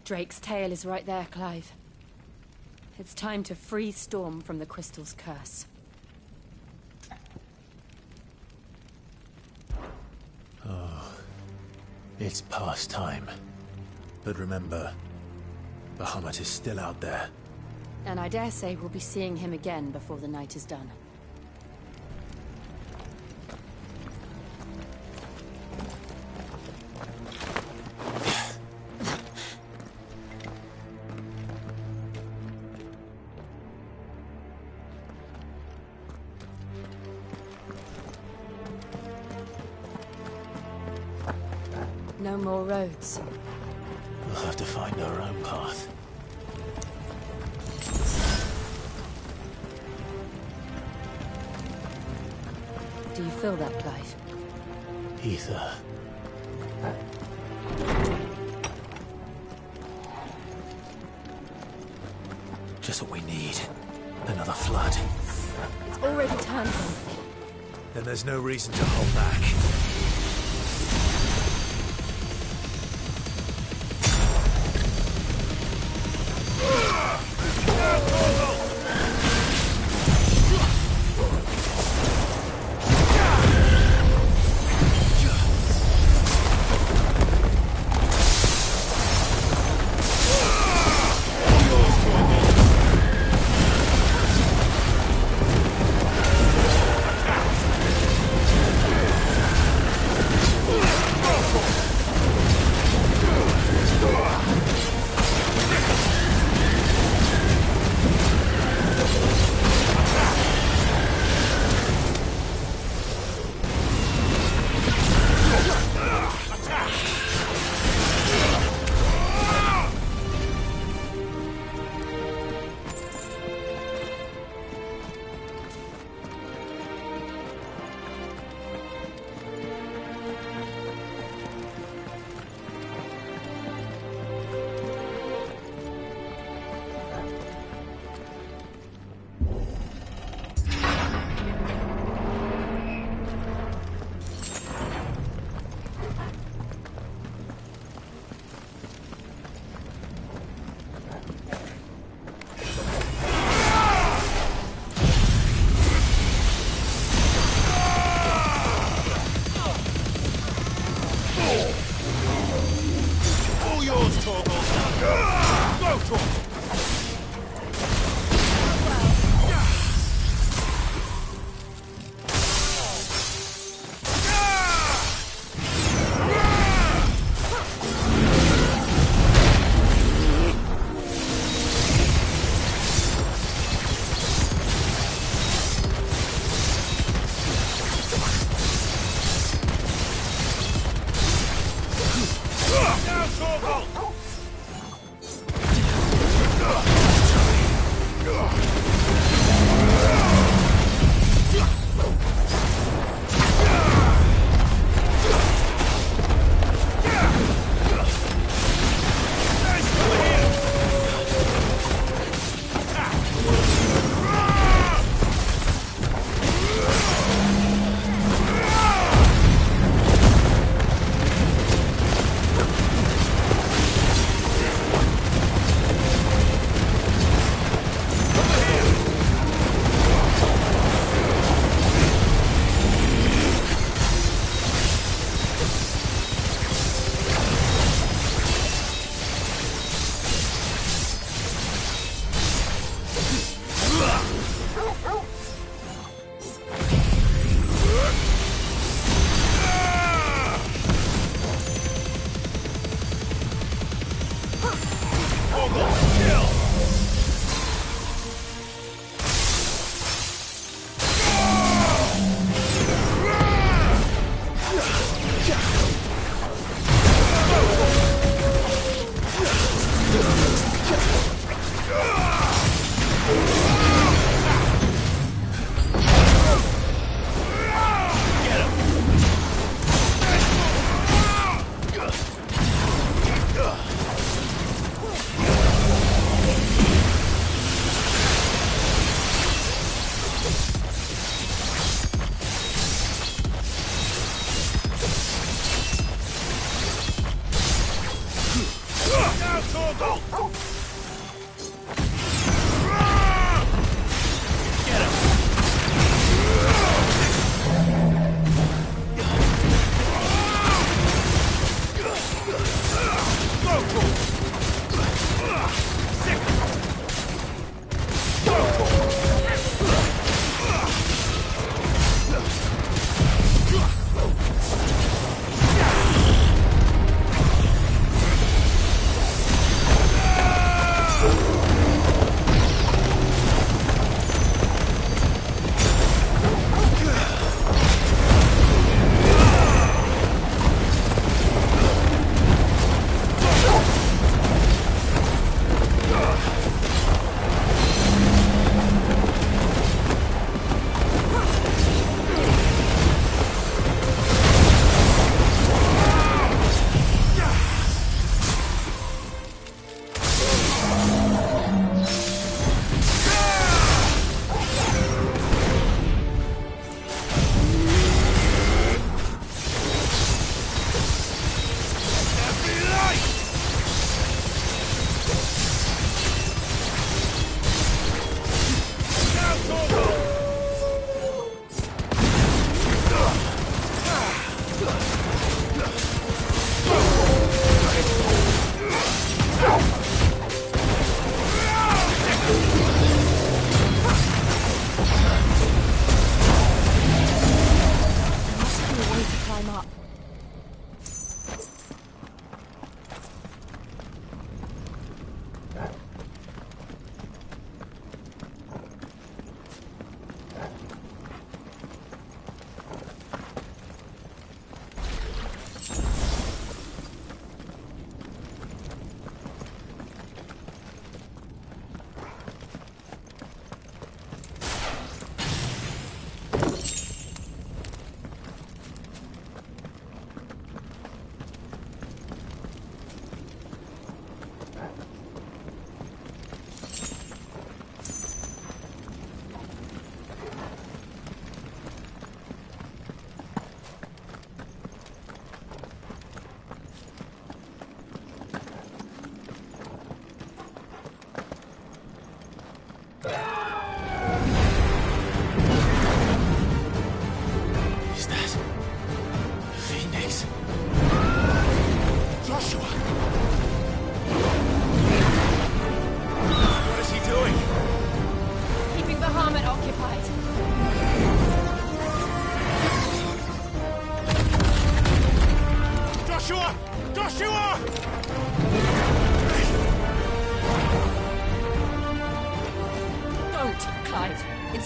Drake's tail is right there, Clive. It's time to free Storm from the Crystal's curse. Oh, it's past time. But remember, Bahamut is still out there. And I dare say we'll be seeing him again before the night is done. No more roads. We'll have to find our own path. Do you feel that, Clive? Ether. Just what we need. Another flood. It's already turned them. Then there's no reason to hold back.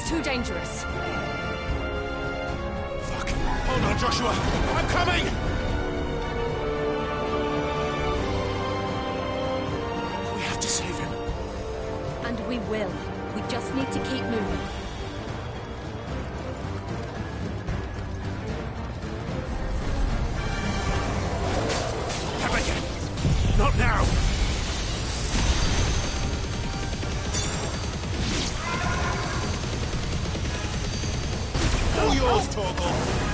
too dangerous. Fuck. Hold on, Joshua. I'm coming! have to save him. And we will. We just need to keep moving. Come again. Not now. All yours, Torgal.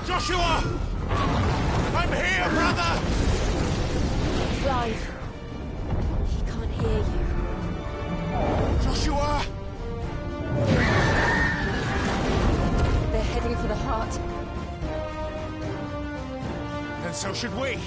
Joshua! I'm here, brother! Clive. He can't hear you. Joshua! They're heading for the heart. And so should we.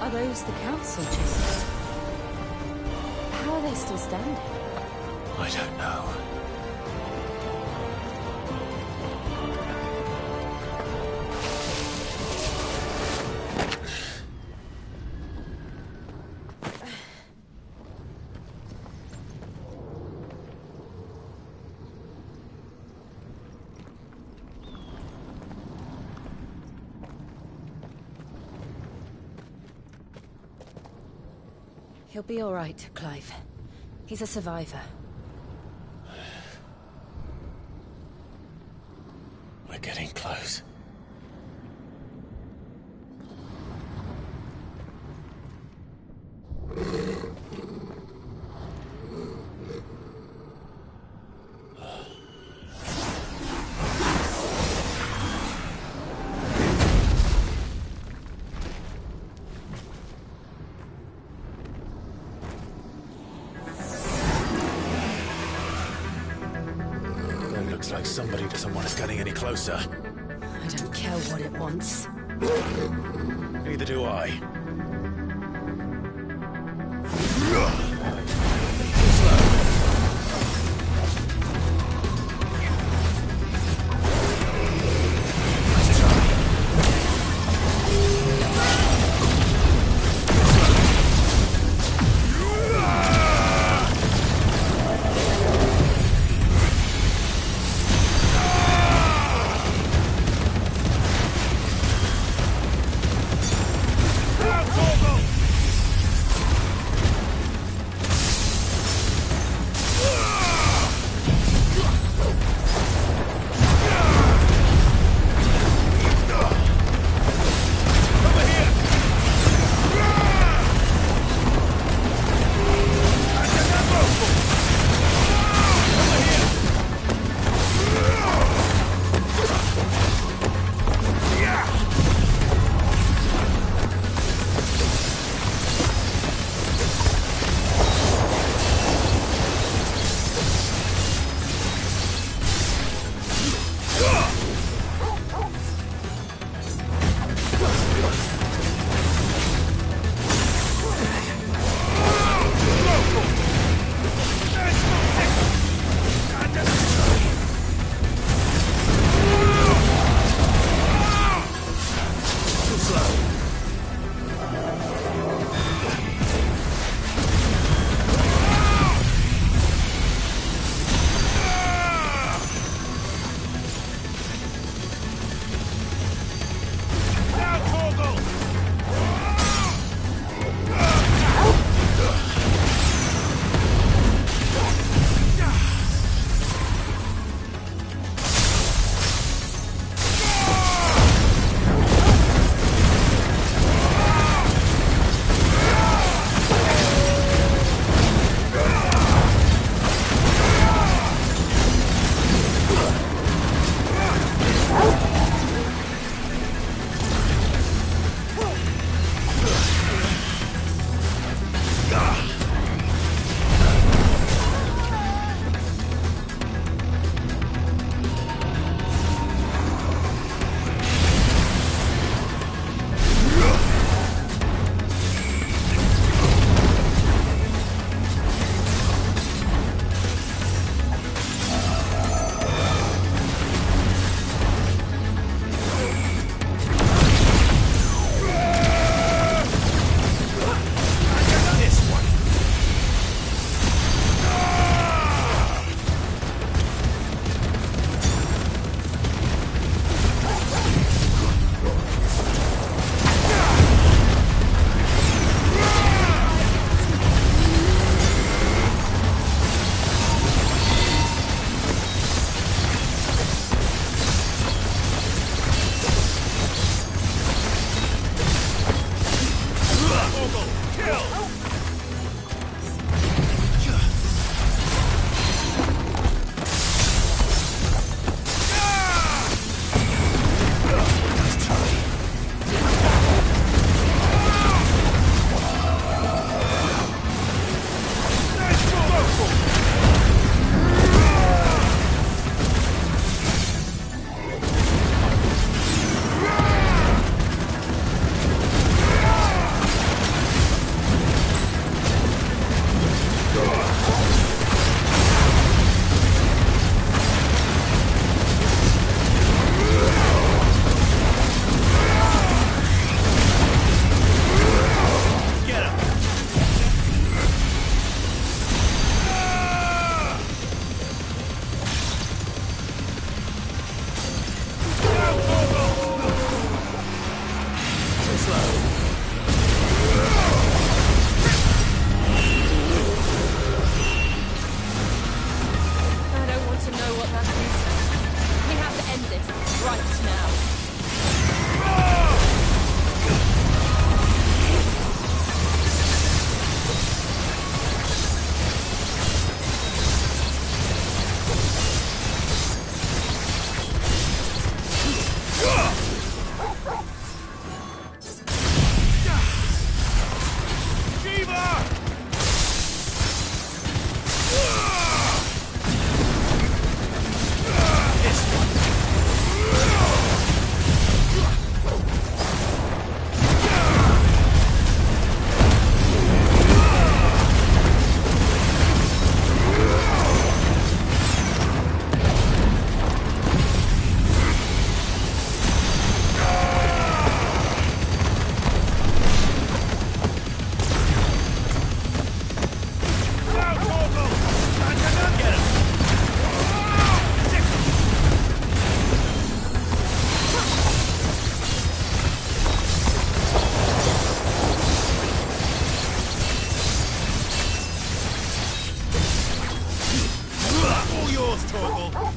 Are those the council chests? How are they still standing? I don't know. He'll be all right, Clive. He's a survivor. We're getting close. It looks like somebody doesn't want us getting any closer. I don't care what it wants. Neither do I. Ah! yours, Torgal.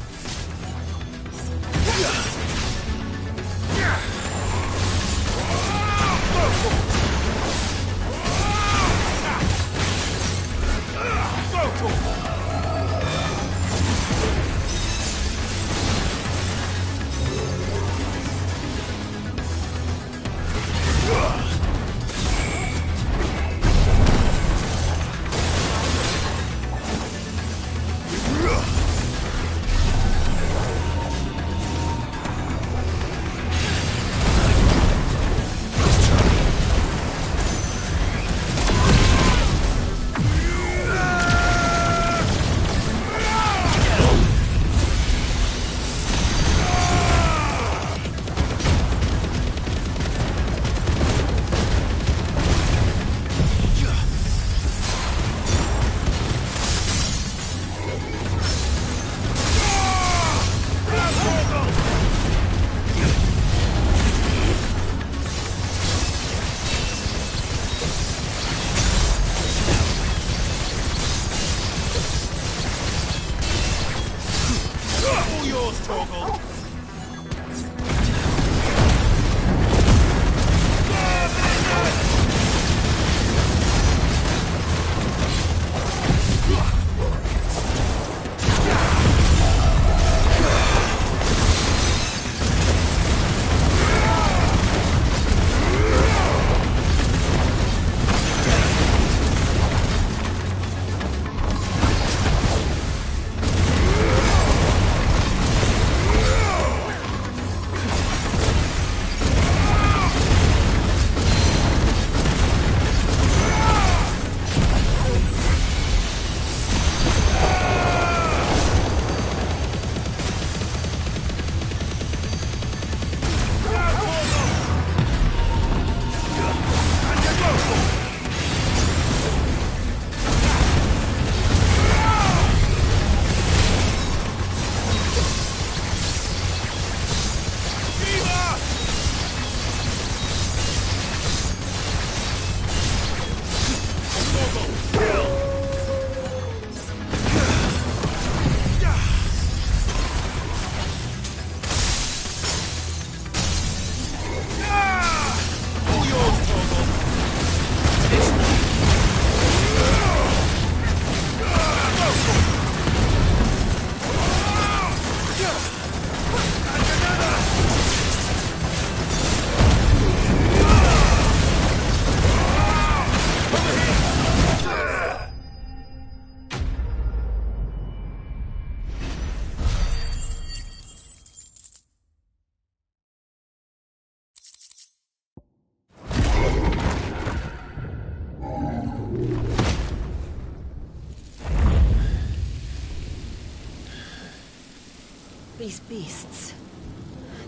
These beasts,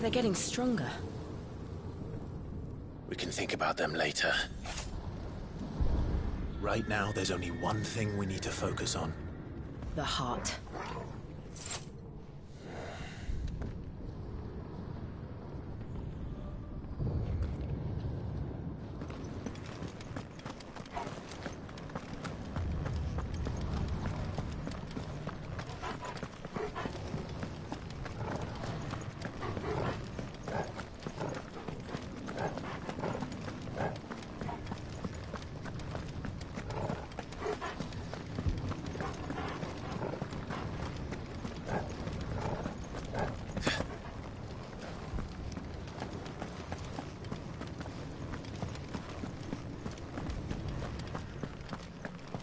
they're getting stronger. We can think about them later. Right now, there's only one thing we need to focus on. The heart.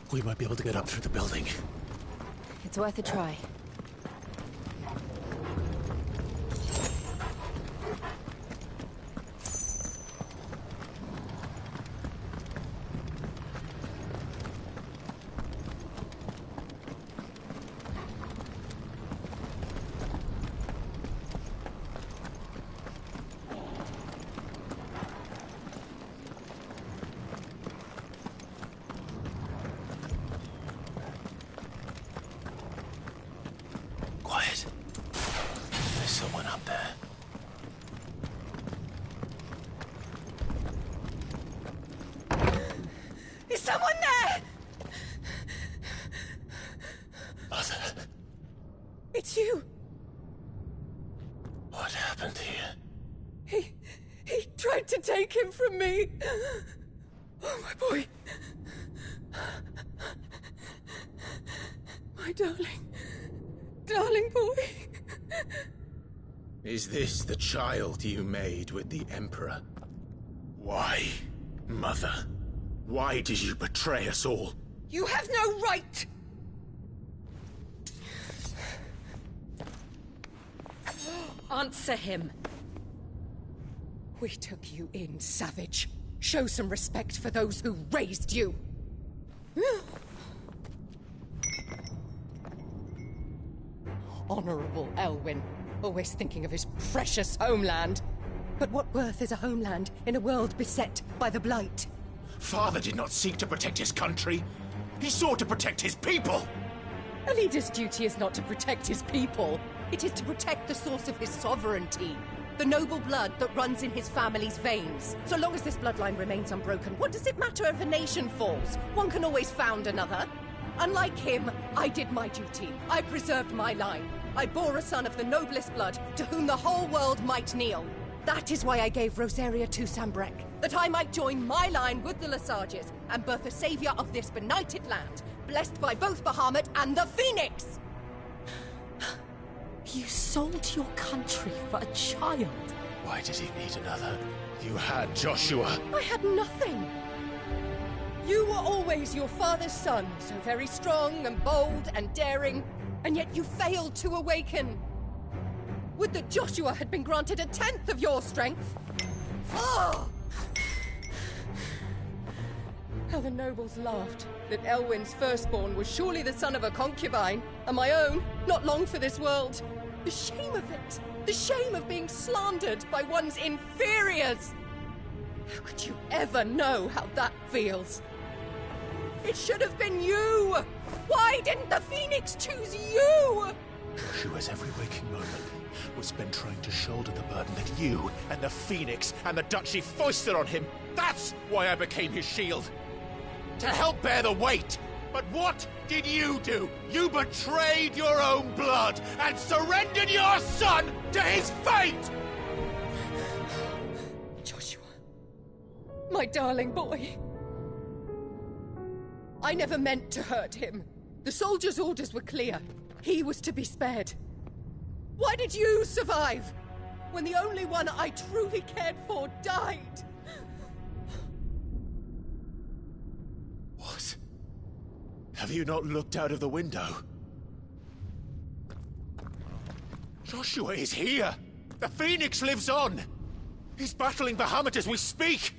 We might be able to get up through the building. It's worth a try. Quiet. There's someone up there. Is someone there? Mother. It's It's you! What happened here? He tried to take him from me! Oh, my boy! My darling boy! Is this the child you made with the Emperor? Why, Mother? Why did you betray us all? You have no right! Answer him. We took you in, savage. Show some respect for those who raised you. Honorable Elwyn, always thinking of his precious homeland. But what worth is a homeland in a world beset by the Blight? Father did not seek to protect his country. He sought to protect his people. A leader's duty is not to protect his people. It is to protect the source of his sovereignty. The noble blood that runs in his family's veins. So long as this bloodline remains unbroken, what does it matter if a nation falls? One can always found another. Unlike him, I did my duty. I preserved my line. I bore a son of the noblest blood, to whom the whole world might kneel. That is why I gave Rosaria to Sanbreque, that I might join my line with the Lesages and birth a savior of this benighted land, blessed by both Bahamut and the Phoenix! You sold your country for a child. Why did he need another? You had Joshua. I had nothing. You were always your father's son, so very strong and bold and daring, and yet you failed to awaken. Would that Joshua had been granted 1/10 of your strength? Oh! How the nobles laughed that Elwyn's firstborn was surely the son of a concubine, and my own, not long for this world. The shame of it! The shame of being slandered by one's inferiors! How could you ever know how that feels? It should have been you! Why didn't the Phoenix choose you? Joshua's every waking moment was spent trying to shoulder the burden that you and the Phoenix and the Duchy foisted on him. That's why I became his shield. To help bear the weight. But what did you do? You betrayed your own blood and surrendered your son to his fate! Joshua, my darling boy. I never meant to hurt him. The soldiers' orders were clear. He was to be spared. Why did you survive when the only one I truly cared for died? What? Have you not looked out of the window? Joshua is here! The Phoenix lives on! He's battling Bahamut as we speak!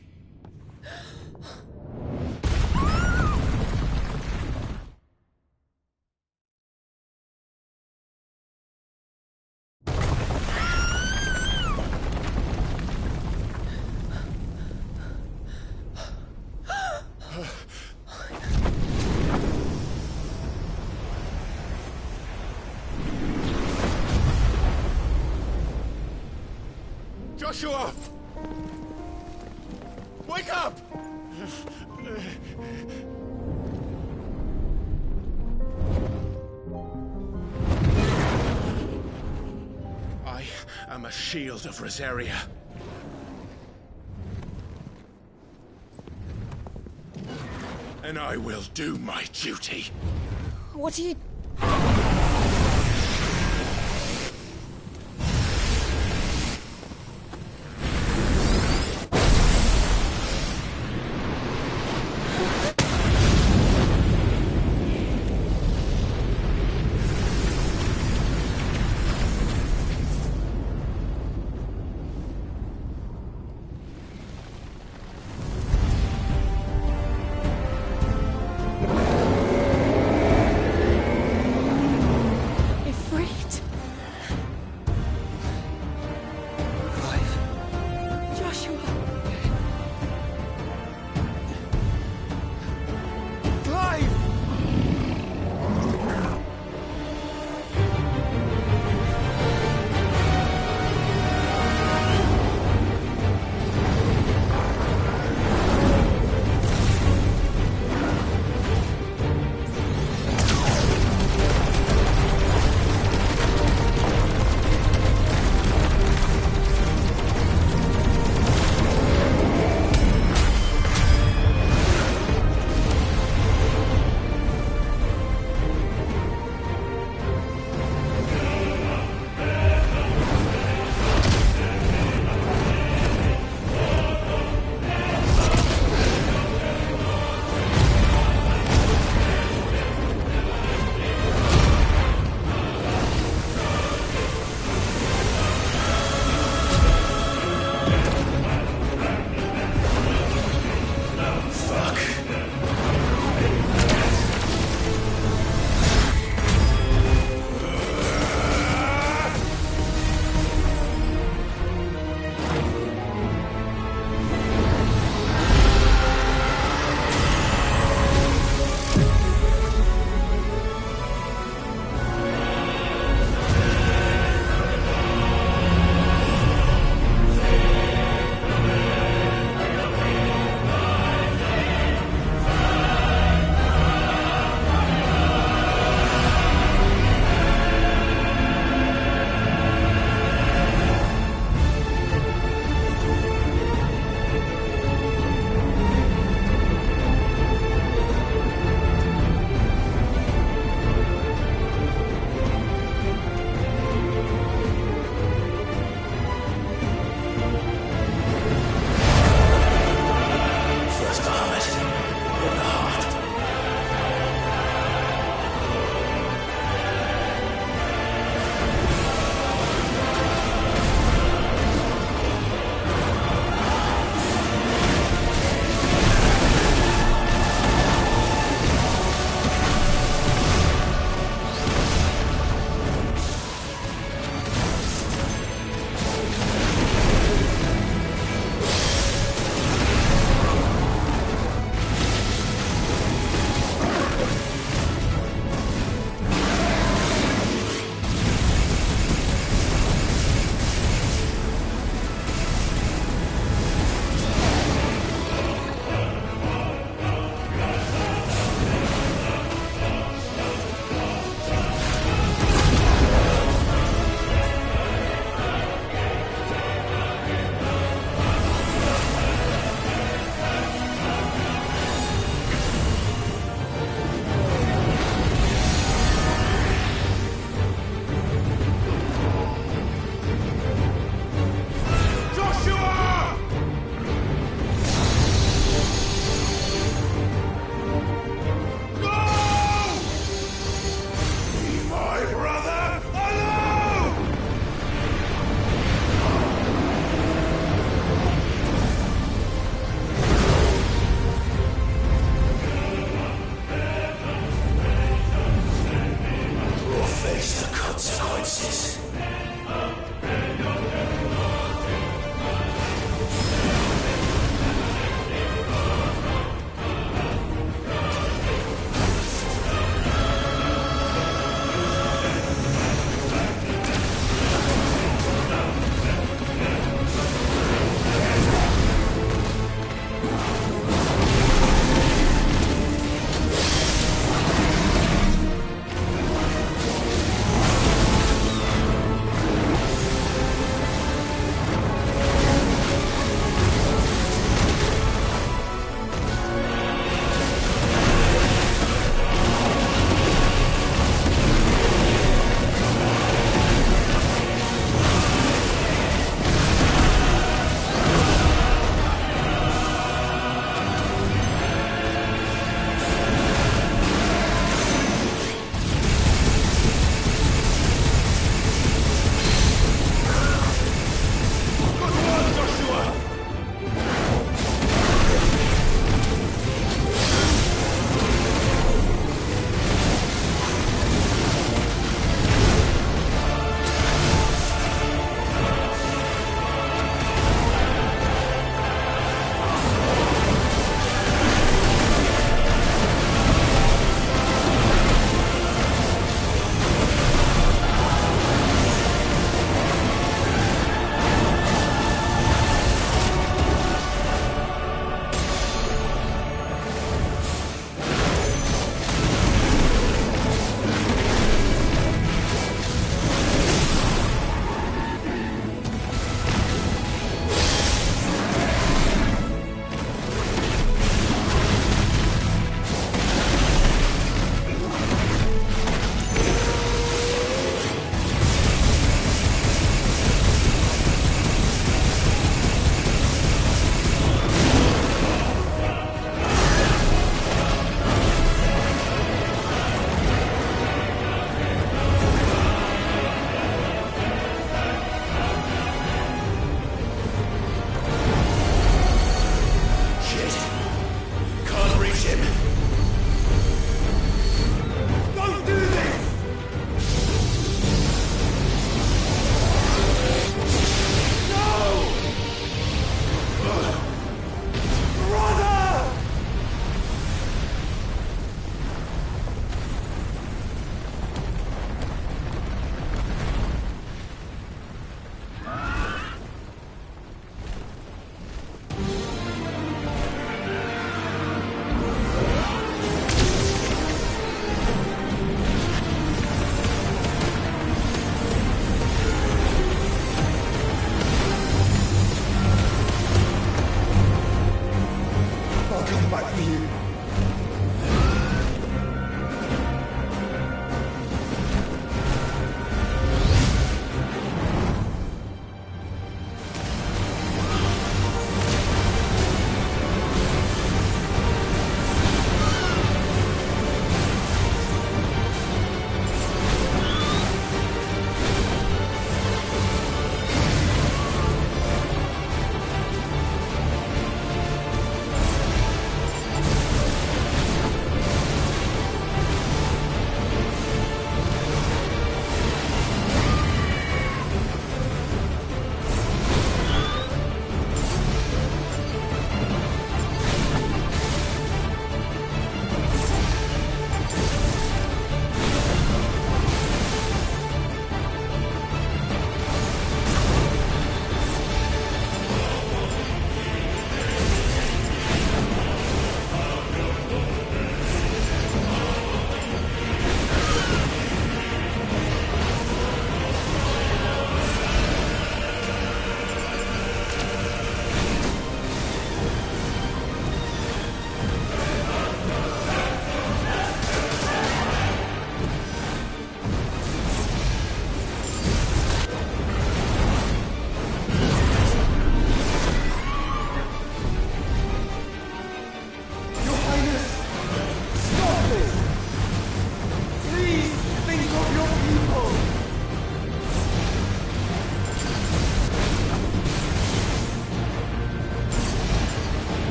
Joshua! Wake up! I am a shield of Rosaria. And I will do my duty. What are you... beasts.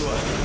to her.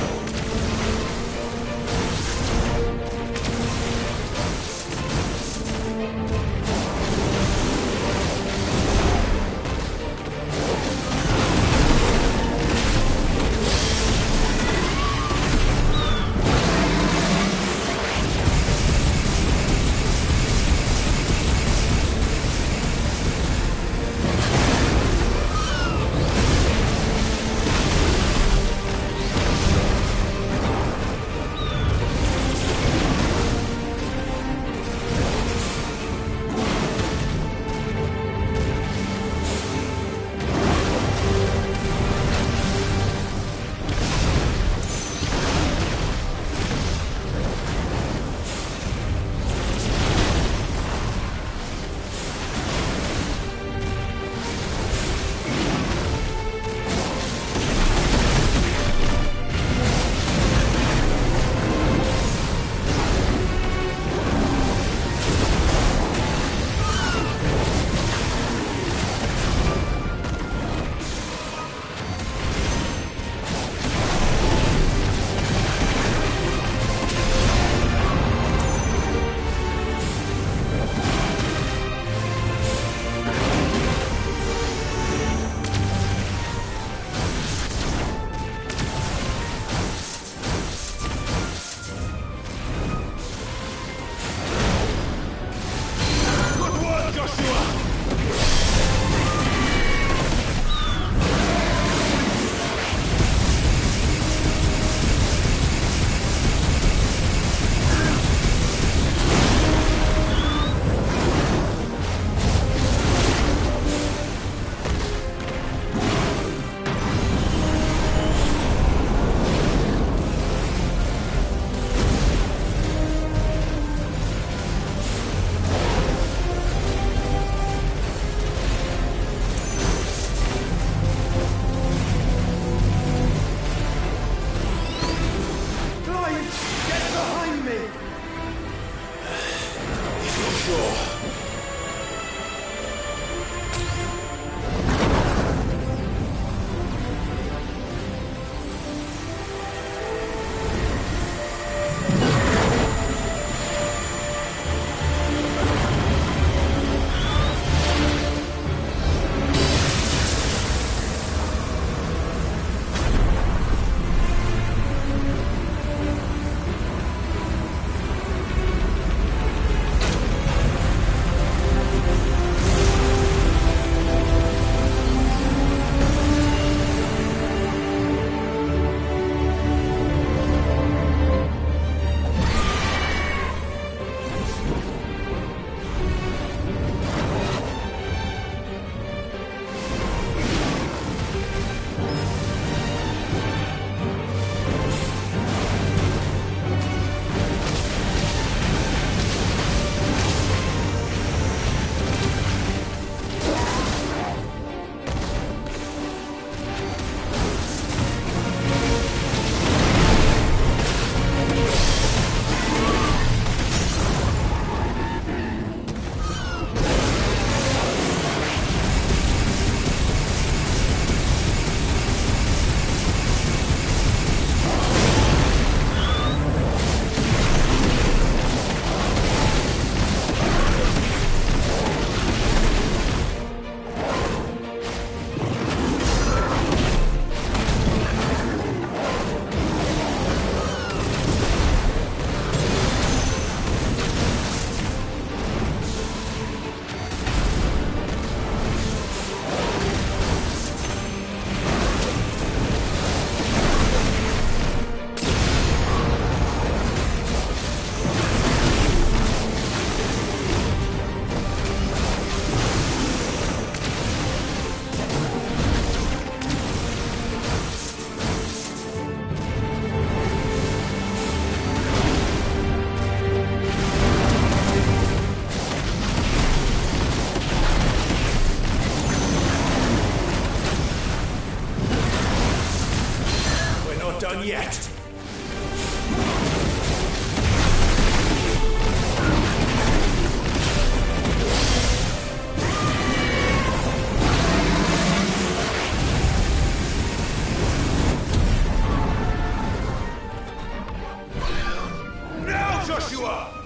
course you are!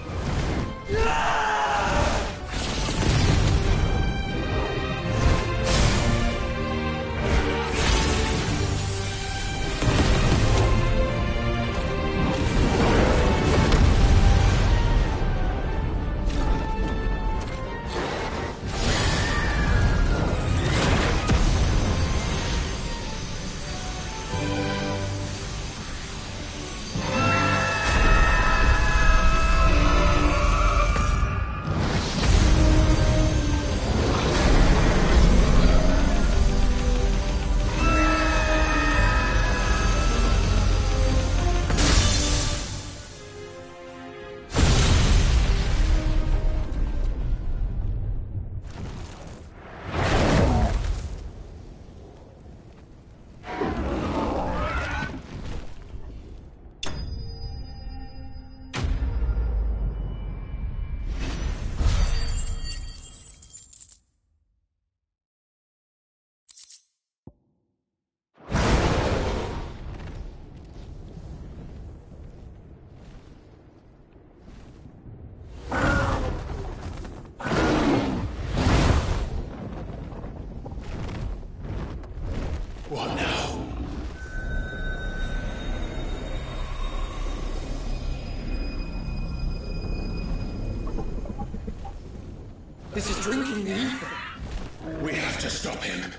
What now? This is drinking the ether. We have to stop him.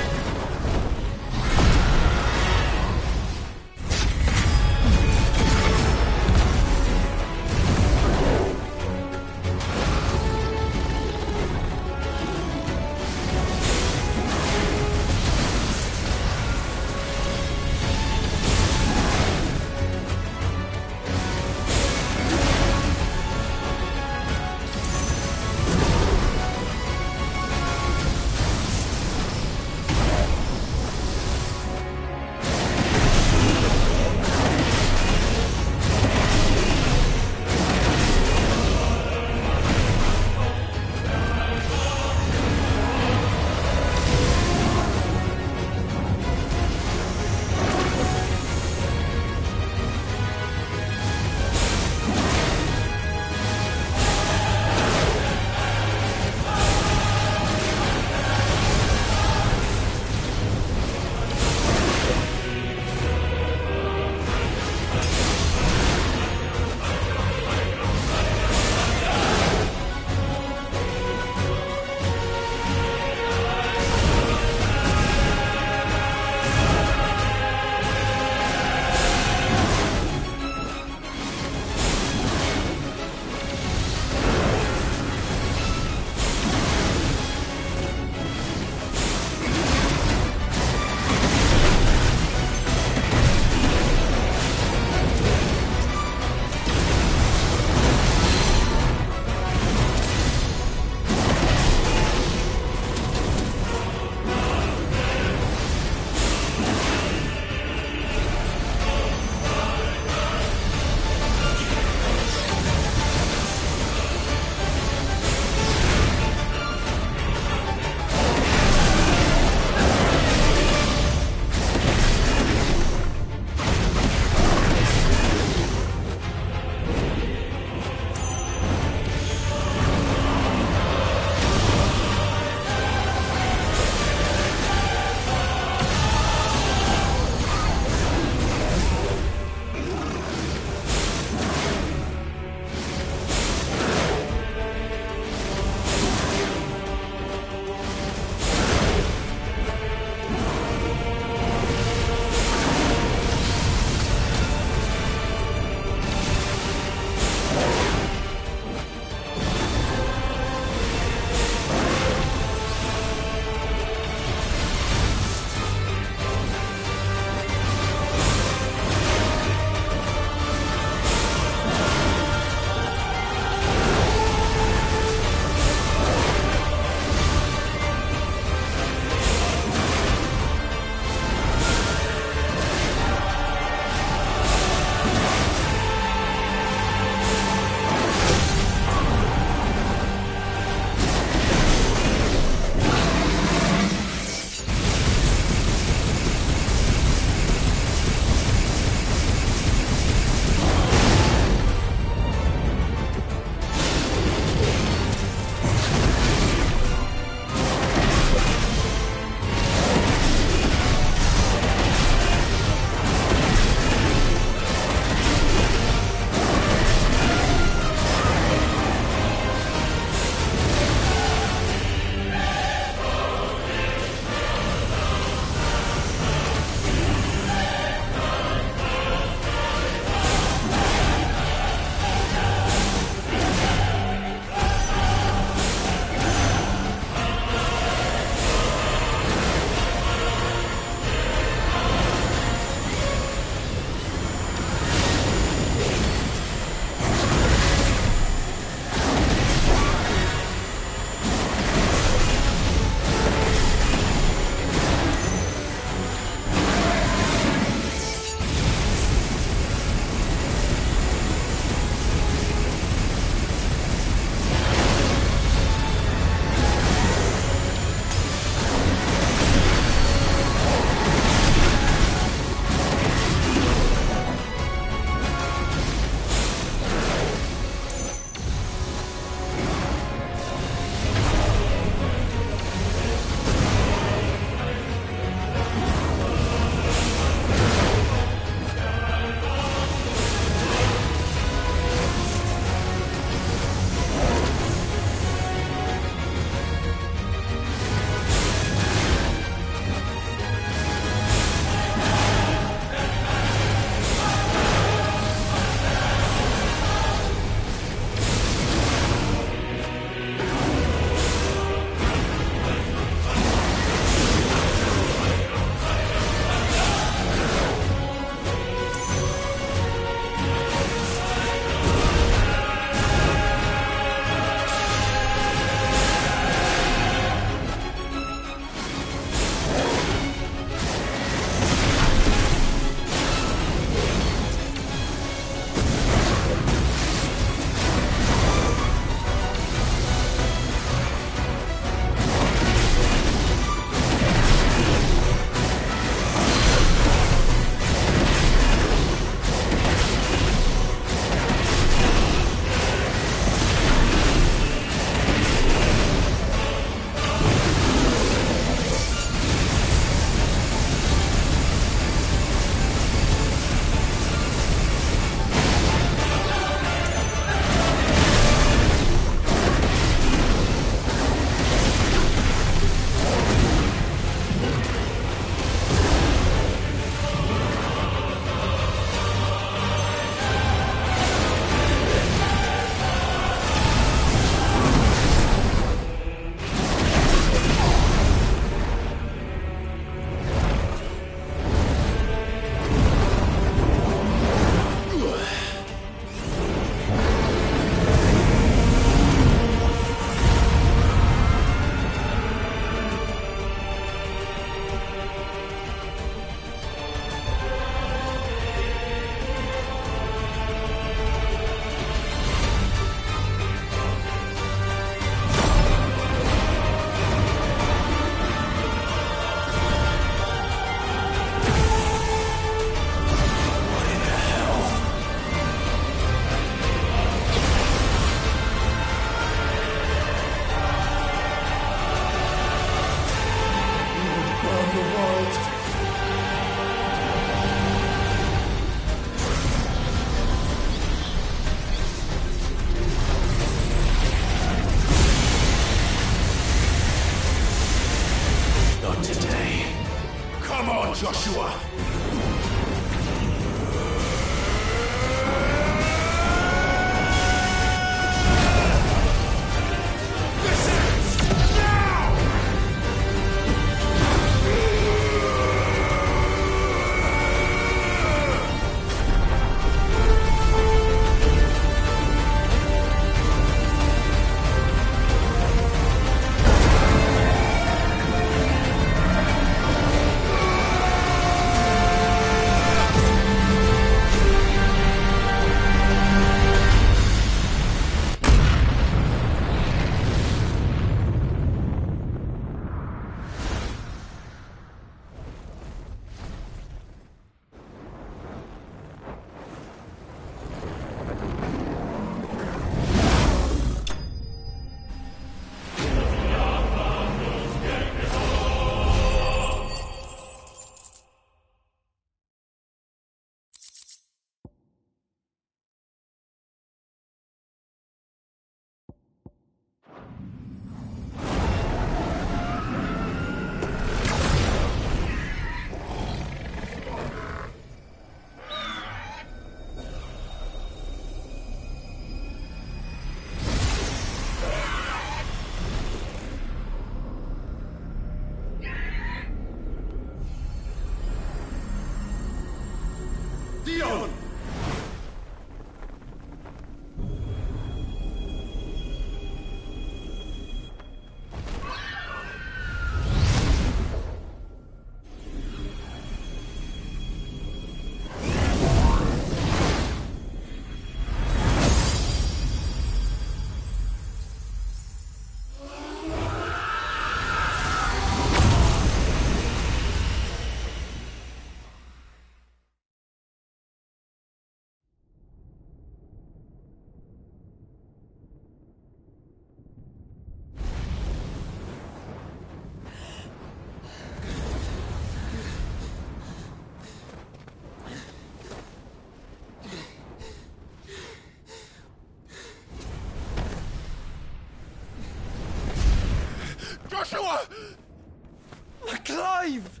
Clive!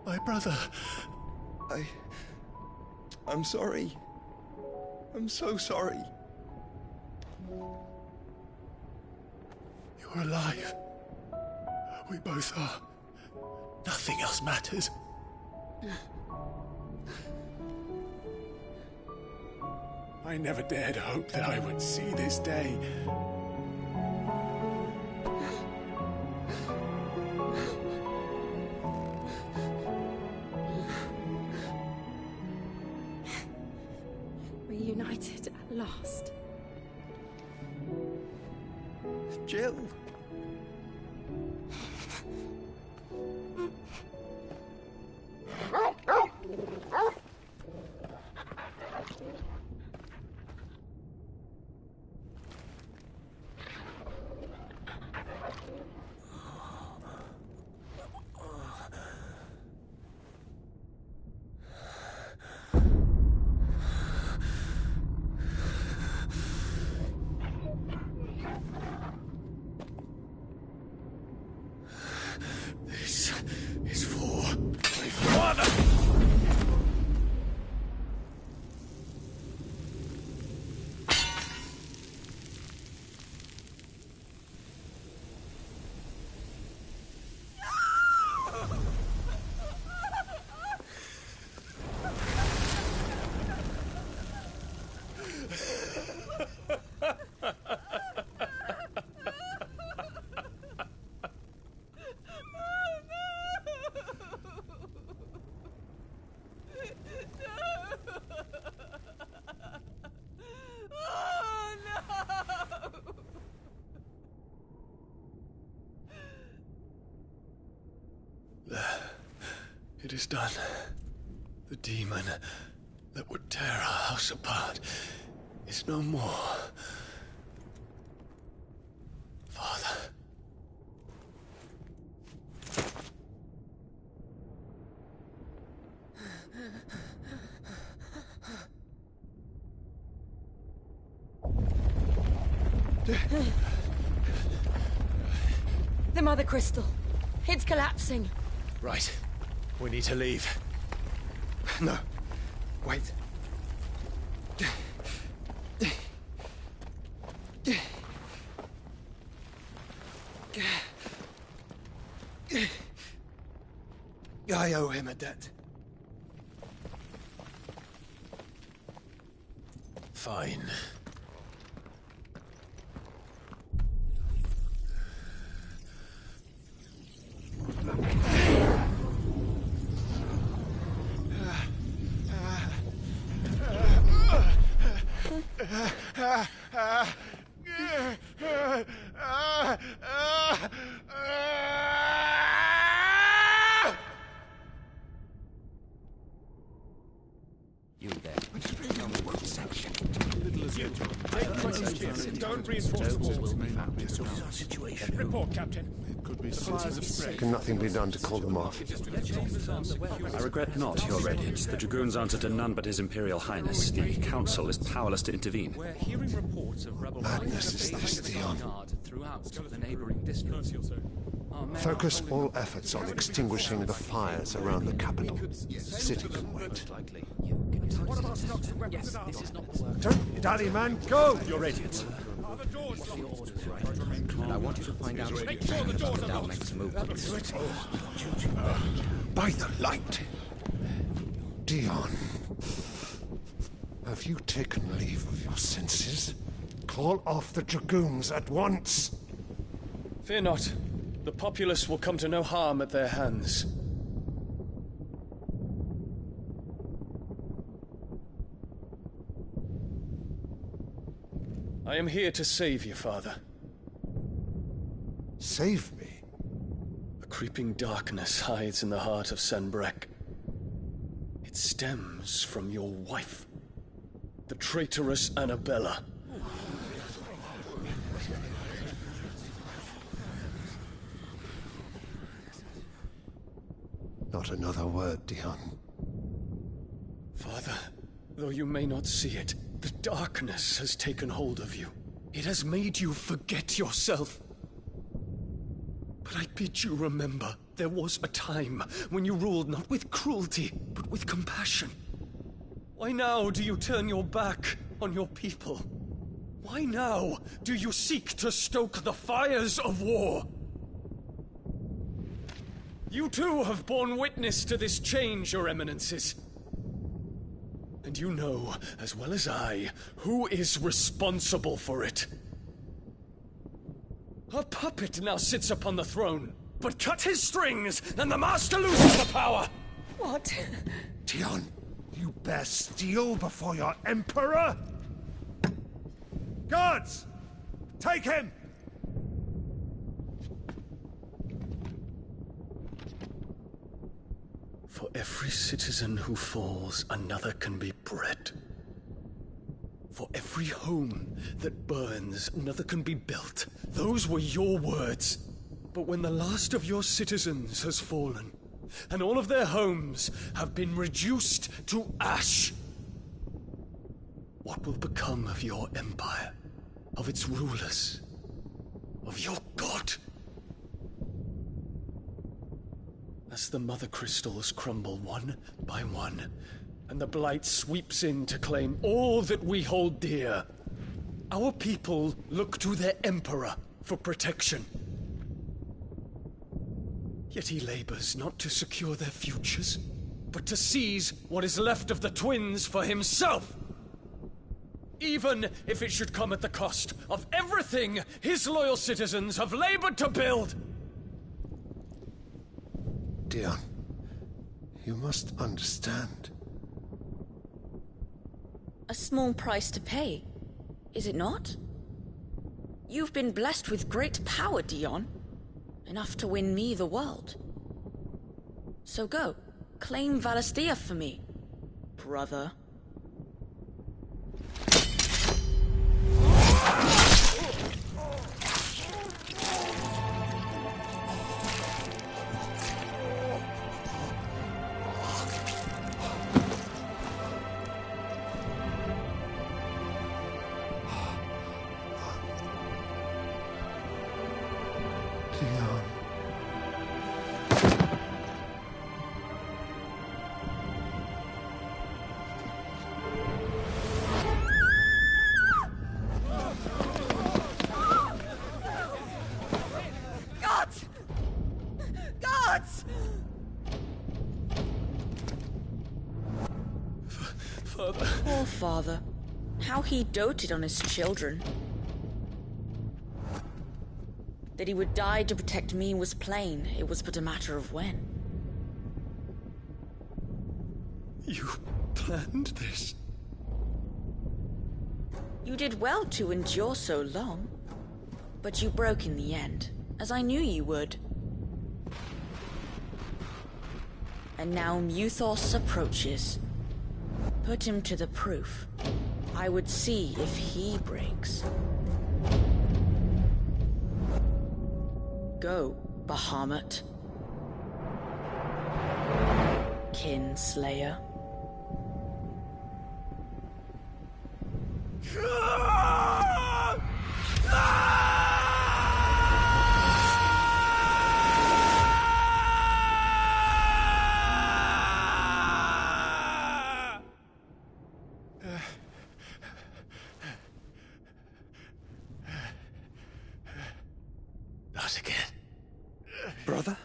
My brother. I'm sorry. I'm so sorry. You're alive. We both are. Nothing else matters. I never dared hope that I would see this day. Reunited at last. Jill. This is for my father! It is done. The demon that would tear our house apart is no more. Father. The Mother Crystal. It's collapsing. Right. We need to leave. No. Wait. I owe him a debt. Fine. You there. What section? Little as usual. Don't reinforce the walls. Situation. Report, Captain. It could be supplies of spray. Can nothing be done to call them off? I regret not, Your Radiance. The Dragoons answer to none but His Imperial Highness. The Council is powerless to intervene. We're hearing reports of rebel Madness is this, Theon. throughout the neighboring districts. Focus all efforts on extinguishing the fires around the capital. City can wait. What about stocks of weapons? Yes, this is not the work. Don't dally, man. Go! Your Radiance. And I want you to find out the Dalmek's movements. By the light. Dion. Have you taken leave of your senses? Call off the Dragoons at once. Fear not. The populace will come to no harm at their hands. I am here to save you, Father. Save me? A creeping darkness hides in the heart of Sanbreque. It stems from your wife, the traitorous Annabella. Not another word, Dion. Father, though you may not see it, The darkness has taken hold of you. It has made you forget yourself. But I bid you remember, there was a time when you ruled not with cruelty, but with compassion. Why now do you turn your back on your people? Why now do you seek to stoke the fires of war? You too have borne witness to this change, Your Eminences. And you know, as well as I, who is responsible for it. A puppet now sits upon the throne, but cut his strings, and the master loses the power! What? Dion, you bear steel before your emperor? Guards! Take him! For every citizen who falls, another can be bred. For every home that burns, another can be built. Those were your words. But when the last of your citizens has fallen, and all of their homes have been reduced to ash, what will become of your empire, of its rulers, of your god? As the Mother Crystals crumble one by one, and the Blight sweeps in to claim all that we hold dear, our people look to their Emperor for protection. Yet he labors not to secure their futures, but to seize what is left of the twins for himself! Even if it should come at the cost of everything his loyal citizens have labored to build! Dion, you must understand. A small price to pay, is it not? You've been blessed with great power, Dion. Enough to win me the world. So go, claim Valisthea for me, brother. Poor father. How he doted on his children. That he would die to protect me was plain. It was but a matter of when. You planned this? You did well to endure so long. But you broke in the end, as I knew you would. And now Muthos approaches. Put him to the proof. I would see if he breaks. Go, Bahamut. Kinslayer. Not again. Brother?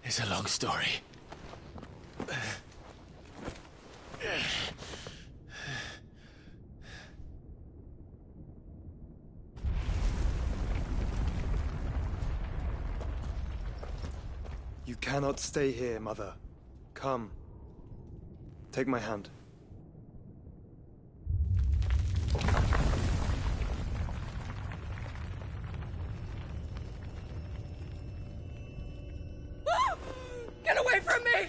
It's a long story. You cannot stay here, Mother. Come. Take my hand. Get away from me!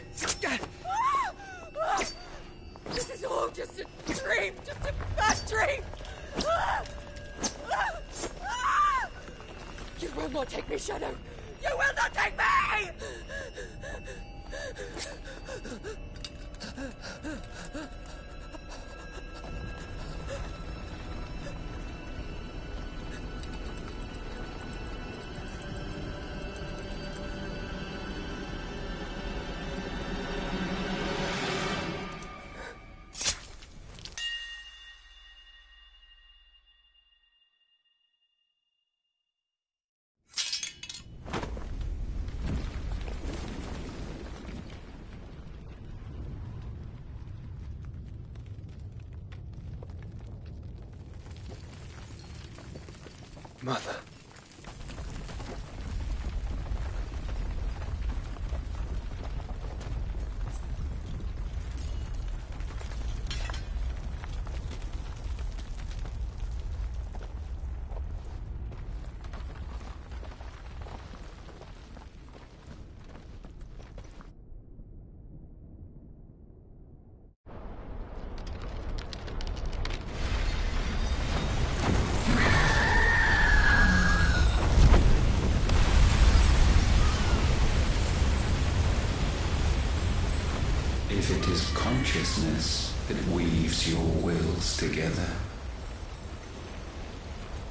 This is all just a dream, just a bad dream! You will not take me, Shadow! You will not take me! Mother. If it is consciousness that weaves your wills together,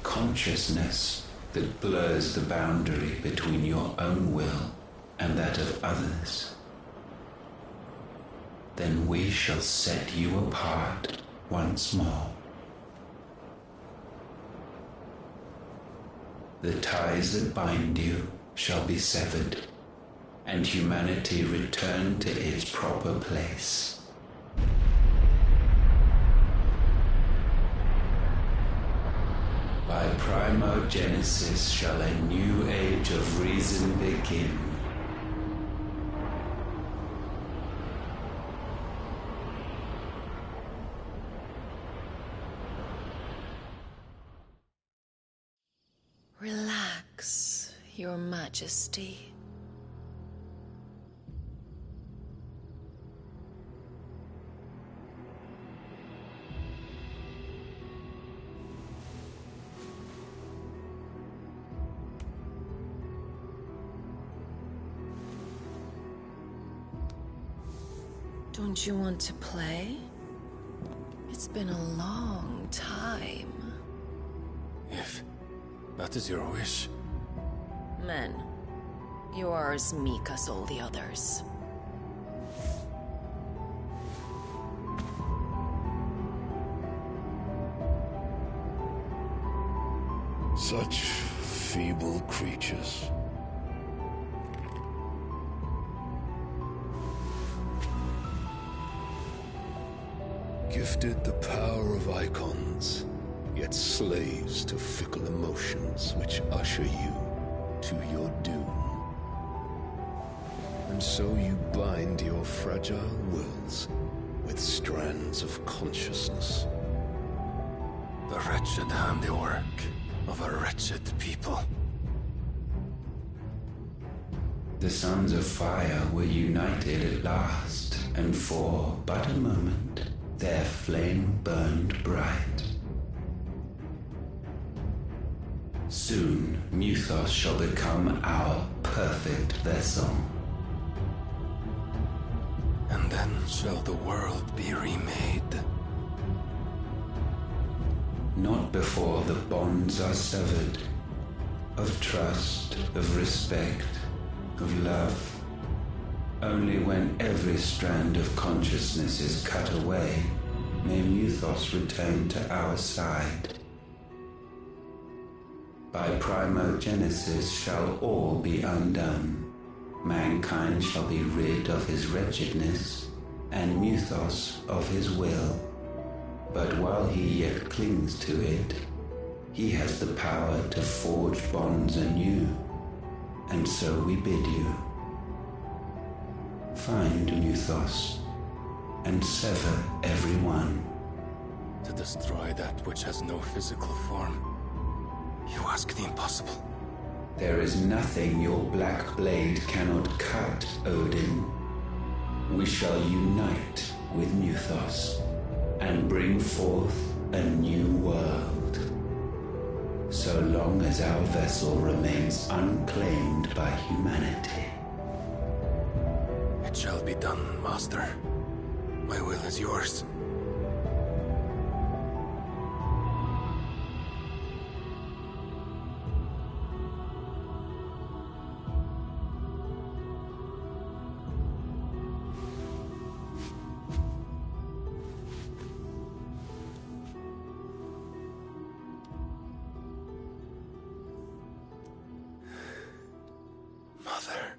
consciousness that blurs the boundary between your own will and that of others, then we shall set you apart once more. The ties that bind you shall be severed, and humanity return to its proper place. By primogenesis shall a new age of reason begin. Relax, Your Majesty. Don't you want to play? It's been a long time. If that is your wish. Men, you are as meek as all the others. Such feeble creatures. Gifted the power of icons, yet slaves to fickle emotions which usher you to your doom. And so you bind your fragile wills with strands of consciousness. The wretched handiwork of a wretched people. The Sons of Fire were united at last, and for but a moment, their flame burned bright. Soon, Muthos shall become our perfect vessel. And then shall the world be remade. Not before the bonds are severed, of trust, of respect, of love. Only when every strand of consciousness is cut away, may Muthos return to our side. By primogenesis shall all be undone. Mankind shall be rid of his wretchedness, and Muthos of his will. But while he yet clings to it, he has the power to forge bonds anew, and so we bid you. Find Muthos, and sever every one. To destroy that which has no physical form. You ask the impossible. There is nothing your black blade cannot cut, Odin. We shall unite with Muthos, and bring forth a new world. So long as our vessel remains unclaimed by humanity. It shall be done, Master. My will is yours. Mother.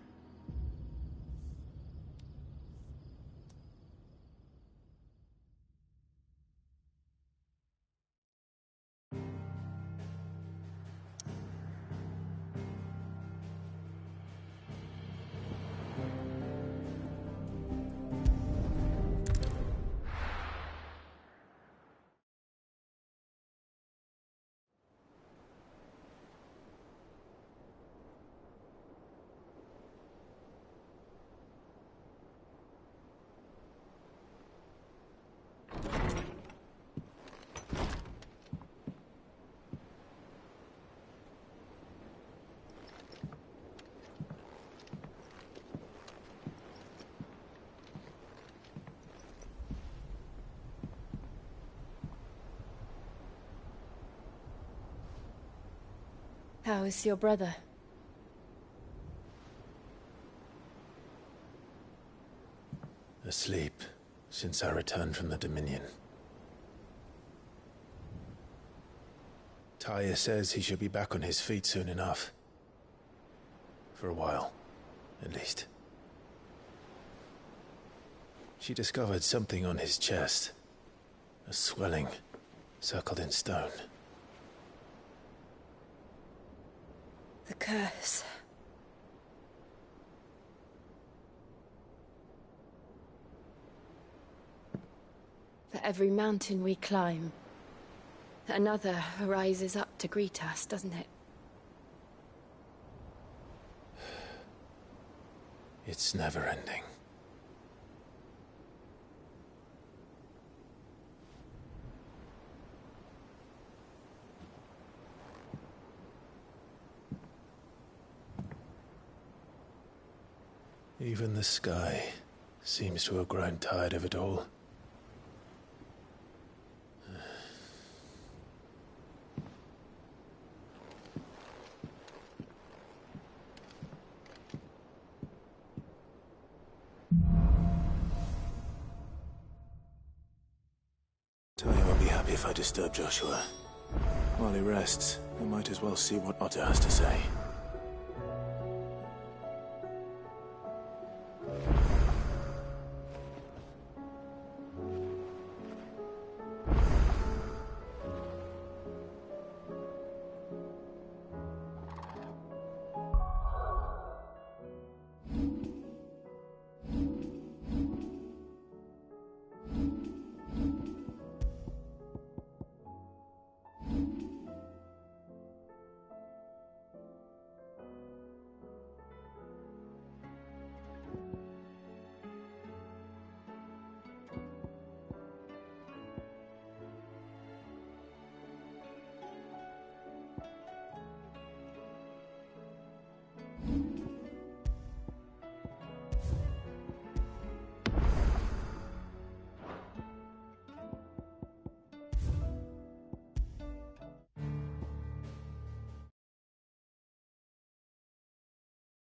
How is your brother? Asleep since I returned from the Dominion. Taya says he should be back on his feet soon enough. For a while, at least. She discovered something on his chest. A swelling, circled in stone. The curse. For every mountain we climb, another rises up to greet us, doesn't it? It's never ending. Even the sky seems to have grown tired of it all. Taya won't be happy if I disturb Joshua. While he rests, I might as well see what Otter has to say.